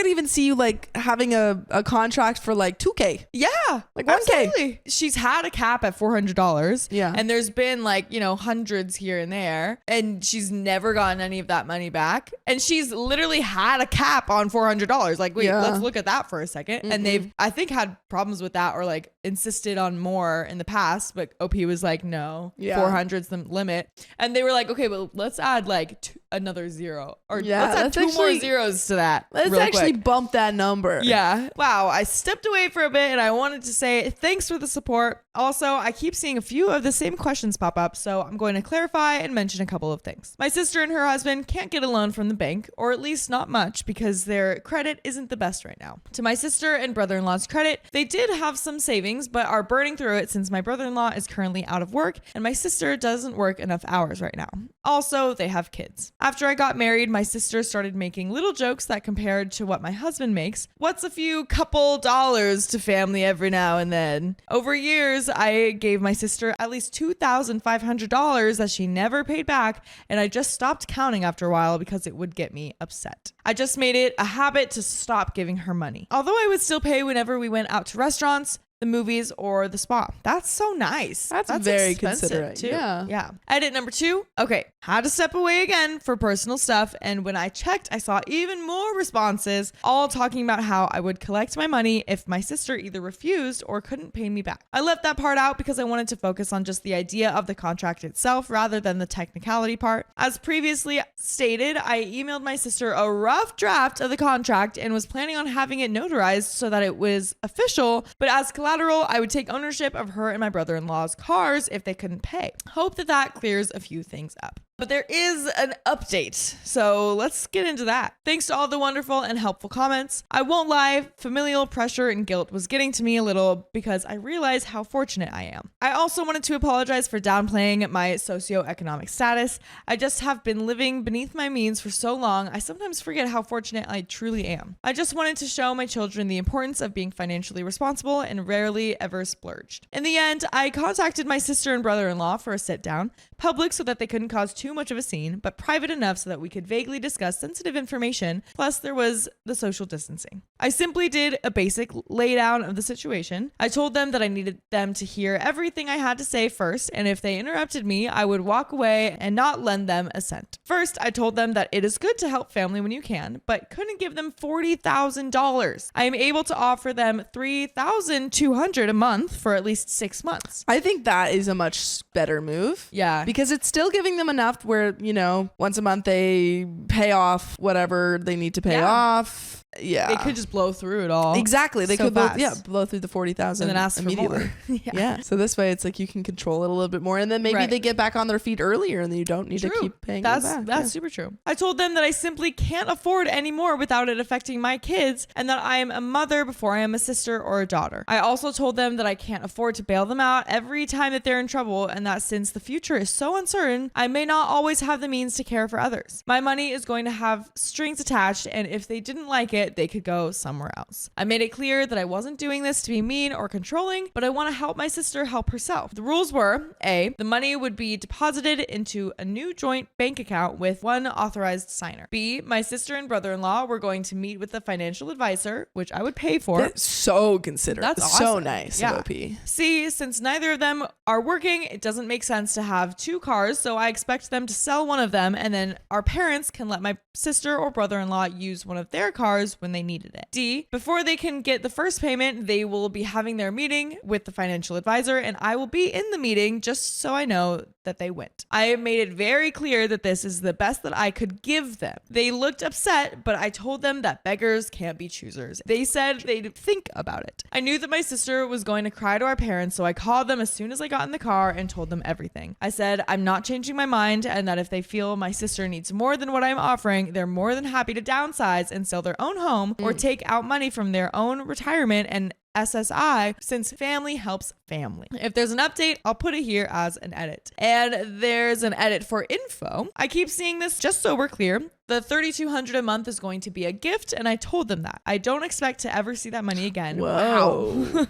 even see you like having a contract for like $2,000. Yeah. Like $1,000. Absolutely. She's had a cap at $400. Yeah. And there's been like, hundreds here and there. And she's never gotten any of that money back. And she's literally had a cap on $400. Like, wait, Yeah. let's look at that for a second. And they've, I think, had problems with that or like insisted on more in the past. But OP was like, no, Yeah. 400's the limit. And they were like, okay, well, let's add like another zero. Or Yeah, let's add that's 2 more actually- zeros to that. Let's real actually quick. bump that number. Yeah. Wow. I stepped away for a bit and I wanted to say thanks for the support. Also, I keep seeing a few of the same questions pop up, so I'm going to clarify and mention a couple of things. My sister and her husband can't get a loan from the bank, or at least not much, because their credit isn't the best right now. To my sister and brother-in-law's credit, they did have some savings, but are burning through it since my brother-in-law is currently out of work and my sister doesn't work enough hours right now. Also, they have kids. After I got married, my sister started making little jokes that compared to what my husband makes. What's a few couple dollars to family every now and then? Over years, I gave my sister at least $2,500 that she never paid back, and I just stopped counting after a while because it would get me upset. I just made it a habit to stop giving her money. Although I would still pay whenever we went out to restaurants, the movies, or the spa. That's so nice. That's very expensive, considerate. too. Yeah. Edit number 2. Okay. Had to step away again for personal stuff. And when I checked, I saw even more responses, all talking about how I would collect my money if my sister either refused or couldn't pay me back. I left that part out because I wanted to focus on just the idea of the contract itself rather than the technicality part. As previously stated, I emailed my sister a rough draft of the contract and was planning on having it notarized so that it was official, but as collateral, I would take ownership of her and my brother-in-law's cars if they couldn't pay. Hope that clears a few things up. But there is an update, so let's get into that. Thanks to all the wonderful and helpful comments. I won't lie, familial pressure and guilt was getting to me a little because I realized how fortunate I am. I also wanted to apologize for downplaying my socioeconomic status. I just have been living beneath my means for so long, I sometimes forget how fortunate I truly am. I just wanted to show my children the importance of being financially responsible and rarely ever splurged. In the end, I contacted my sister and brother-in-law for a sit-down, public so that they couldn't cause too much of a scene, but private enough so that we could vaguely discuss sensitive information, plus there was the social distancing. I simply did a basic laydown of the situation. I told them that I needed them to hear everything I had to say first, and if they interrupted me, I would walk away and not lend them a cent. First, I told them that it is good to help family when you can, but couldn't give them $40,000. I am able to offer them $3,200 a month for at least 6 months. I think that is a much better move. Yeah. Because it's still giving them enough where, you know, once a month they pay off whatever they need to pay off. Yeah. They could just blow through it all. Exactly. They so could fast. blow through the 40,000 and then ask immediately. for more. Yeah. So this way it's like you can control it a little bit more, and then maybe Right. they get back on their feet earlier and then you don't need to keep paying them back. That's super true. I told them that I simply can't afford any more without it affecting my kids, and that I am a mother before I am a sister or a daughter. I also told them that I can't afford to bail them out every time that they're in trouble, and that since the future is so uncertain, I may not always have the means to care for others. My money is going to have strings attached, and if they didn't like it, they could go somewhere else. I made it clear that I wasn't doing this to be mean or controlling, but I want to help my sister help herself. The rules were: A, the money would be deposited into a new joint bank account with one authorized signer. B, my sister and brother-in-law were going to meet with the financial advisor, which I would pay for. That's so considerate. That's so awesome. nice. Yeah. OP. C, since neither of them are working, it doesn't make sense to have 2 cars, so I expect them to sell one of them, and then our parents can let my sister or brother-in-law use one of their cars when they needed it. D, before they can get the first payment, they will be having their meeting with the financial advisor, and I will be in the meeting just so I know that they went. I have made it very clear that this is the best that I could give them. They looked upset, but I told them that beggars can't be choosers. They said they'd think about it. I knew that my sister was going to cry to our parents, so I called them as soon as I got in the car and told them everything. I said I'm not changing my mind, and that if they feel my sister needs more than what I'm offering, they're more than happy to downsize and sell their own home or take out money from their own retirement and SSI, since family helps family. If there's an update, I'll put it here as an edit. And there's an edit for info. I keep seeing this, just so we're clear. The $3,200 a month is going to be a gift, and I told them that. I don't expect to ever see that money again. Whoa.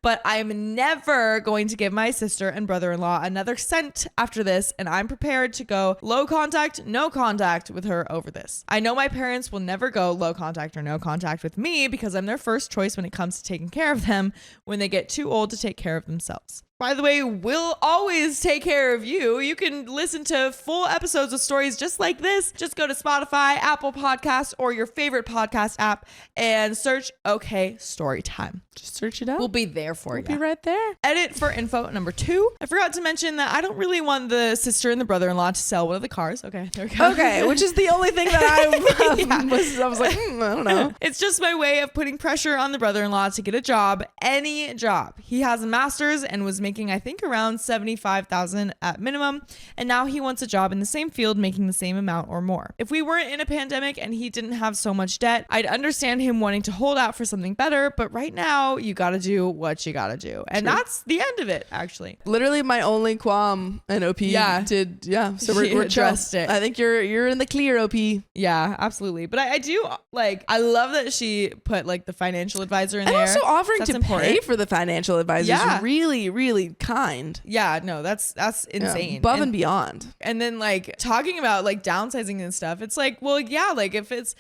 But I'm never going to give my sister and brother-in-law another cent after this, and I'm prepared to go low contact, no contact with her over this. I know my parents will never go low contact or no contact with me because I'm their first choice when it comes to taking care of them when they get too old to take care of themselves. By the way, we'll always take care of you. You can listen to full episodes of stories just like this. Just go to Spotify, Apple Podcasts, or your favorite podcast app and search OK Storytime. Just search it up. We'll be there for you. Be right there. Edit for info number 2. I forgot to mention that I don't really want the sister and the brother-in-law to sell one of the cars. Okay, there we go. Okay, which is the only thing that I was like, I don't know. It's just my way of putting pressure on the brother-in-law to get a job, any job. He has a master's and was making, I think, around $75,000 at minimum, and now he wants a job in the same field making the same amount or more. If we weren't in a pandemic and he didn't have so much debt, I'd understand him wanting to hold out for something better, but right now you gotta do what you gotta do, and that's the end of it, actually. Literally my only qualm, and OP did, so She we're addressed chill. it. I think you're in the clear, OP. Yeah, absolutely. But I do, like, I love that she put, like, the financial advisor in And there. also offering That's to important. pay for the financial advisor Yeah. is really, really kind. Yeah, no, that's insane. Above and beyond. And then, like, talking about, like, downsizing and stuff, it's like, well, yeah, like, if this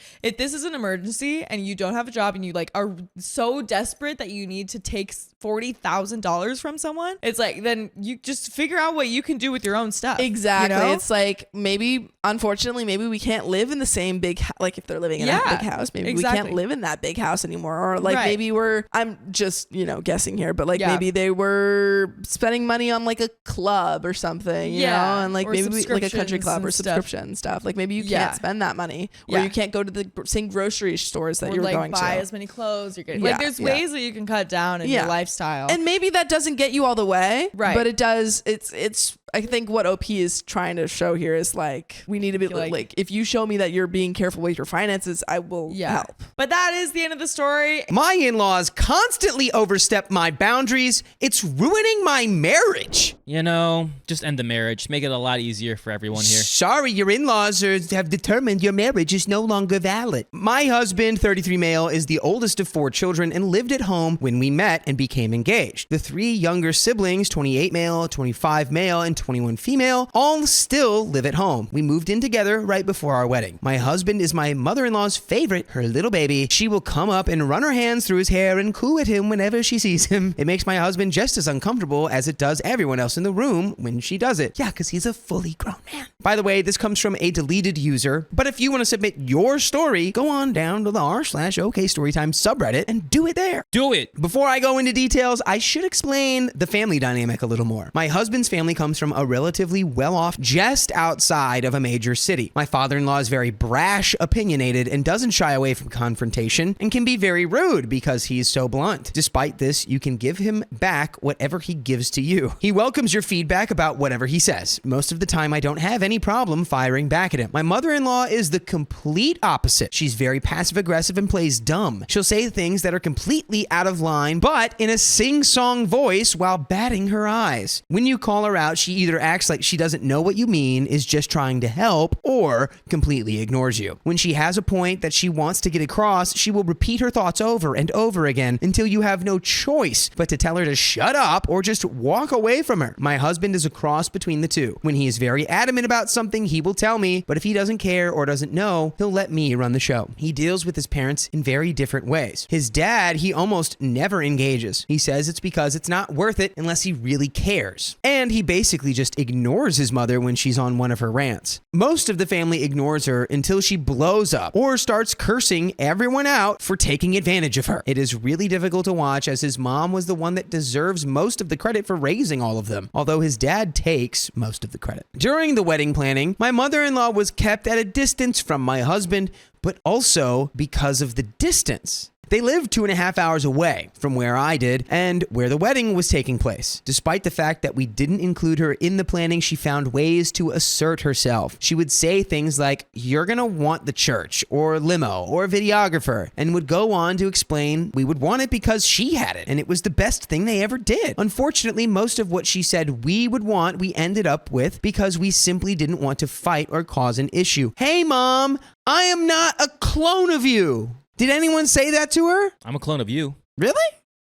is an emergency and you don't have a job and you, like, are so desperate that you need to take $40,000 from someone, it's like, then you just figure out what you can do with your own stuff. Exactly. You know? It's like, maybe, unfortunately, maybe we can't live in the same big, like if they're living in a big house, maybe we can't live in that big house anymore. Or like maybe I'm just, guessing here, but like maybe they were spending money on like a club or something, you know, and like or maybe like a country club or subscriptions and subscription stuff. Like maybe you can't spend that money, or you can't go to the same grocery stores that or you're like going buy to. as many clothes you're getting. Like there's ways that you can cut down in your lifestyle. And maybe that doesn't get you all the way, Right. but it does. It's I think what OP is trying to show here is like, we need to be like if you show me that you're being careful with your finances, I will help. But that is the end of the story. My in-laws constantly overstep my boundaries. It's ruining my marriage. You know, just end the marriage. Make it a lot easier for everyone here. Sorry, your in-laws have determined your marriage is no longer valid. My husband, 33 male, is the oldest of 4 children and lived at home when we met and became engaged. The 3 younger siblings, 28 male, 25 male, and 21 female, all still live at home. We moved in together right before our wedding. My husband is my mother-in-law's favorite, her little baby. She will come up and run her hands through his hair and coo at him whenever she sees him. It makes my husband just as uncomfortable as it does everyone else in the room when she does it. Yeah, because he's a fully grown man. By the way, this comes from a deleted user, but if you want to submit your story, go on down to the r/OKStorytime subreddit and do it there. Do it. Before I go into details, I should explain the family dynamic a little more. My husband's family comes from a relatively well-off just outside of a major city. My father-in-law is very brash, opinionated, and doesn't shy away from confrontation and can be very rude because he's so blunt. Despite this, you can give him back whatever he gives to you. He welcomes your feedback about whatever he says. Most of the time, I don't have any problem firing back at him. My mother-in-law is the complete opposite. She's very passive-aggressive and plays dumb. She'll say things that are completely out of line, but in a sing-song voice while batting her eyes. When you call her out, she either acts like she doesn't know what you mean, is just trying to help, or completely ignores you. When she has a point that she wants to get across, she will repeat her thoughts over and over again until you have no choice but to tell her to shut up or just walk away from her. My husband is a cross between the two. When he is very adamant about something, he will tell me, but if he doesn't care or doesn't know, he'll let me run the show. He deals with his parents in very different ways. His dad, he almost never engages. He says it's because it's not worth it unless he really cares. And he basically just ignores his mother when she's on one of her rants. Most of the family ignores her until she blows up or starts cursing everyone out for taking advantage of her. It is really difficult to watch as his mom was the one that deserves most of the credit for raising all of them, although his dad takes most of the credit. During the wedding planning, my mother-in-law was kept at a distance from my husband, but also because of the distance. They lived 2.5 hours away from where I did and where the wedding was taking place. Despite the fact that we didn't include her in the planning, she found ways to assert herself. She would say things like, "You're gonna want the church," or limo, or videographer, and would go on to explain we would want it because she had it, and it was the best thing they ever did. Unfortunately, most of what she said we would want, we ended up with because we simply didn't want to fight or cause an issue. Hey, Mom, I am not a clone of you. Did anyone say that to her? I'm a clone of you. Really?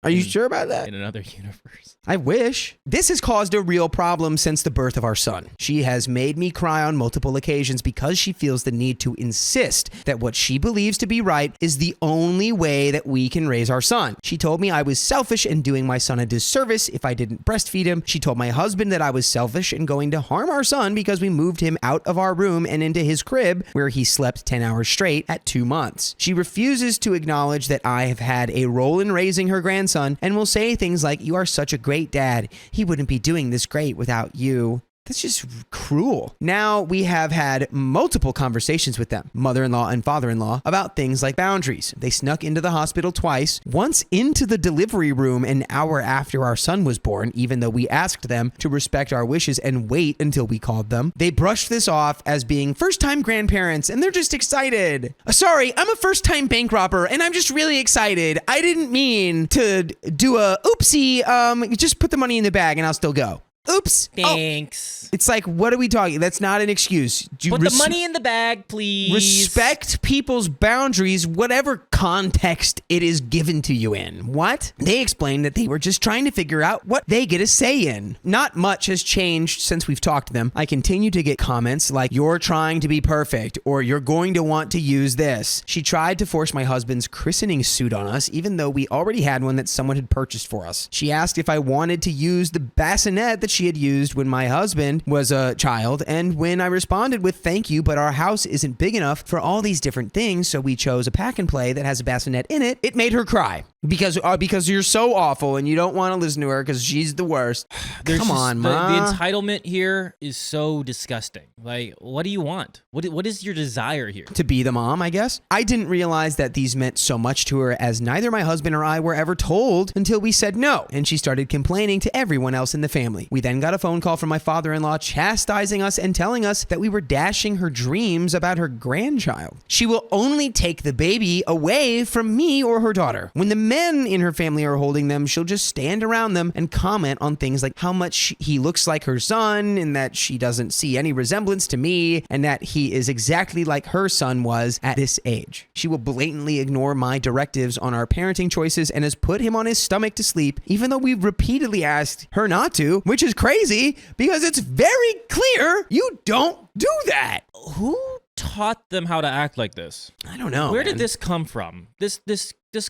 Are you sure about that? In another universe. I wish. This has caused a real problem since the birth of our son. She has made me cry on multiple occasions because she feels the need to insist that what she believes to be right is the only way that we can raise our son. She told me I was selfish and doing my son a disservice if I didn't breastfeed him. She told my husband that I was selfish and going to harm our son because we moved him out of our room and into his crib where he slept 10 hours straight at 2 months. She refuses to acknowledge that I have had a role in raising her grandson and will say things like, "You are such a great dad. He wouldn't be doing this great without you." That's just cruel. Now we have had multiple conversations with them, mother-in-law and father-in-law, about things like boundaries. They snuck into the hospital twice, once into the delivery room an hour after our son was born, even though we asked them to respect our wishes and wait until we called them. They brushed this off as being first-time grandparents, and they're just excited. Sorry, I'm a first-time bank robber, and I'm just really excited. I didn't mean to do a oopsie, just put the money in the bag and I'll still go. Oops. Thanks. It's like, what are we talking? That's not an excuse. Put the money in the bag, please. Respect people's boundaries, whatever context it is given to you in. What? They explained that they were just trying to figure out what they get a say in. Not much has changed since we've talked to them. I continue to get comments like, "You're trying to be perfect," or "You're going to want to use this." She tried to force my husband's christening suit on us, even though we already had one that someone had purchased for us. She asked if I wanted to use the bassinet that she had used when my husband was a child, and when I responded with "Thank you, but our house isn't big enough for all these different things, so we chose a pack and play that has a bassinet in it," it made her cry. Because you're so awful and you don't want to listen to her because she's the worst. Come on, Ma. The entitlement here is so disgusting. Like, what do you want? What is your desire here? To be the mom, I guess. I didn't realize that these meant so much to her, as neither my husband or I were ever told until we said no, and she started complaining to everyone else in the family. We then got a phone call from my father-in-law chastising us and telling us that we were dashing her dreams about her grandchild. She will only take the baby away from me or her daughter. When the men in her family are holding them, she'll just stand around them and comment on things like how much he looks like her son and that she doesn't see any resemblance to me and that he is exactly like her son was at this age. She will blatantly ignore my directives on our parenting choices and has put him on his stomach to sleep, even though we've repeatedly asked her not to, which is crazy because it's very clear you don't do that. Who taught them how to act like this? I don't know. Where man. did this come from? This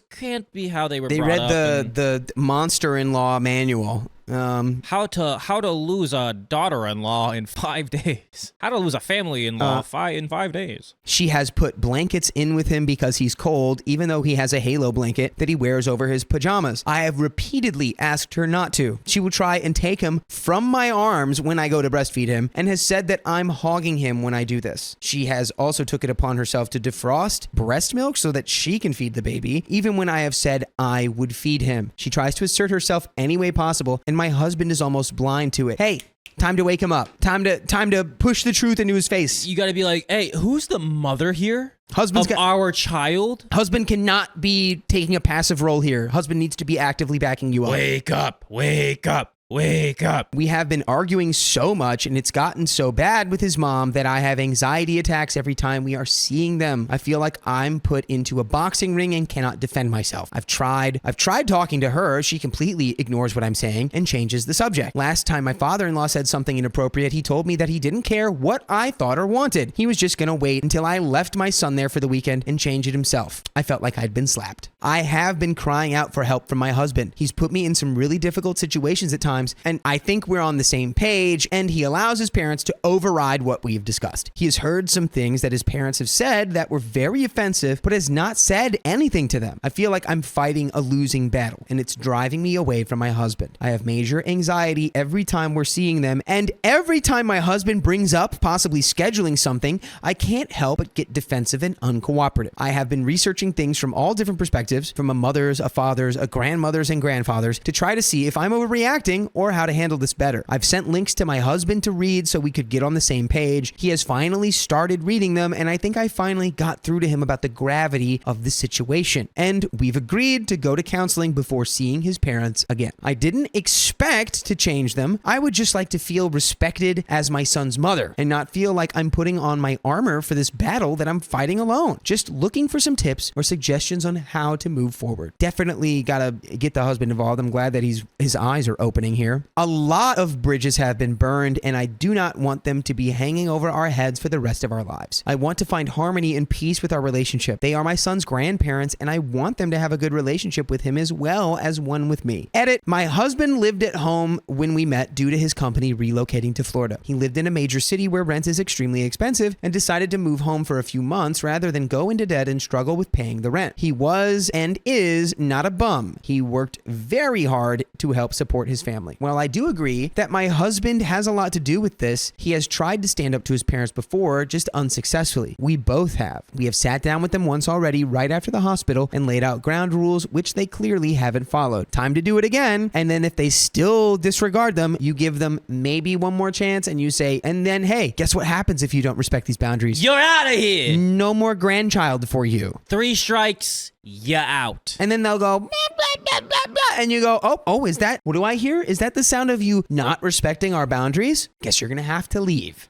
can't be how they were They brought read up. the monster-in-law manual. How to lose a daughter-in-law in 5 days. How to lose a family-in-law in 5 days. She has put blankets in with him because he's cold, even though he has a halo blanket that he wears over his pajamas. I have repeatedly asked her not to. She will try and take him from my arms when I go to breastfeed him and has said that I'm hogging him when I do this. She has also took it upon herself to defrost breast milk so that she can feed the baby, even when I have said I would feed him. She tries to assert herself any way possible, and my husband is almost blind to it. Hey, time to wake him up. Time to push the truth into his face. You got to be like, hey, who's the mother here? Husband's of our child? Husband cannot be taking a passive role here. Husband needs to be actively backing you up. Wake up, wake up. Wake up. We have been arguing so much and it's gotten so bad with his mom that I have anxiety attacks every time we are seeing them. I feel like I'm put into a boxing ring and cannot defend myself. I've tried talking to her. She completely ignores what I'm saying and changes the subject. Last time my father-in-law said something inappropriate, he told me that he didn't care what I thought or wanted. He was just going to wait until I left my son there for the weekend and change it himself. I felt like I'd been slapped. I have been crying out for help from my husband. He's put me in some really difficult situations at times, and I think we're on the same page, and he allows his parents to override what we've discussed. He has heard some things that his parents have said that were very offensive, but has not said anything to them. I feel like I'm fighting a losing battle, and it's driving me away from my husband. I have major anxiety every time we're seeing them, and every time my husband brings up possibly scheduling something, I can't help but get defensive and uncooperative. I have been researching things from all different perspectives, from a mother's, a father's, a grandmother's, and grandfather's, to try to see if I'm overreacting or how to handle this better. I've sent links to my husband to read so we could get on the same page. He has finally started reading them, and I think I finally got through to him about the gravity of the situation. And we've agreed to go to counseling before seeing his parents again. I didn't expect to change them. I would just like to feel respected as my son's mother and not feel like I'm putting on my armor for this battle that I'm fighting alone. Just looking for some tips or suggestions on how to move forward. Definitely gotta get the husband involved. I'm glad that his eyes are opening here. A lot of bridges have been burned, and I do not want them to be hanging over our heads for the rest of our lives. I want to find harmony and peace with our relationship. They are my son's grandparents, and I want them to have a good relationship with him as well as one with me. Edit: my husband lived at home when we met due to his company relocating to Florida. He lived in a major city where rent is extremely expensive and decided to move home for a few months rather than go into debt and struggle with paying the rent. He was and is not a bum. He worked very hard to help support his family. While I do agree that my husband has a lot to do with this, he has tried to stand up to his parents before, just unsuccessfully. We both have. We have sat down with them once already right after the hospital and laid out ground rules, which they clearly haven't followed. Time to do it again. And then if they still disregard them, you give them maybe one more chance and you say, and then, hey, guess what happens if you don't respect these boundaries? You're out of here. No more grandchild for you. 3 strikes, you're out. And then they'll go, blah, blah, blah, blah, blah. And you go, oh, is that, what do I hear? Is that the sound of you not respecting our boundaries? Guess you're going to have to leave.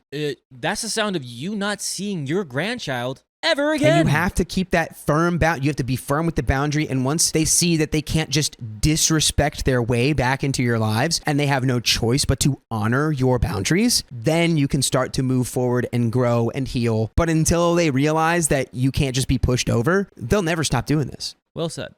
That's the sound of you not seeing your grandchild ever again. And you have to keep that firm bound. You have to be firm with the boundary. And once they see that they can't just disrespect their way back into your lives and they have no choice but to honor your boundaries, then you can start to move forward and grow and heal. But until they realize that you can't just be pushed over, they'll never stop doing this. Well said.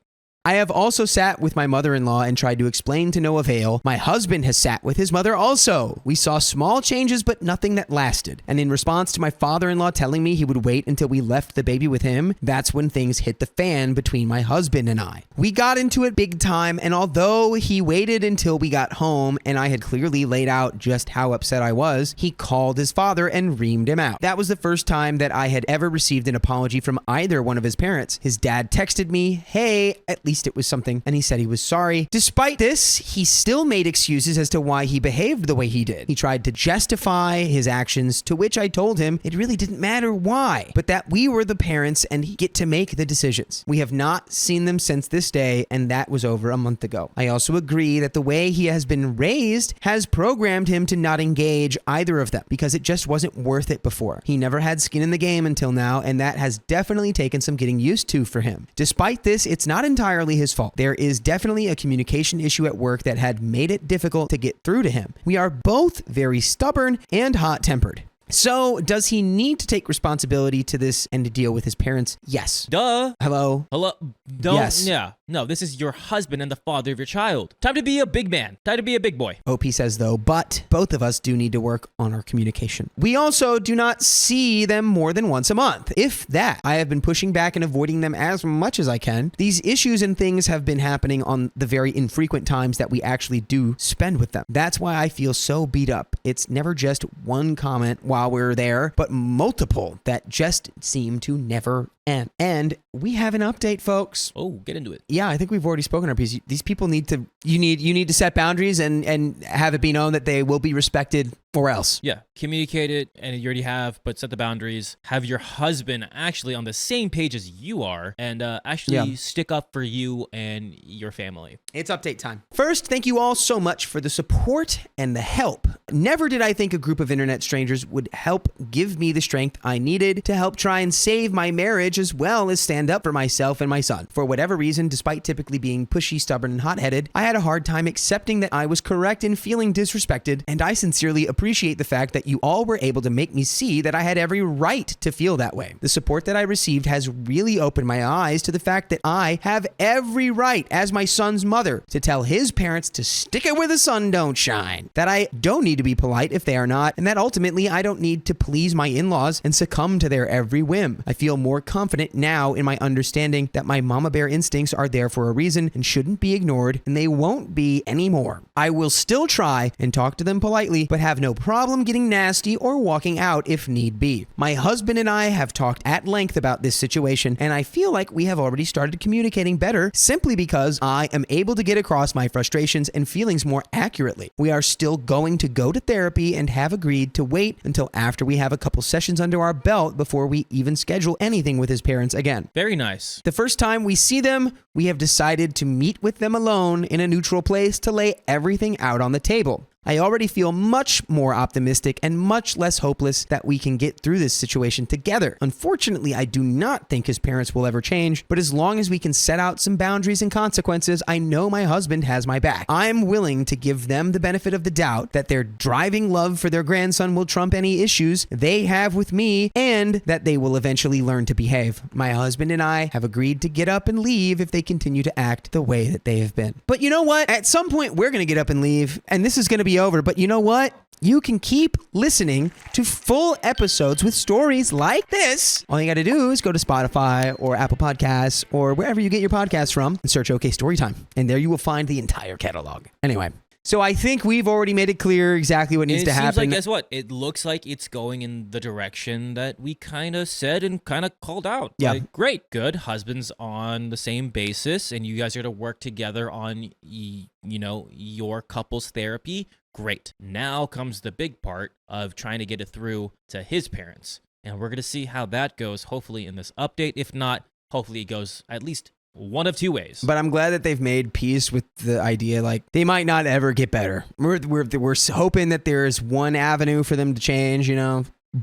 I have also sat with my mother-in-law and tried to explain to no avail. My husband has sat with his mother also. We saw small changes, but nothing that lasted. And in response to my father-in-law telling me he would wait until we left the baby with him, that's when things hit the fan between my husband and I. We got into it big time, and although he waited until we got home and I had clearly laid out just how upset I was, he called his father and reamed him out. That was the first time that I had ever received an apology from either one of his parents. His dad texted me, hey, at least least it was something, and he said he was sorry. Despite this, he still made excuses as to why he behaved the way he did. He tried to justify his actions, to which I told him it really didn't matter why, but that we were the parents and get to make the decisions. We have not seen them since this day, and that was over a month ago. I also agree that the way he has been raised has programmed him to not engage either of them because it just wasn't worth it before. He never had skin in the game until now, and that has definitely taken some getting used to for him. Despite this, it's not entirely his fault. There is definitely a communication issue at work that had made it difficult to get through to him. We are both very stubborn and hot-tempered. So, does he need to take responsibility to this and to deal with his parents? Yes. Duh. Hello? Hello? Don't. Yes. Yeah. No, this is your husband and the father of your child. Time to be a big man. Time to be a big boy. OP says, though, but both of us do need to work on our communication. We also do not see them more than once a month, if that. I have been pushing back and avoiding them as much as I can. These issues and things have been happening on the very infrequent times that we actually do spend with them. That's why I feel so beat up. It's never just one comment while we're there, but multiple that just seem to never end. And we have an update, folks. Oh, get into it. Yeah, I think we've already spoken our piece. These people need to, you need to set boundaries and have it be known that they will be respected or else. Yeah, communicate it, and you already have, but set the boundaries. Have your husband actually on the same page as you are, and actually stick up for you and your family. It's update time. First, thank you all so much for the support and the help. Never did I think a group of internet strangers would help give me the strength I needed to help try and save my marriage as well as stand up for myself and my son. For whatever reason, despite typically being pushy, stubborn, and hot-headed, I had a hard time accepting that I was correct in feeling disrespected, and I sincerely appreciate the fact that you all were able to make me see that I had every right to feel that way. The support that I received has really opened my eyes to the fact that I have every right as my son's mother to tell his parents to stick it where the sun don't shine, that I don't need to be polite if they are not, and that ultimately I don't need to please my in-laws and succumb to their every whim. I feel more confident now in my understanding that my mama bear instincts are there for a reason and shouldn't be ignored, and they won't be anymore. I will still try and talk to them politely, but have no problem getting nasty or walking out if need be. My husband and I have talked at length about this situation, and I feel like we have already started communicating better simply because I am able to get across my frustrations and feelings more accurately. We are still going to go to therapy and have agreed to wait until after we have a couple sessions under our belt before we even schedule anything with his parents again. Very nice. The first time we see them, we have decided to meet with them alone in a neutral place to lay everything out on the table. I already feel much more optimistic and much less hopeless that we can get through this situation together. Unfortunately, I do not think his parents will ever change, but as long as we can set out some boundaries and consequences, I know my husband has my back. I'm willing to give them the benefit of the doubt that their driving love for their grandson will trump any issues they have with me, and that they will eventually learn to behave. My husband and I have agreed to get up and leave if they continue to act the way that they have been. But you know what? At some point, we're going to get up and leave, and this is going to be over, but you know what? You can keep listening to full episodes with stories like this. All you got to do is go to Spotify or Apple Podcasts or wherever you get your podcasts from and search OK Storytime. And there you will find the entire catalog. Anyway, so I think we've already made it clear exactly what needs to happen. It seems like, guess what? It looks like it's going in the direction that we kind of said and kind of called out. Yeah. Like, great, good. Husbands on the same basis, and you guys are to work together on, your couple's therapy. Great. Now comes the big part of trying to get it through to his parents. And we're going to see how that goes, hopefully, in this update. If not, hopefully it goes at least one of two ways. But I'm glad that they've made peace with the idea, like, they might not ever get better. We're hoping that there's one avenue for them to change,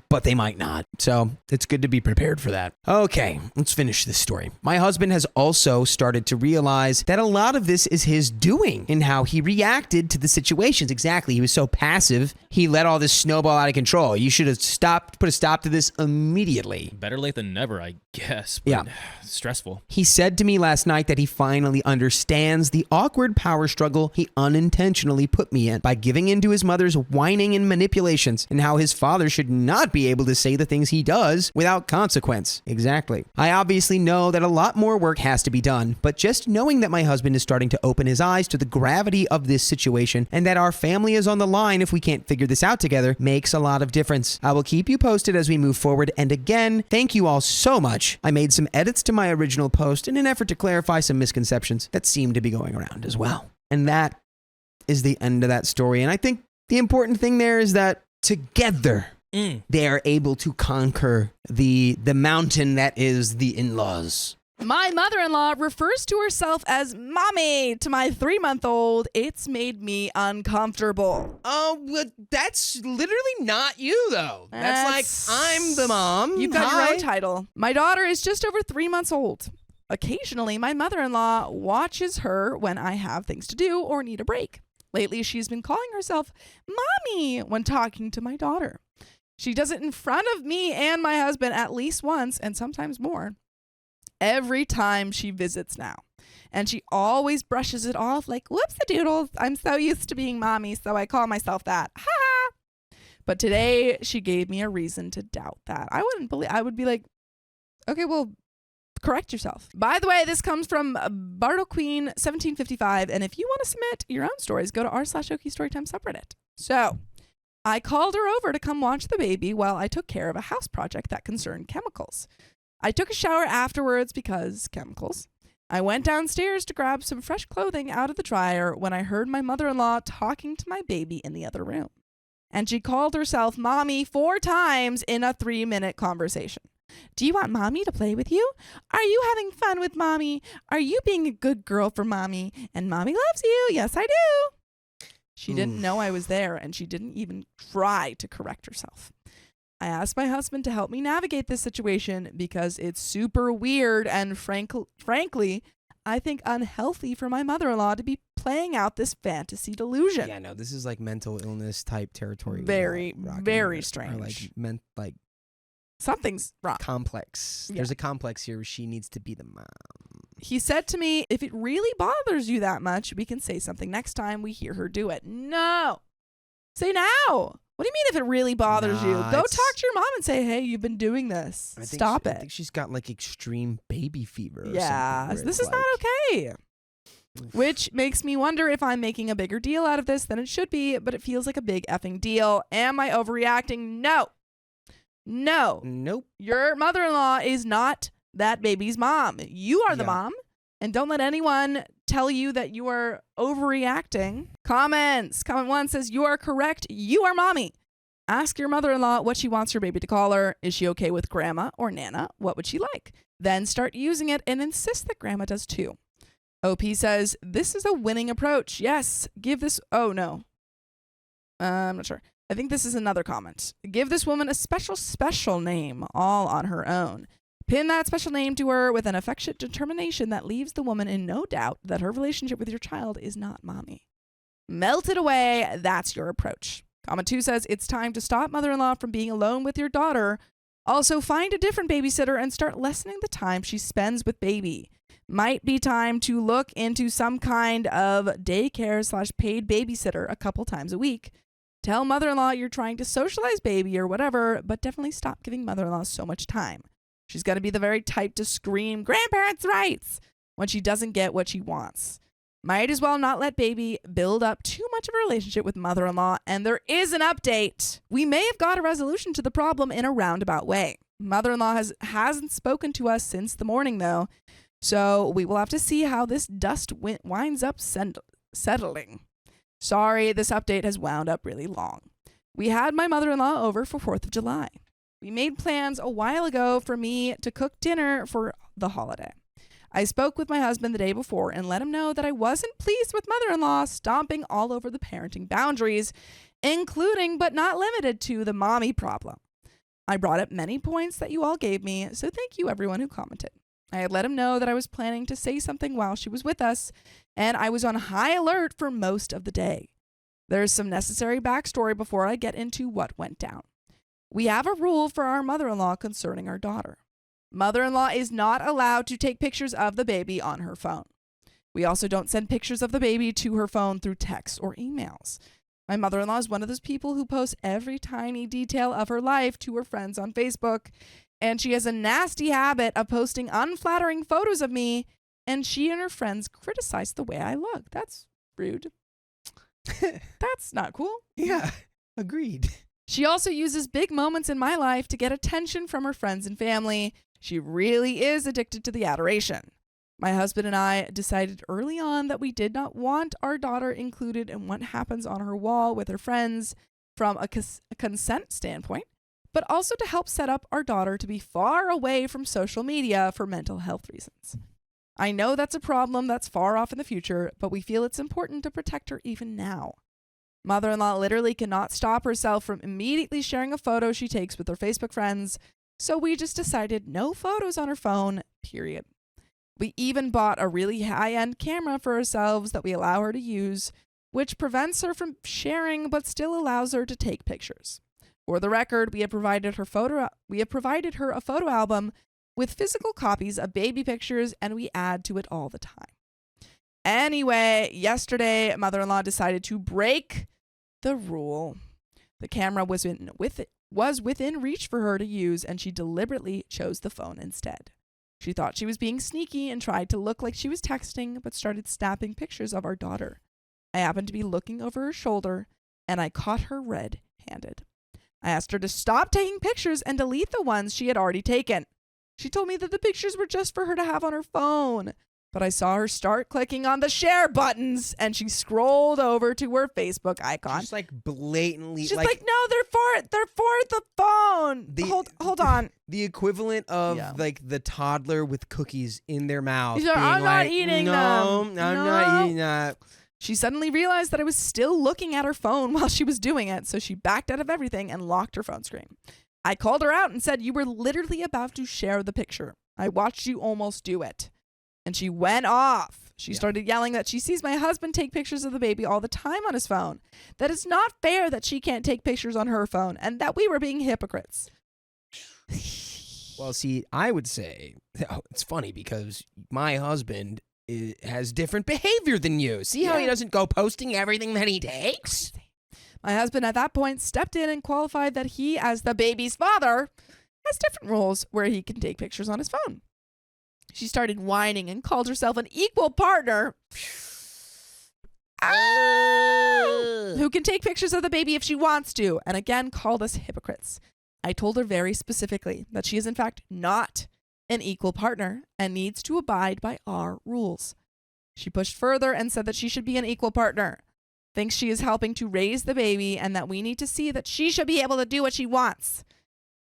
but they might not. So it's good to be prepared for that. Okay, let's finish this story. My husband has also started to realize that a lot of this is his doing in how he reacted to the situations. Exactly. He was so passive. He let all this snowball out of control. You should have put a stop to this immediately. Better late than never, I guess. But yeah. Stressful. He said to me last night that he finally understands the awkward power struggle he unintentionally put me in by giving in to his mother's whining and manipulations, and how his father should not be able to say the things he does without consequence. Exactly. I obviously know that a lot more work has to be done, but just knowing that my husband is starting to open his eyes to the gravity of this situation and that our family is on the line if we can't figure this out together makes a lot of difference. I will keep you posted as we move forward, and again, thank you all so much which I made some edits to my original post in an effort to clarify some misconceptions that seem to be going around as well. And that is the end of that story. And I think the important thing there is that together they are able to conquer the mountain that is the in-laws. My mother-in-law refers to herself as mommy to my 3-month-old. It's made me uncomfortable. Oh, well, that's literally not you, though. That's like, I'm the mom. You've got your Hi. own title. My daughter is just over 3 months old. Occasionally, my mother-in-law watches her when I have things to do or need a break. Lately, she's been calling herself mommy when talking to my daughter. She does it in front of me and my husband at least once, and sometimes more, every time she visits now. And she always brushes it off like, whoops the doodles, I'm so used to being mommy, so I call myself that. Ha ha. But today she gave me a reason to doubt that. I would be like, okay, well, correct yourself. By the way, this comes from Bartle Queen 1755. And if you want to submit your own stories, go to r/Okie Storytime subreddit. So I called her over to come watch the baby while I took care of a house project that concerned chemicals. I took a shower afterwards because chemicals. I went downstairs to grab some fresh clothing out of the dryer when I heard my mother-in-law talking to my baby in the other room. And she called herself mommy 4 times in a 3-minute conversation. Do you want mommy to play with you? Are you having fun with mommy? Are you being a good girl for mommy? And mommy loves you. Yes, I do. She didn't know I was there, and she didn't even try to correct herself. I asked my husband to help me navigate this situation because it's super weird and frankly, I think unhealthy for my mother-in-law to be playing out this fantasy delusion. Yeah, no, this is like mental illness type territory. Very, very Or strange. like Something's wrong. complex. Yeah. There's a complex here where she needs to be the mom. He said to me, if it really bothers you that much, we can say something next time we hear her do it. No. Say now. What do you mean if it really bothers you? Nah, Go it's- talk to your mom and say, hey, you've been doing this. Stop I it. think she's got like extreme baby fever or Yeah, something. where this it's is not okay. Which makes me wonder if I'm making a bigger deal out of this than it should be, but it feels like a big effing deal. Am I overreacting? No. No. Nope. Your mother-in-law is not that baby's mom. You are the Yeah. mom. And don't let anyone tell you that you are overreacting. Comments. Comment 1 says, you are correct. You are mommy. Ask your mother-in-law what she wants your baby to call her. Is she okay with grandma or nana? What would she like? Then start using it and insist that grandma does too. OP says, this is a winning approach. Yes. Give this. Oh, no. I'm not sure. I think this is another comment. Give this woman a special name all on her own. Pin that special name to her with an affectionate determination that leaves the woman in no doubt that her relationship with your child is not mommy. Melt it away. That's your approach. Comment 2 says, it's time to stop mother-in-law from being alone with your daughter. Also, find a different babysitter and start lessening the time she spends with baby. Might be time to look into some kind of daycare/paid babysitter a couple times a week. Tell mother-in-law you're trying to socialize baby or whatever, but definitely stop giving mother-in-law so much time. She's going to be the very type to scream grandparents' rights when she doesn't get what she wants. Might as well not let baby build up too much of a relationship with mother-in-law, and there is an update. We may have got a resolution to the problem in a roundabout way. Mother-in-law hasn't spoken to us since the morning, though, so we will have to see how this dust winds up settling. Sorry, this update has wound up really long. We had my mother-in-law over for 4th of July. We made plans a while ago for me to cook dinner for the holiday. I spoke with my husband the day before and let him know that I wasn't pleased with mother-in-law stomping all over the parenting boundaries, including but not limited to the mommy problem. I brought up many points that you all gave me, so thank you everyone who commented. I had let him know that I was planning to say something while she was with us, and I was on high alert for most of the day. There's some necessary backstory before I get into what went down. We have a rule for our mother-in-law concerning our daughter. Mother-in-law is not allowed to take pictures of the baby on her phone. We also don't send pictures of the baby to her phone through texts or emails. My mother-in-law is one of those people who posts every tiny detail of her life to her friends on Facebook, and she has a nasty habit of posting unflattering photos of me, and she and her friends criticize the way I look. That's rude. That's not cool. Yeah, agreed. She also uses big moments in my life to get attention from her friends and family. She really is addicted to the adoration. My husband and I decided early on that we did not want our daughter included in what happens on her wall with her friends from a consent standpoint, but also to help set up our daughter to be far away from social media for mental health reasons. I know that's a problem that's far off in the future, but we feel it's important to protect her even now. Mother-in-law literally cannot stop herself from immediately sharing a photo she takes with her Facebook friends, so we just decided no photos on her phone, period. We even bought a really high-end camera for ourselves that we allow her to use, which prevents her from sharing but still allows her to take pictures. For the record, we have provided her a photo album with physical copies of baby pictures, and we add to it all the time. Anyway, yesterday, mother-in-law decided to break the rule. The camera was within reach for her to use, and she deliberately chose the phone instead. She thought she was being sneaky and tried to look like she was texting, but started snapping pictures of our daughter. I happened to be looking over her shoulder, and I caught her red-handed. I asked her to stop taking pictures and delete the ones she had already taken. She told me that the pictures were just for her to have on her phone, but I saw her start clicking on the share buttons, and she scrolled over to her Facebook icon. Just like blatantly. She's like, no, they're for the phone. Hold on. The equivalent of Yeah. like the toddler with cookies in their mouth. She's like, being I'm not like, eating no, them. I'm No." not eating that. She suddenly realized that I was still looking at her phone while she was doing it, so she backed out of everything and locked her phone screen. I called her out and said, you were literally about to share the picture. I watched you almost do it. And she went off. She started yelling that she sees my husband take pictures of the baby all the time on his phone. That it's not fair that she can't take pictures on her phone and that we were being hypocrites. Well, see, I would say it's funny because my husband has different behavior than you. See how he doesn't go posting everything that he takes? My husband at that point stepped in and qualified that he, as the baby's father, has different rules where he can take pictures on his phone. She started whining and called herself an equal partner who can take pictures of the baby if she wants to, and again called us hypocrites. I told her very specifically that she is in fact not an equal partner and needs to abide by our rules. She pushed further and said that she should be an equal partner, thinks she is helping to raise the baby, and that we need to see that she should be able to do what she wants.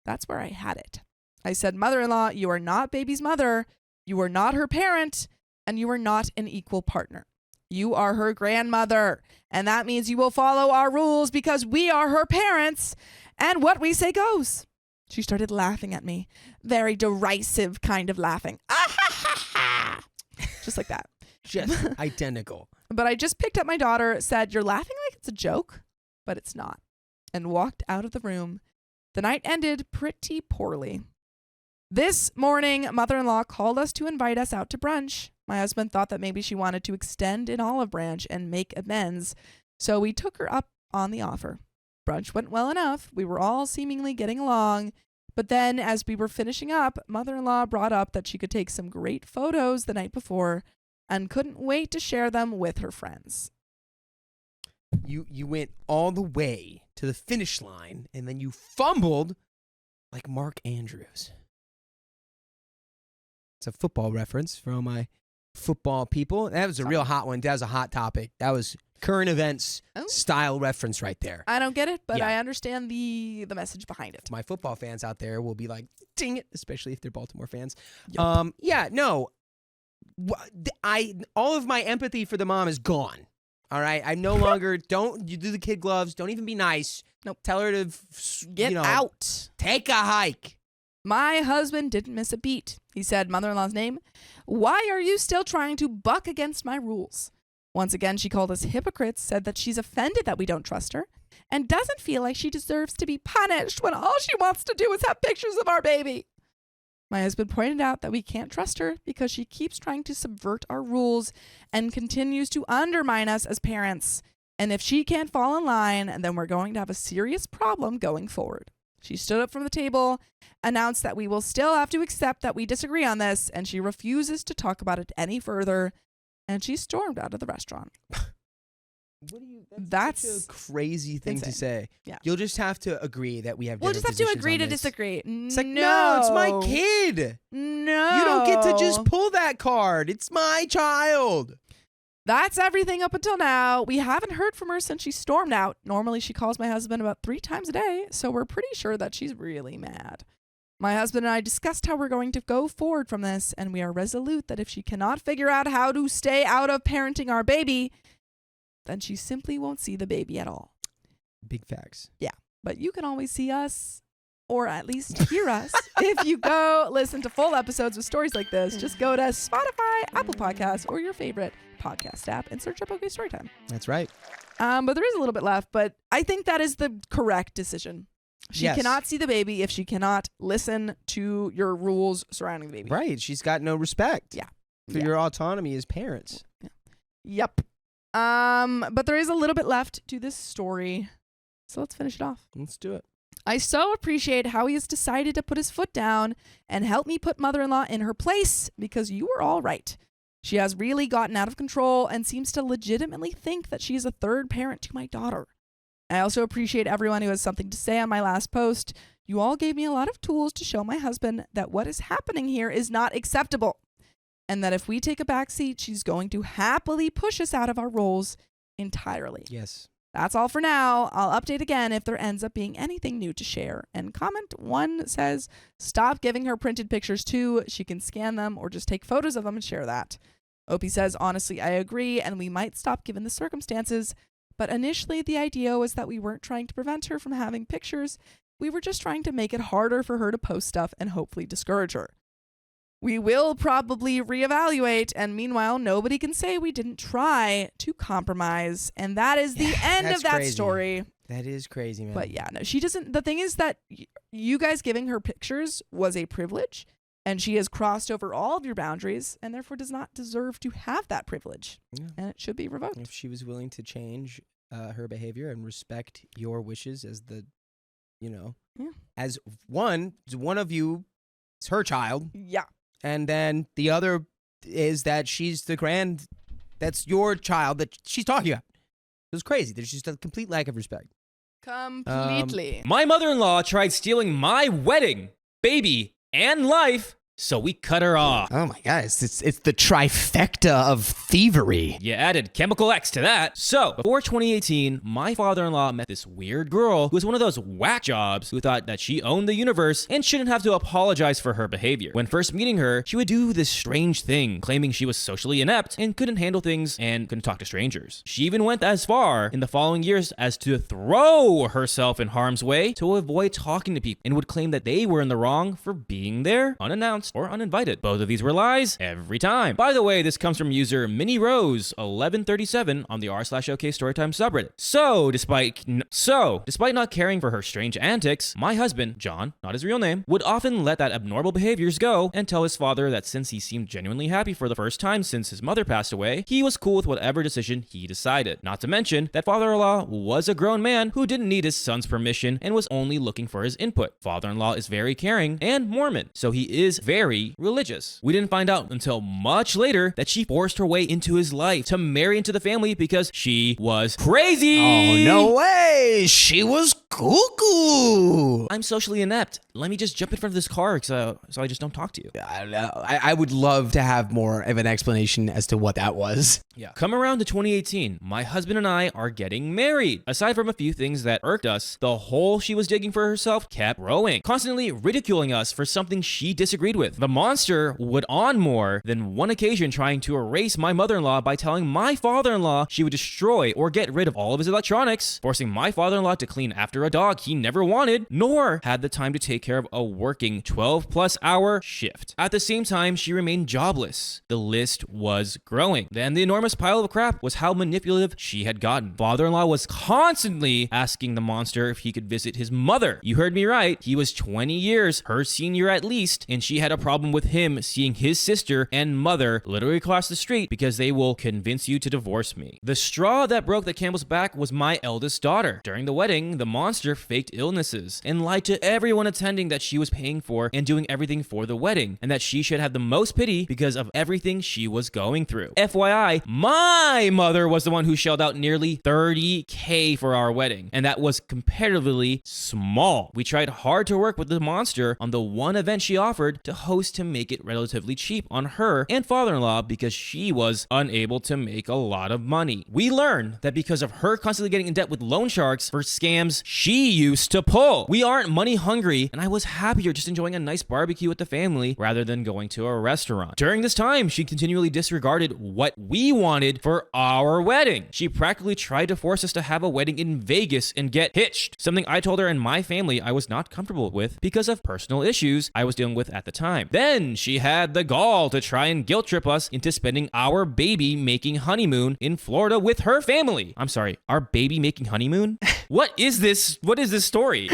That's where I had it. I said, mother-in-law, you are not baby's mother, you are not her parent, and you are not an equal partner. You are her grandmother, and that means you will follow our rules because we are her parents, and what we say goes. She started laughing at me, very derisive kind of laughing. Just like that. Just identical. But I just picked up my daughter, said, you're laughing like it's a joke, but it's not, and walked out of the room. The night ended pretty poorly. This morning, mother-in-law called us to invite us out to brunch. My husband thought that maybe she wanted to extend an olive branch and make amends, so we took her up on the offer. Brunch went well enough. We were all seemingly getting along. But then, as we were finishing up, mother-in-law brought up that she could take some great photos the night before and couldn't wait to share them with her friends. You went all the way to the finish line, and then you fumbled like Mark Andrews. It's a football reference for all my football people. That was a real hot one. That was a hot topic. That was current events style reference right there. I don't get it, but Yeah. I understand the message behind it. My football fans out there will be like, ding it, especially if they're Baltimore fans. Yup. Yeah, no. All of my empathy for the mom is gone. All right? I no longer, don't you do the kid gloves. Don't even be nice. Nope. Tell her to, Get out. Take a hike. My husband didn't miss a beat. He said mother-in-law's name. Why are you still trying to buck against my rules? Once again, she called us hypocrites, said that she's offended that we don't trust her, and doesn't feel like she deserves to be punished when all she wants to do is have pictures of our baby. My husband pointed out that we can't trust her because she keeps trying to subvert our rules and continues to undermine us as parents. And if she can't fall in line, then we're going to have a serious problem going forward. She stood up from the table, announced that we will still have to accept that we disagree on this, and she refuses to talk about it any further, and she stormed out of the restaurant. What do you? That's such a crazy thing to insane. say. Yeah. You'll just have to agree that we have. We'll just different have to positions agree on to this. disagree. It's like no, it's my kid. No. You don't get to just pull that card. It's my child. That's everything up until now. We haven't heard from her since she stormed out. Normally, she calls my husband about 3 times a day, so we're pretty sure that she's really mad. My husband and I discussed how we're going to go forward from this, and we are resolute that if she cannot figure out how to stay out of parenting our baby, then she simply won't see the baby at all. Big facts. But you can always see us, or at least hear us, if you go listen to full episodes with stories like this. Just go to Spotify, Apple Podcasts, or your favorite podcast app and search up OK Storytime. That's right. But there is a little bit left, but I think that is the correct decision. She Yes. cannot see the baby if she cannot listen to your rules surrounding the baby. Right. She's got no respect. Yeah. For Yeah. your autonomy as parents. Yep. But there is a little bit left to this story. So let's finish it off. Let's do it. I so appreciate how he has decided to put his foot down and help me put mother-in-law in her place because you were all right. She has really gotten out of control and seems to legitimately think that she is a third parent to my daughter. I also appreciate everyone who has something to say on my last post. You all gave me a lot of tools to show my husband that what is happening here is not acceptable, and that if we take a back seat, she's going to happily push us out of our roles entirely. Yes. That's all for now. I'll update again if there ends up being anything new to share. And comment 1 says, stop giving her printed pictures too. She can scan them or just take photos of them and share that. Opie says, honestly, I agree, and we might stop given the circumstances. But initially, the idea was that we weren't trying to prevent her from having pictures. We were just trying to make it harder for her to post stuff and hopefully discourage her. We will probably reevaluate, and meanwhile, nobody can say we didn't try to compromise. And that is the end that's of that crazy. story. That is crazy, man. But yeah, no, she doesn't. The thing is that you guys giving her pictures was a privilege, and she has crossed over all of your boundaries, and therefore does not deserve to have that privilege. Yeah. And it should be revoked. If she was willing to change her behavior and respect your wishes as the, as one of you is her child, Yeah. and then the other is that she's that's your child that she's talking about. It was crazy. There's just a complete lack of respect. Completely. My mother-in-law tried stealing my wedding, baby, and life, so we cut her off. Oh my God, it's the trifecta of thievery. You added chemical X to that. So, before 2018, my father-in-law met this weird girl who was one of those whack jobs who thought that she owned the universe and shouldn't have to apologize for her behavior. When first meeting her, she would do this strange thing, claiming she was socially inept and couldn't handle things and couldn't talk to strangers. She even went as far in the following years as to throw herself in harm's way to avoid talking to people and would claim that they were in the wrong for being there unannounced or uninvited. Both of these were lies every time. By the way, this comes from user MinnieRose1137 on the r/OK Storytime subreddit. So, despite not caring for her strange antics, my husband, John, not his real name, would often let that abnormal behaviors go and tell his father that since he seemed genuinely happy for the first time since his mother passed away, he was cool with whatever decision he decided. Not to mention that father-in-law was a grown man who didn't need his son's permission and was only looking for his input. Father-in-law is very caring and Mormon, so he is very religious. We didn't find out until much later that she forced her way into his life to marry into the family because she was crazy. Oh, no way. She was cuckoo. I'm socially inept. Let me just jump in front of this car so I just don't talk to you. I don't know. I would love to have more of an explanation as to what that was. Yeah. Come around to 2018, my husband and I are getting married. Aside from a few things that irked us, the hole she was digging for herself kept growing, constantly ridiculing us for something she disagreed with. The monster would on more than one occasion trying to erase my mother-in-law by telling my father-in-law she would destroy or get rid of all of his electronics, forcing my father-in-law to clean after a dog he never wanted, nor had the time to take care of a working 12+ hour shift. At the same time, she remained jobless. The list was growing. Then the enormous pile of crap was how manipulative she had gotten. Father-in-law was constantly asking the monster if he could visit his mother. You heard me right. He was 20 years, her senior at least, and she had a problem with him seeing his sister and mother literally across the street because they will convince you to divorce me. The straw that broke the camel's back was my eldest daughter. During the wedding, the monster monster faked illnesses and lied to everyone attending that she was paying for and doing everything for the wedding, and that she should have the most pity because of everything she was going through. FYI, my mother was the one who shelled out nearly $30K for our wedding, and that was comparatively small. We tried hard to work with the monster on the one event she offered to host to make it relatively cheap on her and father-in-law because she was unable to make a lot of money. We learned that because of her constantly getting in debt with loan sharks for scams she used to pull. We aren't money hungry, and I was happier just enjoying a nice barbecue with the family rather than going to a restaurant. During this time, she continually disregarded what we wanted for our wedding. She practically tried to force us to have a wedding in Vegas and get hitched, something I told her and my family I was not comfortable with because of personal issues I was dealing with at the time. Then she had the gall to try and guilt trip us into spending our baby making honeymoon in Florida with her family. I'm sorry, our baby making honeymoon? What is this? What is this story?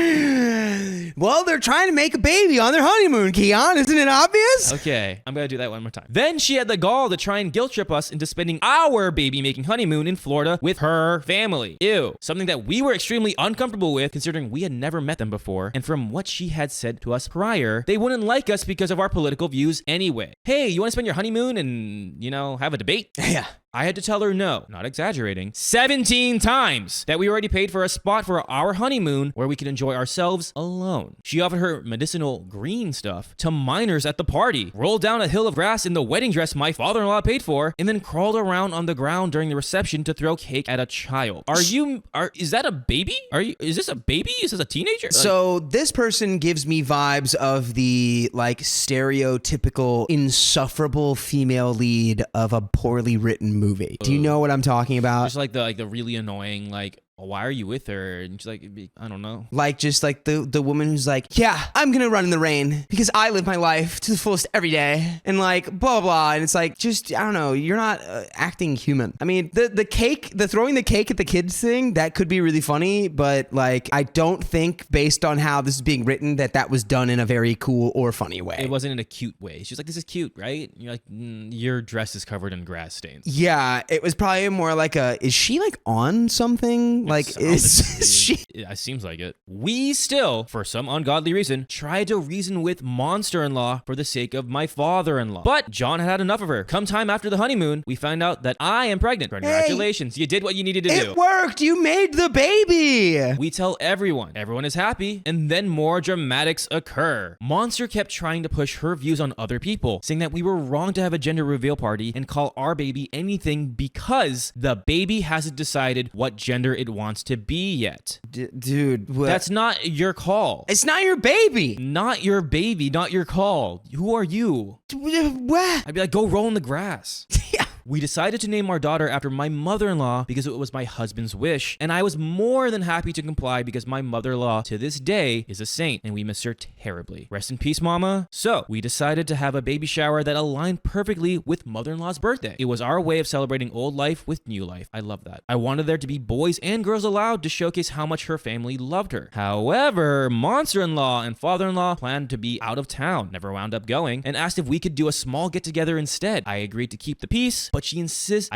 Well, they're trying to make a baby on their honeymoon, Keon. Isn't it obvious? Okay, I'm gonna do that one more time. Then she had the gall to try and guilt trip us into spending our baby making honeymoon in Florida with her family. Ew. Something that we were extremely uncomfortable with considering we had never met them before, and from what she had said to us prior, they wouldn't like us because of our political views anyway. Hey, you wanna spend your honeymoon and, have a debate? Yeah. I had to tell her no, not exaggerating, 17 times that we already paid for a spot for our honeymoon where we could enjoy ourselves alone. She offered her medicinal green stuff to minors at the party, rolled down a hill of grass in the wedding dress my father-in-law paid for, and then crawled around on the ground during the reception to throw cake at a child. Is that a baby? Is this a baby? Is this a teenager? So this person gives me vibes of the stereotypical insufferable female lead of a poorly written movie. Do you know what I'm talking about? Just like the really annoying, why are you with her? And she's like, I don't know. The woman who's like, yeah, I'm gonna run in the rain because I live my life to the fullest every day, and blah blah blah. And it's I don't know, you're not acting human. I mean, the throwing the cake at the kids thing, that could be really funny, but I don't think based on how this is being written that was done in a very cool or funny way. It wasn't in a cute way. She was like, this is cute, right? And you're like, your dress is covered in grass stains. Yeah, it was probably more is she on something? It seems like it. We still, for some ungodly reason, tried to reason with monster-in-law for the sake of my father-in-law. But John had enough of her. Come time after the honeymoon, we found out that I am pregnant. Congratulations. You did what you needed to do. It worked. You made the baby. We tell everyone. Everyone is happy. And then more dramatics occur. Monster kept trying to push her views on other people, saying that we were wrong to have a gender reveal party and call our baby anything because the baby hasn't decided what gender it wants to be yet. Dude, what? That's not your call. It's not your baby. Not your baby, not your call. Who are you? What? I'd be like, go roll in the grass. Yeah. We decided to name our daughter after my mother-in-law because it was my husband's wish, and I was more than happy to comply because my mother-in-law to this day is a saint, and we miss her terribly. Rest in peace, mama. So, we decided to have a baby shower that aligned perfectly with mother-in-law's birthday. It was our way of celebrating old life with new life. I love that. I wanted there to be boys and girls allowed to showcase how much her family loved her. However, monster-in-law and father-in-law planned to be out of town, never wound up going, and asked if we could do a small get-together instead. I agreed to keep the peace, but she instead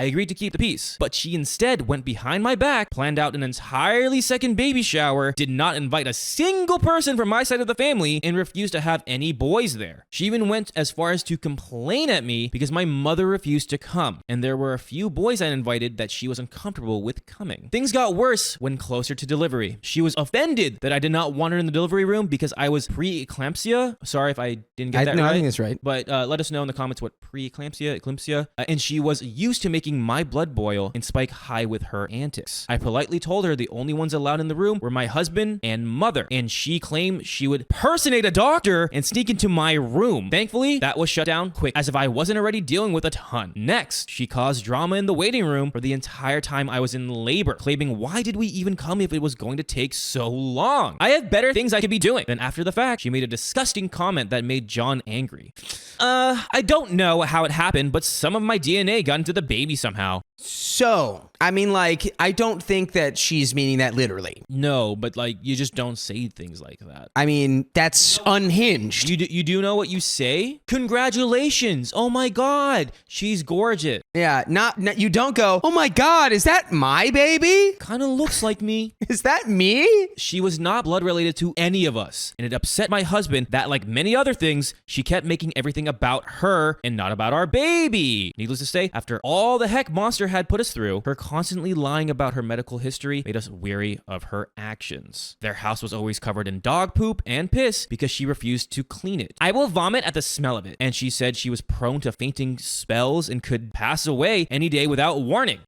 went behind my back, planned out an entirely second baby shower, did not invite a single person from my side of the family, and refused to have any boys there. She even went as far as to complain at me because my mother refused to come, and there were a few boys I invited that she was uncomfortable with coming. Things got worse when closer to delivery. She was offended that I did not want her in the delivery room because I was pre-eclampsia. Sorry if I didn't get that right. I think that's right. But let us know in the comments what eclampsia, and she was used to making my blood boil and spike high with her antics. I politely told her the only ones allowed in the room were my husband and mother, and she claimed she would personate a doctor and sneak into my room. Thankfully, that was shut down quick, as if I wasn't already dealing with a ton. Next, she caused drama in the waiting room for the entire time I was in labor, claiming why did we even come if it was going to take so long? I have better things I could be doing. Then after the fact, she made a disgusting comment that made John angry. I don't know how it happened, but some of my DNA got into the baby somehow. So, I mean, like, I don't think that she's meaning that literally. No, but like you just don't say things like that. I mean, that's unhinged. You do know what you say? Congratulations. Oh my God. She's gorgeous. Yeah, not you don't go, oh my God, is that my baby? Kind of looks like me. Is that me? She was not blood related to any of us. And it upset my husband that, like many other things, she kept making everything about her and not about our baby. Needless to say, after all the heck Monster had put us through, her constantly lying about her medical history made us weary of her actions. Their house was always covered in dog poop and piss because she refused to clean it. I will vomit at the smell of it. And she said she was prone to fainting spells and could pass away any day without warning.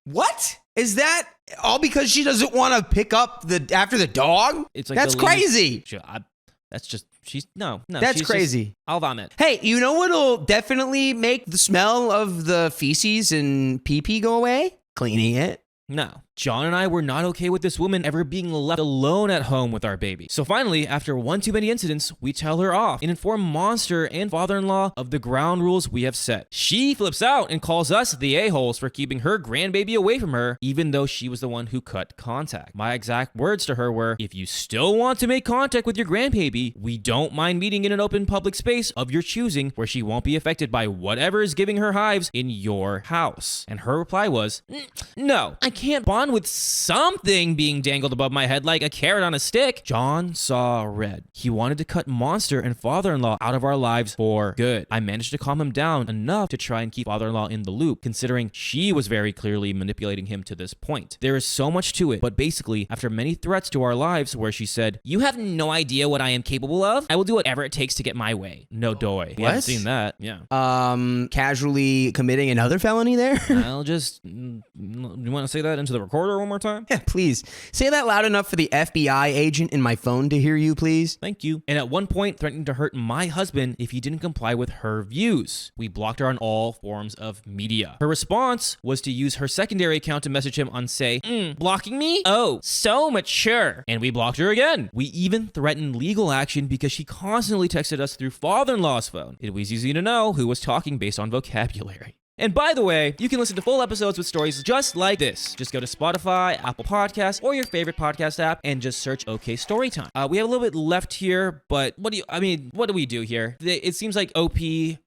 What? Is that all because she doesn't want to pick up after the dog? It's like that's crazy. That's just no. That's she's crazy. Just, I'll vomit. Hey, you know what'll definitely make the smell of the feces and pee-pee go away? Cleaning it. No. John and I were not okay with this woman ever being left alone at home with our baby. So finally, after one too many incidents, we tell her off and inform Monster and father-in-law of the ground rules we have set. She flips out and calls us the a-holes for keeping her grandbaby away from her, even though she was the one who cut contact. My exact words to her were, if you still want to make contact with your grandbaby, we don't mind meeting in an open public space of your choosing where she won't be affected by whatever is giving her hives in your house. And her reply was, no, I can't bond with something being dangled above my head like a carrot on a stick. John saw red. He wanted to cut Monster and father-in-law out of our lives for good. I managed to calm him down enough to try and keep father-in-law in the loop, considering she was very clearly manipulating him to this point. There is so much to it, but basically, after many threats to our lives where she said, you have no idea what I am capable of, I will do whatever it takes to get my way. No doy. You haven't seen that. Yeah. Casually committing another felony there? I'll just, you want to say that into the recorder one more time? Yeah, please. Say that loud enough for the FBI agent in my phone to hear you, please. Thank you. And at one point, threatening to hurt my husband if he didn't comply with her views. We blocked her on all forms of media. Her response was to use her secondary account to message him on, say, blocking me? Oh, so mature. And we blocked her again. We even threatened legal action because she constantly texted us through father-in-law's phone. It was easy to know who was talking based on vocabulary. And by the way, you can listen to full episodes with stories just like this. Just go to Spotify, Apple Podcasts, or your favorite podcast app and just search OK Storytime. We have a little bit left here, but what do we do here? It seems like OP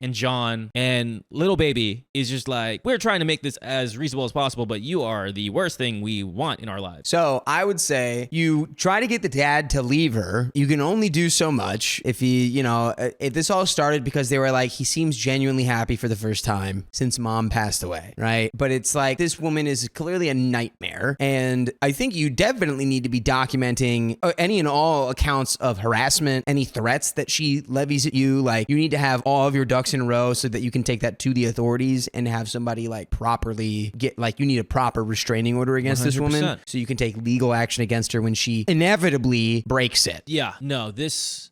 and John and little baby is just like, we're trying to make this as reasonable as possible, but you are the worst thing we want in our lives. So I would say you try to get the dad to leave her. You can only do so much if if this all started because they were like, he seems genuinely happy for the first time since mom passed away, right? But it's like, this woman is clearly a nightmare. And I think you definitely need to be documenting any and all accounts of harassment, any threats that she levies at you. Like, you need to have all of your ducks in a row so that you can take that to the authorities and have somebody like properly you need a proper restraining order against 100%. This woman so you can take legal action against her when she inevitably breaks it. Yeah, no,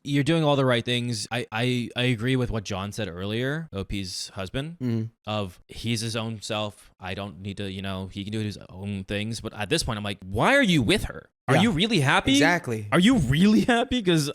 you're doing all the right things. I agree with what John said earlier, OP's husband, of he's his own self. I don't need to, he can do his own things. But at this point, I'm like, why are you with her? Are you really happy? Exactly. Are you really happy? Because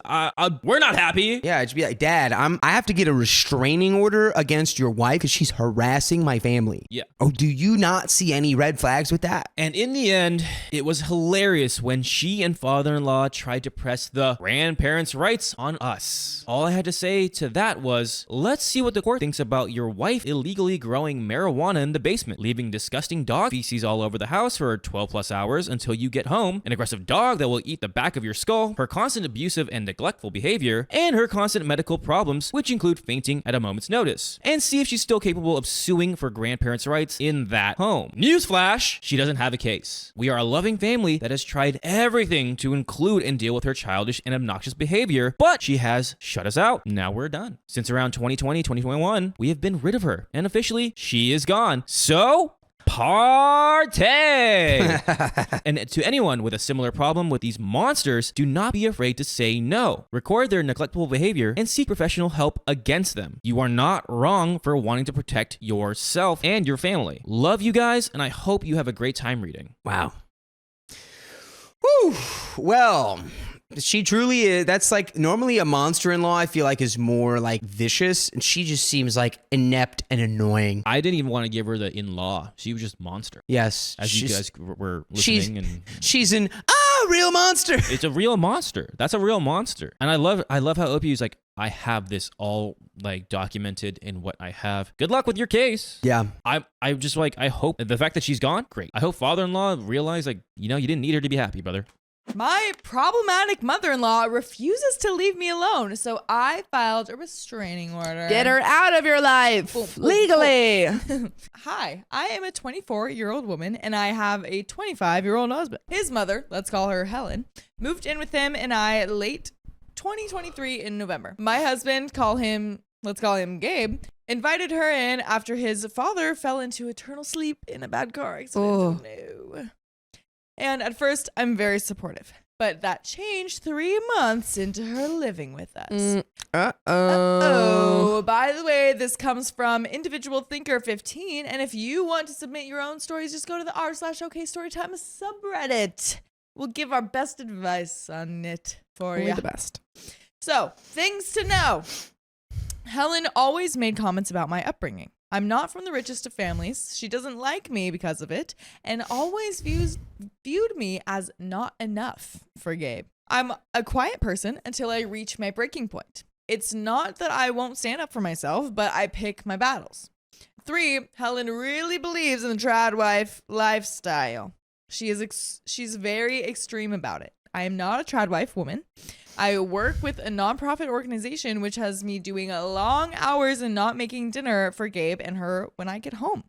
we're not happy. Yeah, it'd be like, Dad, I have to get a restraining order against your wife because she's harassing my family. Yeah. Oh, do you not see any red flags with that? And in the end, it was hilarious when she and father-in-law tried to press the grandparents' rights on us. All I had to say to that was, let's see what the court thinks about your wife illegally growing marijuana in the basement, leaving disgusting dog feces all over the house for 12 plus hours until you get home, an aggressive dog that will eat the back of your skull, her constant abusive and neglectful behavior, and her constant medical problems, which include fainting at a moment's notice, and see if she's still capable of suing for grandparents' rights in that home. Newsflash, she doesn't have a case. We are a loving family that has tried everything to include and deal with her childish and obnoxious behavior, but she has shut us out. Now we're done. Since around 2020, 2021, we have been rid of her, and officially, she is gone. So, party! And to anyone with a similar problem with these monsters, do not be afraid to say no. Record their neglectful behavior and seek professional help against them. You are not wrong for wanting to protect yourself and your family. Love you guys, and I hope you have a great time reading. Wow. Whew. Well, She truly is. That's like normally a monster-in-law I feel like is more like vicious, and she just seems like inept and annoying. I didn't even want to give her the in-law. She was just monster. Yes. As you guys were listening, and she's an real monster. it's a real monster. That's a real monster. And I love how Opie is like, I have this all like documented in what I have. Good luck with your case. Yeah. I'm just like, I hope the fact that she's gone, great. I hope father-in-law realized like, you didn't need her to be happy, brother. My problematic mother-in-law refuses to leave me alone, so I filed a restraining order. Get her out of your life legally. Hi, I am a 24-year-old woman, and I have a 25-year-old husband. His mother, let's call her Helen, moved in with him and I late 2023 in November. My husband, let's call him Gabe, invited her in after his father fell into eternal sleep in a bad car accident. Oh. No. And at first, I'm very supportive. But that changed 3 months into her living with us. Uh-oh. By the way, this comes from Individual Thinker 15. And if you want to submit your own stories, just go to the r/OKStorytime subreddit. We'll give our best advice on it for you. Only the best. So, things to know. Helen always made comments about my upbringing. I'm not from the richest of families. She doesn't like me because of it and always viewed me as not enough for Gabe. I'm a quiet person until I reach my breaking point. It's not that I won't stand up for myself, but I pick my battles. 3, Helen really believes in the trad wife lifestyle. She's very extreme about it. I am not a trad wife woman. I work with a nonprofit organization which has me doing long hours and not making dinner for Gabe and her when I get home.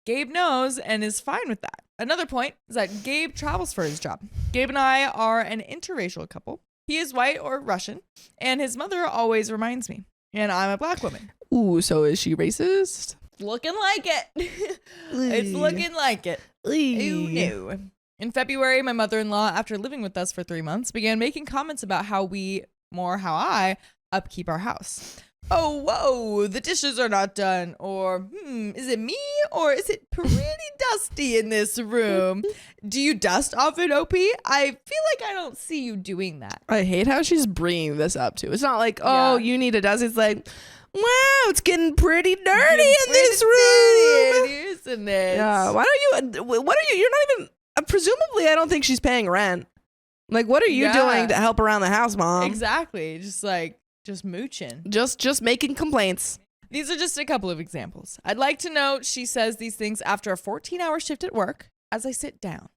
Gabe knows and is fine with that. Another point is that Gabe travels for his job. Gabe and I are an interracial couple. He is white or Russian, and his mother always reminds me. And I'm a black woman. Ooh, so is she racist? Looking like it. It's looking like it. Ooh, no. In February, my mother-in-law, after living with us for 3 months, began making comments about how I upkeep our house. Oh, whoa, the dishes are not done. Or, is it me? Or is it pretty dusty in this room? Do you dust often, Opie? I feel like I don't see you doing that. I hate how she's bringing this up too. It's not like, Yeah. you need to dust. It's like, wow, it's getting pretty dirty in this room. Isn't it? Yeah. Why don't you? What are you? You're not even. Presumably, I don't think she's paying rent. Like, what are you doing to help around the house, Mom? Exactly. Just mooching. Just making complaints. These are just a couple of examples. I'd like to note she says these things after a 14-hour shift at work as I sit down.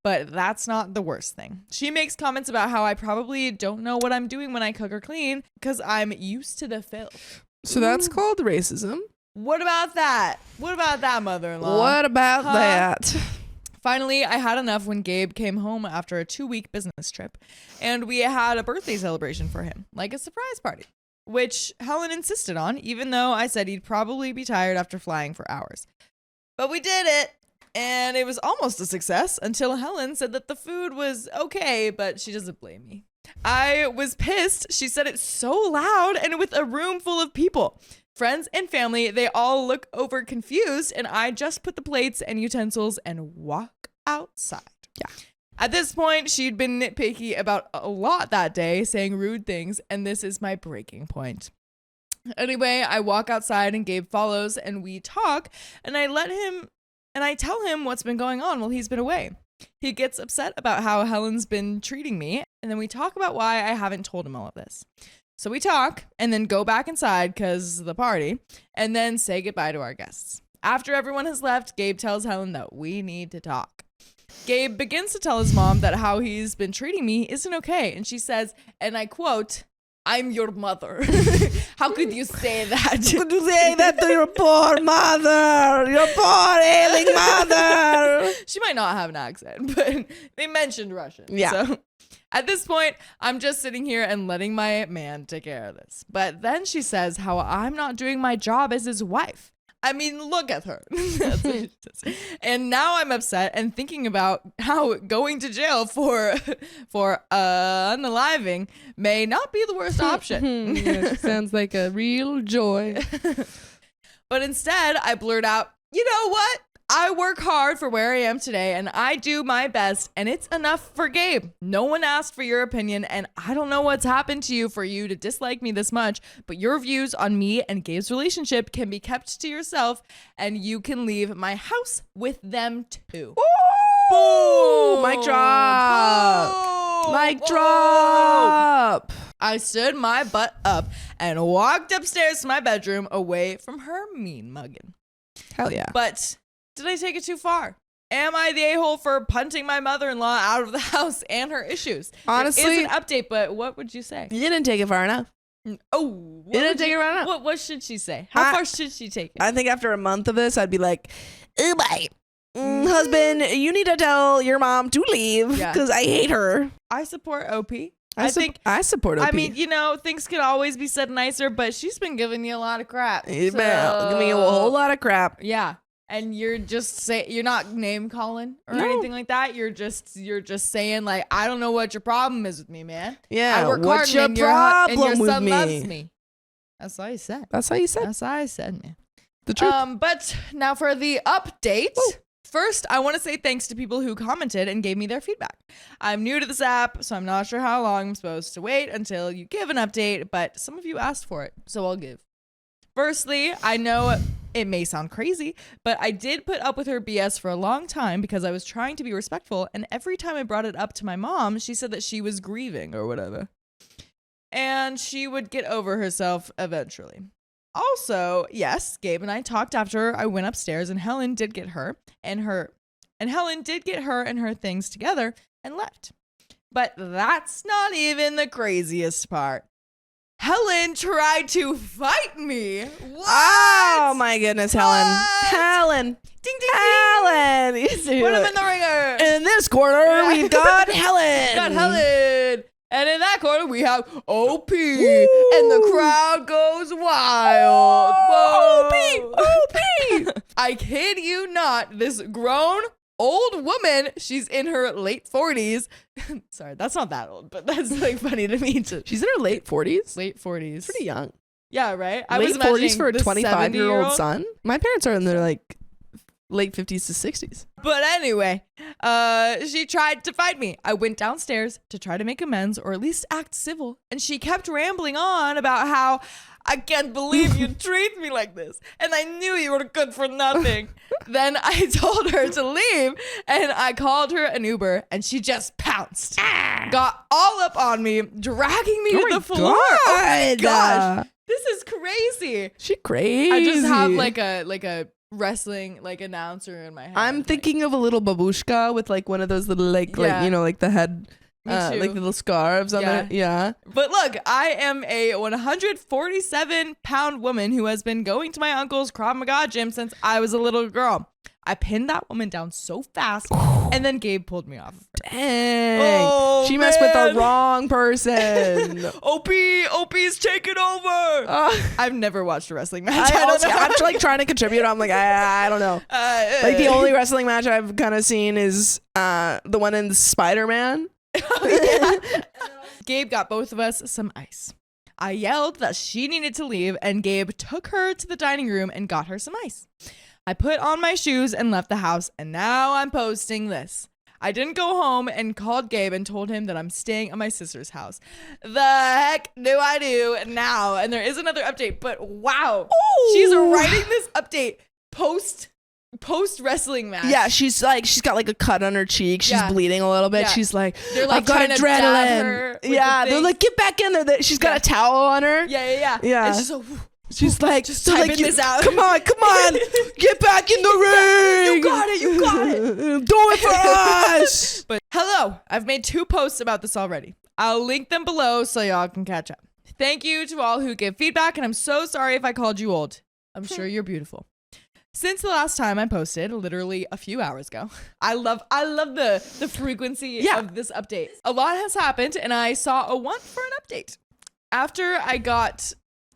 But that's not the worst thing. She makes comments about how I probably don't know what I'm doing when I cook or clean because I'm used to the filth. So that's called racism. What about that? What about that, mother-in-law? What about Huh? that? Finally, I had enough when Gabe came home after a 2-week business trip, and we had a birthday celebration for him, like a surprise party, which Helen insisted on, even though I said he'd probably be tired after flying for hours. But we did it, and it was almost a success until Helen said that the food was okay, but she doesn't blame me. I was pissed. She said it so loud and with a room full of people. Friends and family, they all look over confused, and I just put the plates and utensils and walk outside. Yeah. At this point, she'd been nitpicky about a lot that day, saying rude things, and this is my breaking point. Anyway, I walk outside and Gabe follows, and we talk, and I tell him what's been going on while he's been away. He gets upset about how Helen's been treating me, and then we talk about why I haven't told him all of this. So we talk and then go back inside because of the party and then say goodbye to our guests. After everyone has left, Gabe tells Helen that we need to talk. Gabe begins to tell his mom that how he's been treating me isn't okay. And she says, and I quote, "I'm your mother." How could you say that? Could you say that to your poor mother? Your poor ailing mother. She might not have an accent, but they mentioned Russian. Yeah. So at this point, I'm just sitting here and letting my man take care of this. But then she says how I'm not doing my job as his wife. I mean, look at her. That's what she says. And now I'm upset and thinking about how going to jail for unaliving may not be the worst option. Yeah, she sounds like a real joy. But instead, I blurt out, "You know what? I work hard for where I am today, and I do my best, and it's enough for Gabe. No one asked for your opinion, and I don't know what's happened to you for you to dislike me this much, but your views on me and Gabe's relationship can be kept to yourself, and you can leave my house with them too. Boom! Mic drop. Mic drop. I stood my butt up and walked upstairs to my bedroom away from her mean mugging. Hell yeah. But did I take it too far? Am I the a-hole for punting my mother-in-law out of the house and her issues? Honestly, it is an update, but what would you say? You didn't take it far enough. Oh, You didn't take it far enough. What should she say? How far should she take it? I think after a month of this, I'd be like, oh my. Husband, you need to tell your mom to leave because I hate her. I support OP. I support OP. I mean, things could always be said nicer, but she's been giving you a lot of crap. Giving me a whole lot of crap. Yeah. And you're just you're not name calling or anything like that. You're just saying like, I don't know what your problem is with me, man. Yeah. I work what's hard your problem and your son with loves me. That's all you said. That's how you said. That's all I said, man. The truth. But now for the update. Woo. First, I want to say thanks to people who commented and gave me their feedback. I'm new to this app, so I'm not sure how long I'm supposed to wait until you give an update, but some of you asked for it, so I'll give. Firstly, I know it may sound crazy, but I did put up with her BS for a long time because I was trying to be respectful, and every time I brought it up to my mom, she said that she was grieving or whatever. And she would get over herself eventually. Also, yes, Gabe and I talked after I went upstairs, and Helen did get her and her things together and left. But that's not even the craziest part. Helen tried to fight me. What? Oh my goodness, Helen. What? Helen. Ding, ding, Helen. ding. Put him in the ringer. In this corner, we've got Helen. Got Helen. And in that corner, we have OP. Woo. And the crowd goes wild. Whoa. OP. I kid you not, this grown old woman, she's in her late 40s. Sorry, that's not that old, but that's like funny to me. She's in her late 40s? Late 40s. Pretty young. Yeah, right? I was 40s for a 25-year-old son? My parents are in their like late 50s to 60s. But anyway, she tried to fight me. I went downstairs to try to make amends or at least act civil. And she kept rambling on about how I can't believe you treat me like this. And I knew you were good for nothing. Then I told her to leave and I called her an Uber and she just pounced. Got all up on me, dragging me to the floor. Oh my gosh. This is crazy. She crazy. I just have like a wrestling like announcer in my head. I'm thinking of a little babushka with like one of those little like like the head like little scarves on it. Yeah. But look, I am a 147-pound woman who has been going to my uncle's Krav Maga gym since I was a little girl. I pinned that woman down so fast, and then Gabe pulled me off. Dang. Oh, she messed with the wrong person. OP's taking over. I've never watched a wrestling match. I'm like trying to contribute. I'm like, I don't know. Like the only wrestling match I've kind of seen is the one in Spider-Man. Gabe got both of us some ice. I yelled that she needed to leave, and Gabe took her to the dining room and got her some ice. I put on my shoes and left the house, and now I'm posting this. I didn't go home and called Gabe and told him that I'm staying at my sister's house. The heck do I do now? And there is another update, but wow. Ooh. She's writing this update post wrestling match. Yeah, she's got like a cut on her cheek. She's bleeding a little bit. Yeah. She's like, they're like, I've got adrenaline. Yeah, they're like, get back in there. She's got a towel on her. Yeah. And she's like, just typing this out. Come on, get back in the ring. You got it. Do it for us. But hello, I've made 2 posts about this already. I'll link them below so y'all can catch up. Thank you to all who give feedback, and I'm so sorry if I called you old. I'm sure you're beautiful. Since the last time I posted, literally a few hours ago, I love the frequency of this update. A lot has happened, and I saw a want for an update. After I got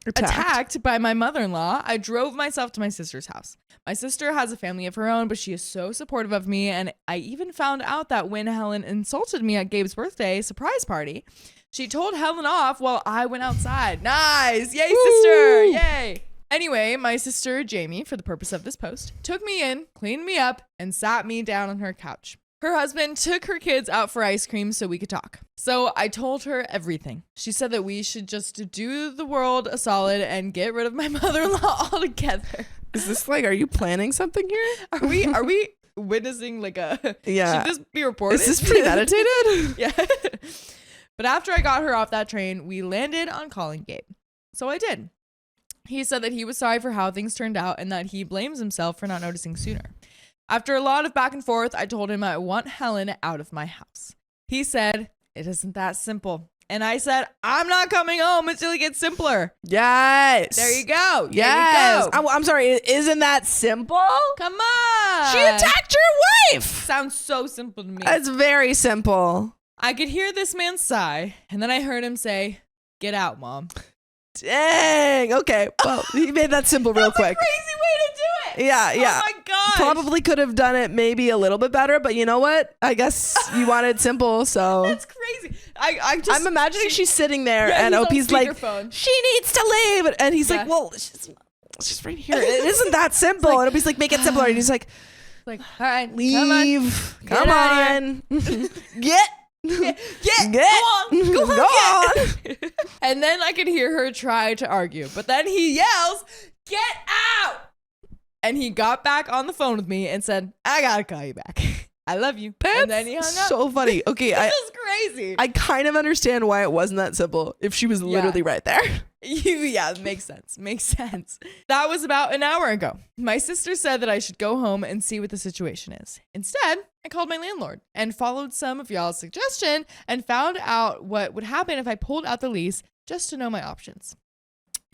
attacked by my mother-in-law, I drove myself to my sister's house. My sister has a family of her own, but she is so supportive of me, and I even found out that when Helen insulted me at Gabe's birthday surprise party, she told Helen off while I went outside. Nice! Yay, sister! Yay! Anyway, my sister Jamie, for the purpose of this post, took me in, cleaned me up, and sat me down on her couch. Her husband took her kids out for ice cream so we could talk. So I told her everything. She said that we should just do the world a solid and get rid of my mother-in-law altogether. Is this like, are you planning something here? Are we witnessing like a, Yeah. should this be reported? Is this premeditated? Yeah. But after I got her off that train, we landed on calling Gabe. So I did. He said that he was sorry for how things turned out and that he blames himself for not noticing sooner. After a lot of back and forth, I told him I want Helen out of my house. He said, it isn't that simple. And I said, I'm not coming home until it gets simpler. Yes. There you go. Yes. There you go. I'm sorry. Isn't that simple? Come on. She attacked your wife. Sounds so simple to me. That's very simple. I could hear this man sigh, and then I heard him say, get out, Mom. Dang. Okay. Well, he made that simple real quick. Crazy way to do it. Yeah. Yeah. Oh my gosh. Probably could have done it maybe a little bit better, but you know what? I guess you wanted simple, so. That's crazy. I'm imagining she's sitting there Yeah, and he's on Opie's like, speakerphone. she needs to leave. And he's Yeah. like, well, she's right here. It isn't that simple. And Opie's like, make it simpler. And he's like, Like, all right, leave. Come Get outta on. Get. Go on. Go on. And then I could hear her try to argue, but then he yells, get out. And he got back on the phone with me and said, I gotta call you back. I love you. And then he hung up. So funny. Okay, This is crazy. I kind of understand why it wasn't that simple if she was literally right there. Yeah, makes sense. Makes sense. That was about an hour ago. My sister said that I should go home and see what the situation is. Instead, I called my landlord and followed some of y'all's suggestion and found out what would happen if I pulled out the lease just to know my options.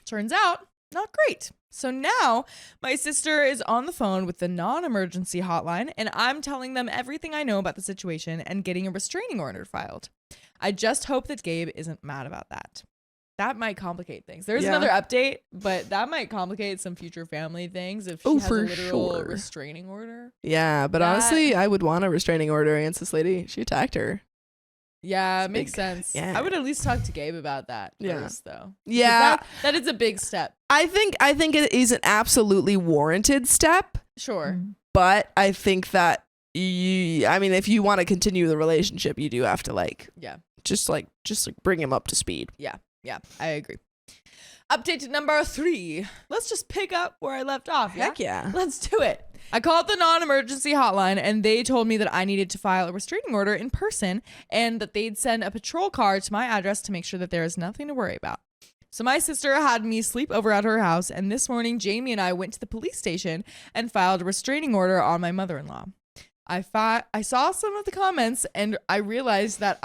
Turns out, not great. So now my sister is on the phone with the non-emergency hotline and I'm telling them everything I know about the situation and getting a restraining order filed. I just hope that Gabe isn't mad about that. That might complicate things. There's another update, but that might complicate some future family things if she has a literal restraining order. Yeah, but honestly, I would want a restraining order against this lady. She attacked her. Yeah, it makes sense. Yeah. I would at least talk to Gabe about that first, though. Yeah. That is a big step. I think it is an absolutely warranted step, Sure. but I think that if you want to continue the relationship, you do have to just bring him up to speed. Yeah, I agree. Update to number 3. Let's just pick up where I left off. Heck yeah. Let's do it. I called the non-emergency hotline and they told me that I needed to file a restraining order in person and that they'd send a patrol car to my address to make sure that there is nothing to worry about. So my sister had me sleep over at her house, and this morning Jamie and I went to the police station and filed a restraining order on my mother-in-law. I saw some of the comments and I realized that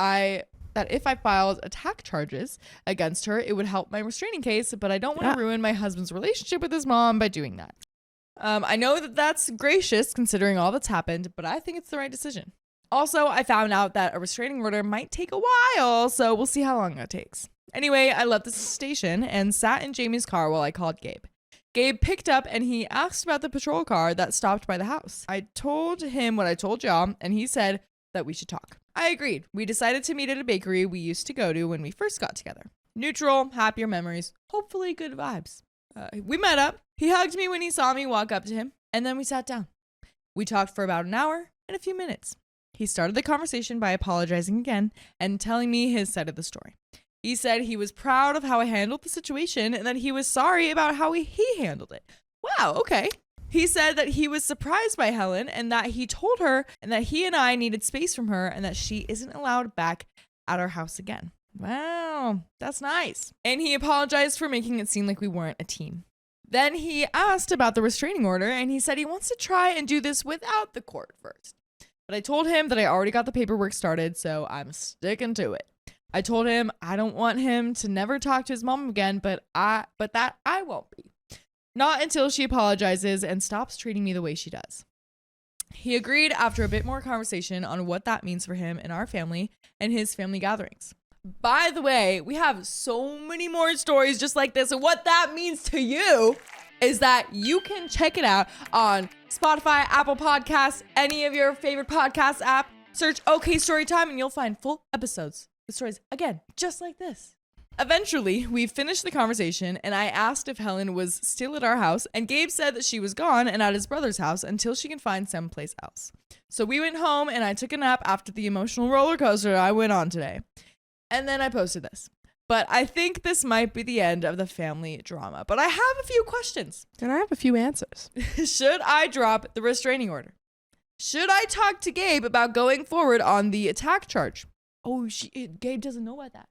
if I filed attack charges against her, it would help my restraining case, but I don't want to ruin my husband's relationship with his mom by doing that. I know that that's gracious considering all that's happened, but I think it's the right decision. Also, I found out that a restraining order might take a while, so we'll see how long it takes. Anyway, I left the station and sat in Jamie's car while I called Gabe. Gabe picked up and he asked about the patrol car that stopped by the house. I told him what I told y'all, and he said that we should talk. I agreed. We decided to meet at a bakery we used to go to when we first got together. Neutral, happier memories, hopefully good vibes. We met up. He hugged me when he saw me walk up to him, and then we sat down. We talked for about an hour and a few minutes. He started the conversation by apologizing again and telling me his side of the story. He said he was proud of how I handled the situation and that he was sorry about how he handled it. Wow, okay. He said that he was surprised by Helen and that he told her and that he and I needed space from her and that she isn't allowed back at our house again. Wow, that's nice. And he apologized for making it seem like we weren't a team. Then he asked about the restraining order and he said he wants to try and do this without the court first. But I told him that I already got the paperwork started, so I'm sticking to it. I told him I don't want him to never talk to his mom again, but that I won't be. Not until she apologizes and stops treating me the way she does. He agreed after a bit more conversation on what that means for him and our family and his family gatherings. By the way, we have so many more stories just like this, and what that means to you is that you can check it out on Spotify, Apple Podcasts, any of your favorite podcast app. Search OK Storytime and you'll find full episodes with stories, again, just like this. Eventually, we finished the conversation, and I asked if Helen was still at our house, and Gabe said that she was gone and at his brother's house until she can find someplace else. So we went home, and I took a nap after the emotional roller coaster I went on today. And then I posted this. But I think this might be the end of the family drama. But I have a few questions. And I have a few answers. Should I drop the restraining order? Should I talk to Gabe about going forward on the attack charge? Oh, Gabe doesn't know about that.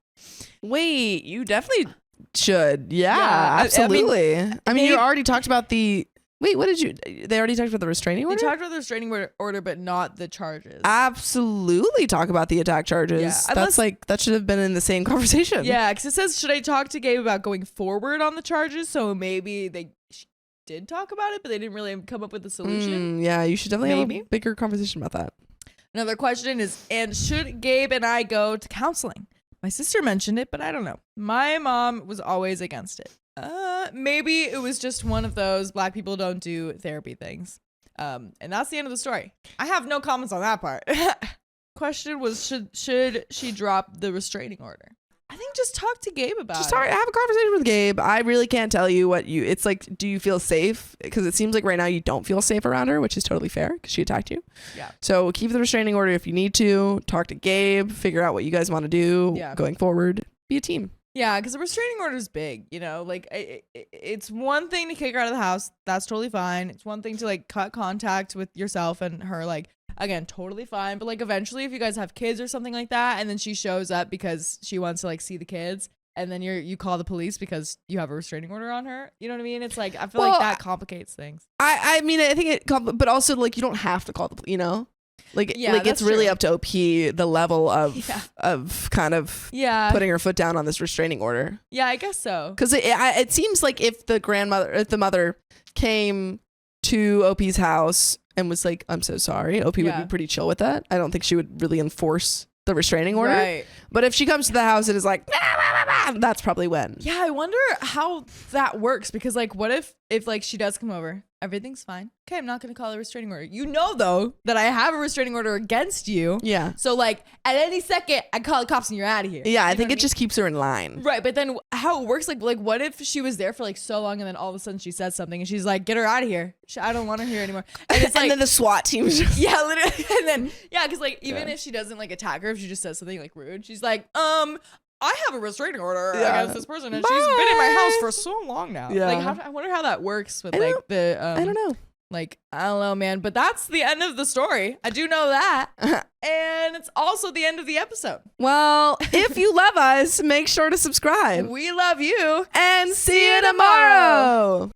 Wait, you definitely should. Yeah, Yeah, absolutely. I mean, maybe- you already talked about the. Wait, what did you? They already talked about the restraining order. They talked about the restraining order, but not the charges. Absolutely talk about the attack charges. Yeah, That's like that should have been in the same conversation. Yeah, because it says, should I talk to Gabe about going forward on the charges? So maybe they did talk about it, but they didn't really come up with a solution. Yeah, you should definitely have Maybe. a bigger conversation about that. Another question is, and should Gabe and I go to counseling? My sister mentioned it, but I don't know. My mom was always against it. Maybe it was just one of those black people don't do therapy things. And that's the end of the story. I have no comments on that part. Question was, should she drop the restraining order? I think just talk to Gabe about Just it. have a conversation with Gabe. I really can't tell you what you. It's like, do you feel safe? Because it seems like right now you don't feel safe around her, which is totally fair because she attacked you. Yeah. So keep the restraining order if you need to. Talk to Gabe. Figure out what you guys want to do going forward. Be a team. Yeah, because the restraining order is big, you know, like it's one thing to kick her out of the house. That's totally fine. It's one thing to like cut contact with yourself and her, like, again, totally fine. But like eventually if you guys have kids or something like that, and then she shows up because she wants to like see the kids, and then you call the police because you have a restraining order on her. You know what I mean? It's like, I feel like that complicates things. I mean, I think but also like you don't have to call the, you know, like, Yeah, like it's that's really true. up to OP the level of kind of Yeah. putting her foot down on this restraining order. Yeah, I guess so. Because it seems like if the mother came to OP's house and was like, I'm so sorry, OP would Yeah. be pretty chill with that. I don't think she would really enforce the restraining order. Right. But if she comes to the house and is like, that's probably when. Yeah, I wonder how that works, because like what if like she does come over, everything's fine. Okay, I'm not gonna call a restraining order. You know though that I have a restraining order against you. Yeah. So like at any second I call the cops and you're out of here. Yeah, I You know think what it just keeps her in line. Right, but then how it works, like what if she was there for like so long and then all of a sudden she says something and she's like, get her out of here. I don't want her here anymore. And it's like, and then the SWAT team just yeah, literally. And then because like even if she doesn't like attack her, if she just says something like rude, she's like, I have a restraining order against this person, and she's been in my house for so long now. Yeah. Like, I wonder how that works with I like don't- the. I don't know. Like, I don't know, man. But that's the end of the story. I do know that, and it's also the end of the episode. Well, if you love us, make sure to subscribe. We love you. And see you tomorrow.